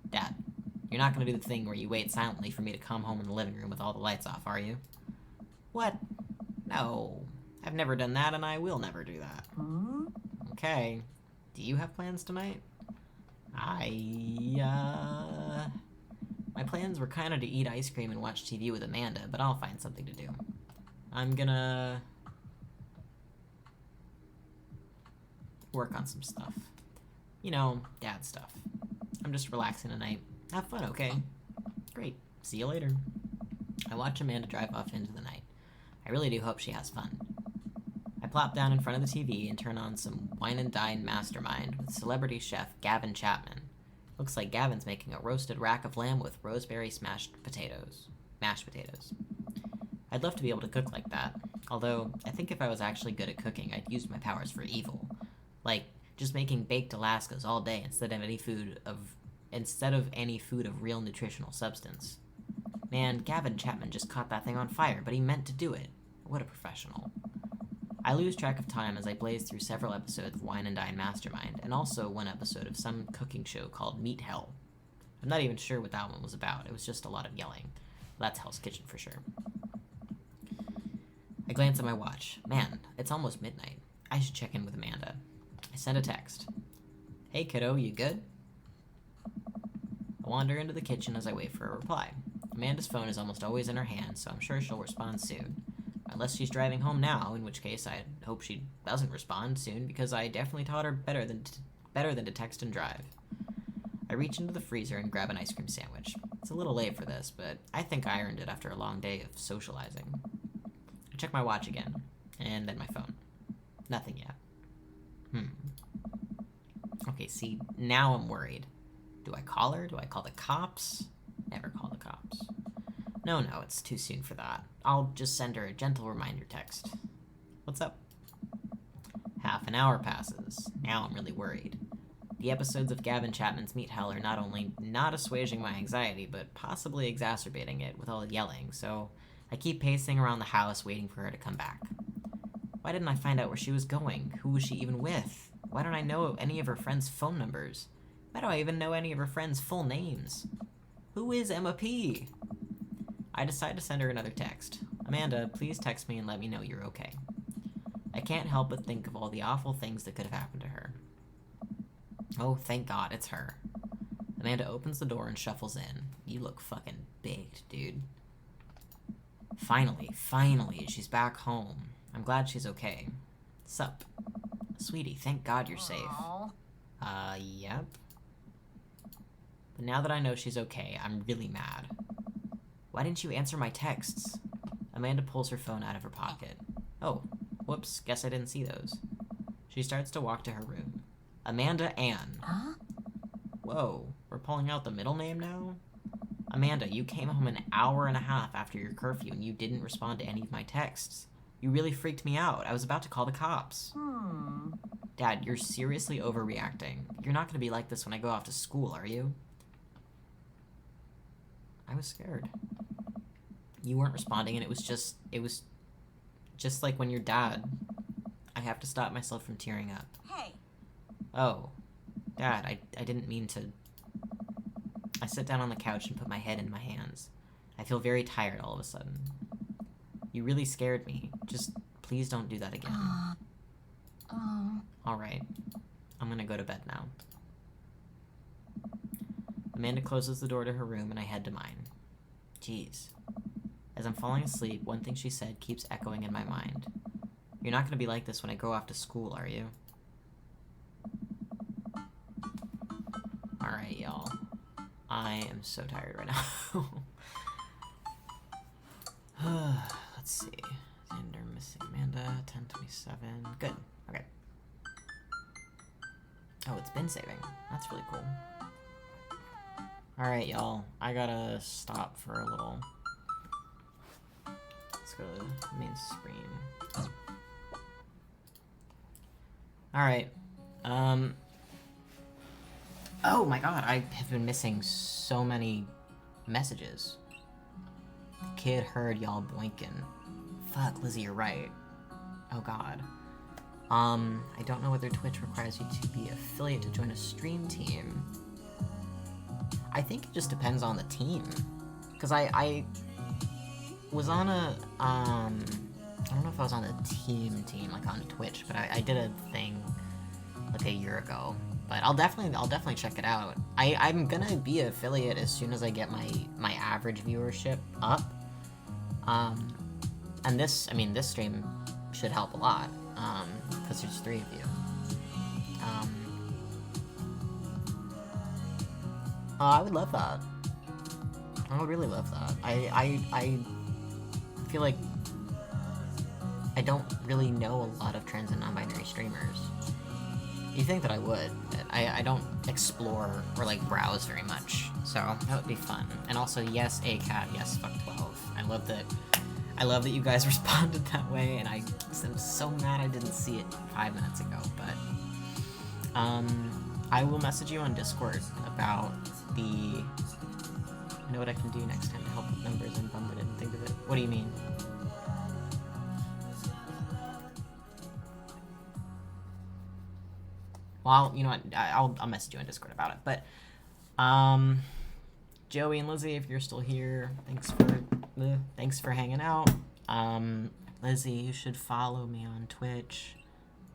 Dad, you're not gonna do the thing where you wait silently for me to come home in the living room with all the lights off, are you? What? No. I've never done that, and I will never do that. Okay. Do you have plans tonight? My plans were kinda to eat ice cream and watch TV with Amanda, but I'll find something to do. I'm gonna work on some stuff. You know, dad stuff. I'm just relaxing tonight. Have fun, okay? Great. See you later. I watch Amanda drive off into the night. I really do hope she has fun. I plop down in front of the TV and turn on some Wine and Dine Mastermind with celebrity chef Gavin Chapman. Looks like Gavin's making a roasted rack of lamb with rosemary mashed potatoes. I'd love to be able to cook like that, although I think if I was actually good at cooking, I'd use my powers for evil. Like, just making baked Alaskas all day instead of any food of real nutritional substance. Man, Gavin Chapman just caught that thing on fire, but he meant to do it. What a professional. I lose track of time as I blaze through several episodes of Wine and Dine Mastermind, and also one episode of some cooking show called Meat Hell. I'm not even sure what that one was about. It was just a lot of yelling. That's Hell's Kitchen for sure. I glance at my watch. Man, it's almost midnight. I should check in with Amanda. I send a text. Hey kiddo, you good? I wander into the kitchen as I wait for a reply. Amanda's phone is almost always in her hand, so I'm sure she'll respond soon. Unless she's driving home now, in which case I hope she doesn't respond soon, because I definitely taught her better than to text and drive. I reach into the freezer and grab an ice cream sandwich. It's a little late for this, but I think I earned it after a long day of socializing. I check my watch again, and then my phone. Nothing yet. Okay, see, now I'm worried. Do I call her? Do I call the cops? Never call the cops. No, it's too soon for that. I'll just send her a gentle reminder text. What's up? Half an hour passes. Now I'm really worried. The episodes of Gavin Chapman's Meet Hell are not only not assuaging my anxiety, but possibly exacerbating it with all the yelling, so I keep pacing around the house waiting for her to come back. Why didn't I find out where she was going? Who was she even with? Why don't I know any of her friends' phone numbers? Why don't I even know any of her friends' full names? Who is Emma P? I decide to send her another text. Amanda, please text me and let me know you're okay. I can't help but think of all the awful things that could have happened to her. Oh, thank God, it's her. Amanda opens the door and shuffles in. You look fucking baked, dude. Finally, she's back home. I'm glad she's okay. Sup? Sweetie, thank God you're safe. Yep. But now that I know she's okay, I'm really mad. Why didn't you answer my texts? Amanda pulls her phone out of her pocket. Oh, whoops, guess I didn't see those. She starts to walk to her room. Amanda Ann. Huh? Whoa, we're pulling out the middle name now? Amanda, you came home an hour and a half after your curfew and you didn't respond to any of my texts. You really freaked me out. I was about to call the cops. Dad, you're seriously overreacting. You're not going to be like this when I go off to school, are you? I was scared. You weren't responding, and it was just like when you're dad. I have to stop myself from tearing up. Hey. Oh, Dad, I didn't mean to. I sit down on the couch and put my head in my hands. I feel very tired all of a sudden. You really scared me. Just please don't do that again. Alright. I'm gonna go to bed now. Amanda closes the door to her room and I head to mine. Jeez. As I'm falling asleep, one thing she said keeps echoing in my mind. You're not gonna be like this when I go off to school, are you? Alright, y'all. I am so tired right now. Let's see. Xander missing Amanda, 10:27. Good. Okay. Oh, it's been saving. That's really cool. Alright, y'all. I gotta stop for a little. Let's go to the main screen. Alright. Oh my god, I have been missing so many messages. The kid heard y'all boinking. Fuck, Lizzie, you're right. Oh god. I don't know whether Twitch requires you to be affiliate to join a stream team. I think it just depends on the team. Because I was on a, I don't know if I was on a team, like on Twitch, but I did a thing like a year ago. But I'll definitely check it out. I'm gonna be an affiliate as soon as I get my average viewership up. And this stream should help a lot, because there's 3 of you. I would love that. I would really love that. I feel like I don't really know a lot of trans and non-binary streamers. You think that I would, but I don't explore or like browse very much, so that would be fun. And also, yes, ACAT, yes, fuck 12. I love that you guys responded that way, and I'm so mad I didn't see it 5 minutes ago, but I will message you on Discord about the. I know what I can do next time to help with numbers and bump it and think of it. What do you mean? Well, you know what? I'll message you on Discord about it. But, Joey and Lizzie, if you're still here, thanks for hanging out. Lizzie, you should follow me on Twitch,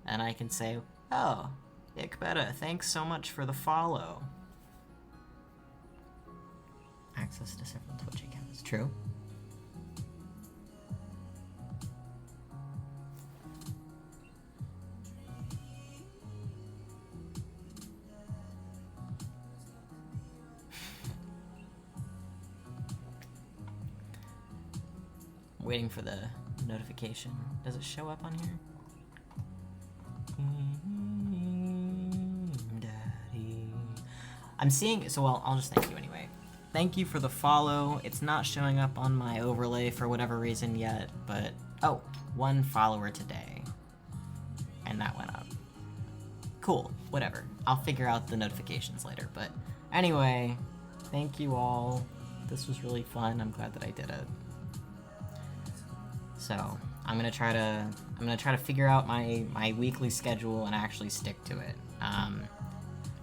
and I can say, oh, Ikbeta, thanks so much for the follow. Access to several Twitch accounts. True. Waiting for the notification. Does it show up on here? Daddy. I'm seeing, so I'll just thank you anyway. Thank you for the follow. It's not showing up on my overlay for whatever reason yet, but, oh, 1 follower today. And that went up. cool, whatever. I'll figure out the notifications later, but anyway, thank you all. This was really fun. I'm glad that I did it. So, I'm gonna try to figure out my weekly schedule and actually stick to it.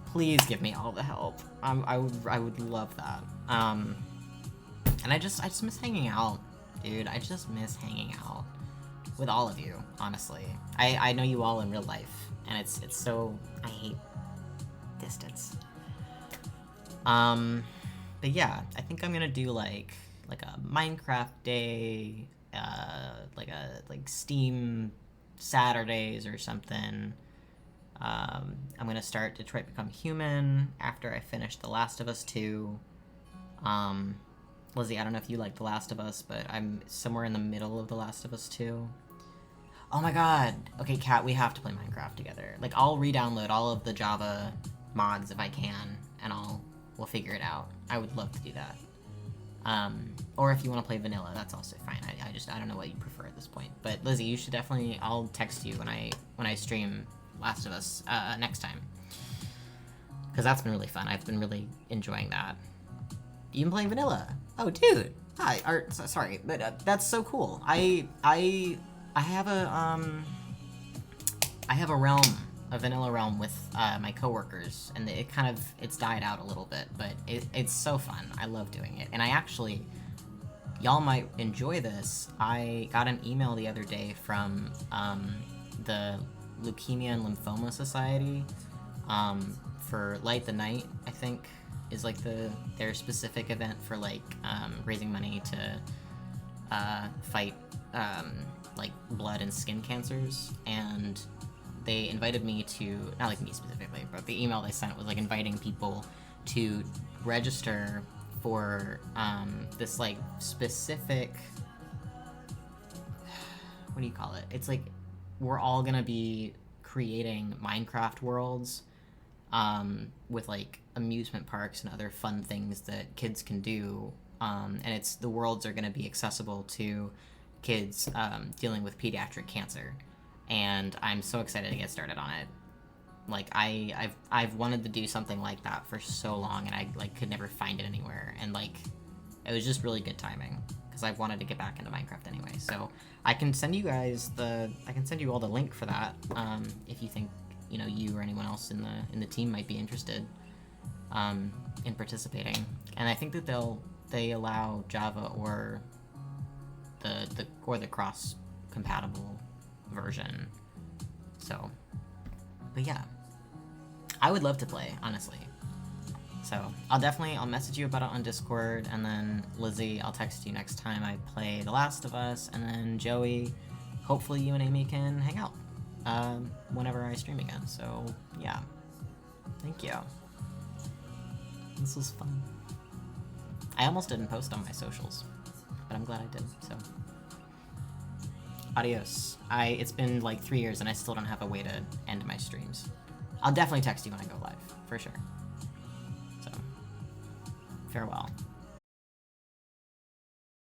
Please give me all the help. I would love that. And I just miss hanging out, dude. I just miss hanging out with all of you, honestly. I know you all in real life, and it's so, I hate distance. But yeah, I think I'm gonna do like a Minecraft day, like Steam Saturdays or something. I'm gonna start Detroit Become Human after I finish The Last of Us 2. Lizzie, I don't know if you like The Last of Us, but I'm somewhere in the middle of The Last of Us 2. Oh my god! Okay, Kat, we have to play Minecraft together. Like, I'll re-download all of the Java mods if I can, and we'll figure it out. I would love to do that. Or if you want to play vanilla, that's also fine. I don't know what you prefer at this point. But Lizzie, you should definitely, I'll text you when I stream Last of Us next time, because that's been really fun. I've been really enjoying that. You've been playing vanilla. Oh, dude. Hi. Sorry, but that's so cool. I have a realm, a vanilla realm with my coworkers, and it's died out a little bit, but it's so fun. I love doing it, and y'all might enjoy this. I got an email the other day from the Leukemia and Lymphoma Society for Light the Night, I think, is like their specific event for like raising money to fight like blood and skin cancers, and they invited me to, not like me specifically, but the email they sent was like inviting people to register for this like specific, what do you call it? It's like we're all gonna be creating Minecraft worlds with like amusement parks and other fun things that kids can do, and the worlds are gonna be accessible to kids dealing with pediatric cancer, and I'm so excited to get started on it. Like I've wanted to do something like that for so long, and I like could never find it anywhere, and like it was just really good timing because I wanted to get back into Minecraft anyway. So I can send you all the link for that if you think you or anyone else in the team might be interested in participating. And I think that they allow Java or the cross compatible version. So, but yeah, I would love to play, honestly. So I'll message you about it on Discord, and then Lizzie, I'll text you next time I play The Last of Us, and then Joey, hopefully you and Amy can hang out whenever I stream again. So yeah, thank you. This was fun. I almost didn't post on my socials, but I'm glad I did, so. Adios. It's been like 3 years and I still don't have a way to end my streams. I'll definitely text you when I go live, for sure. So, farewell.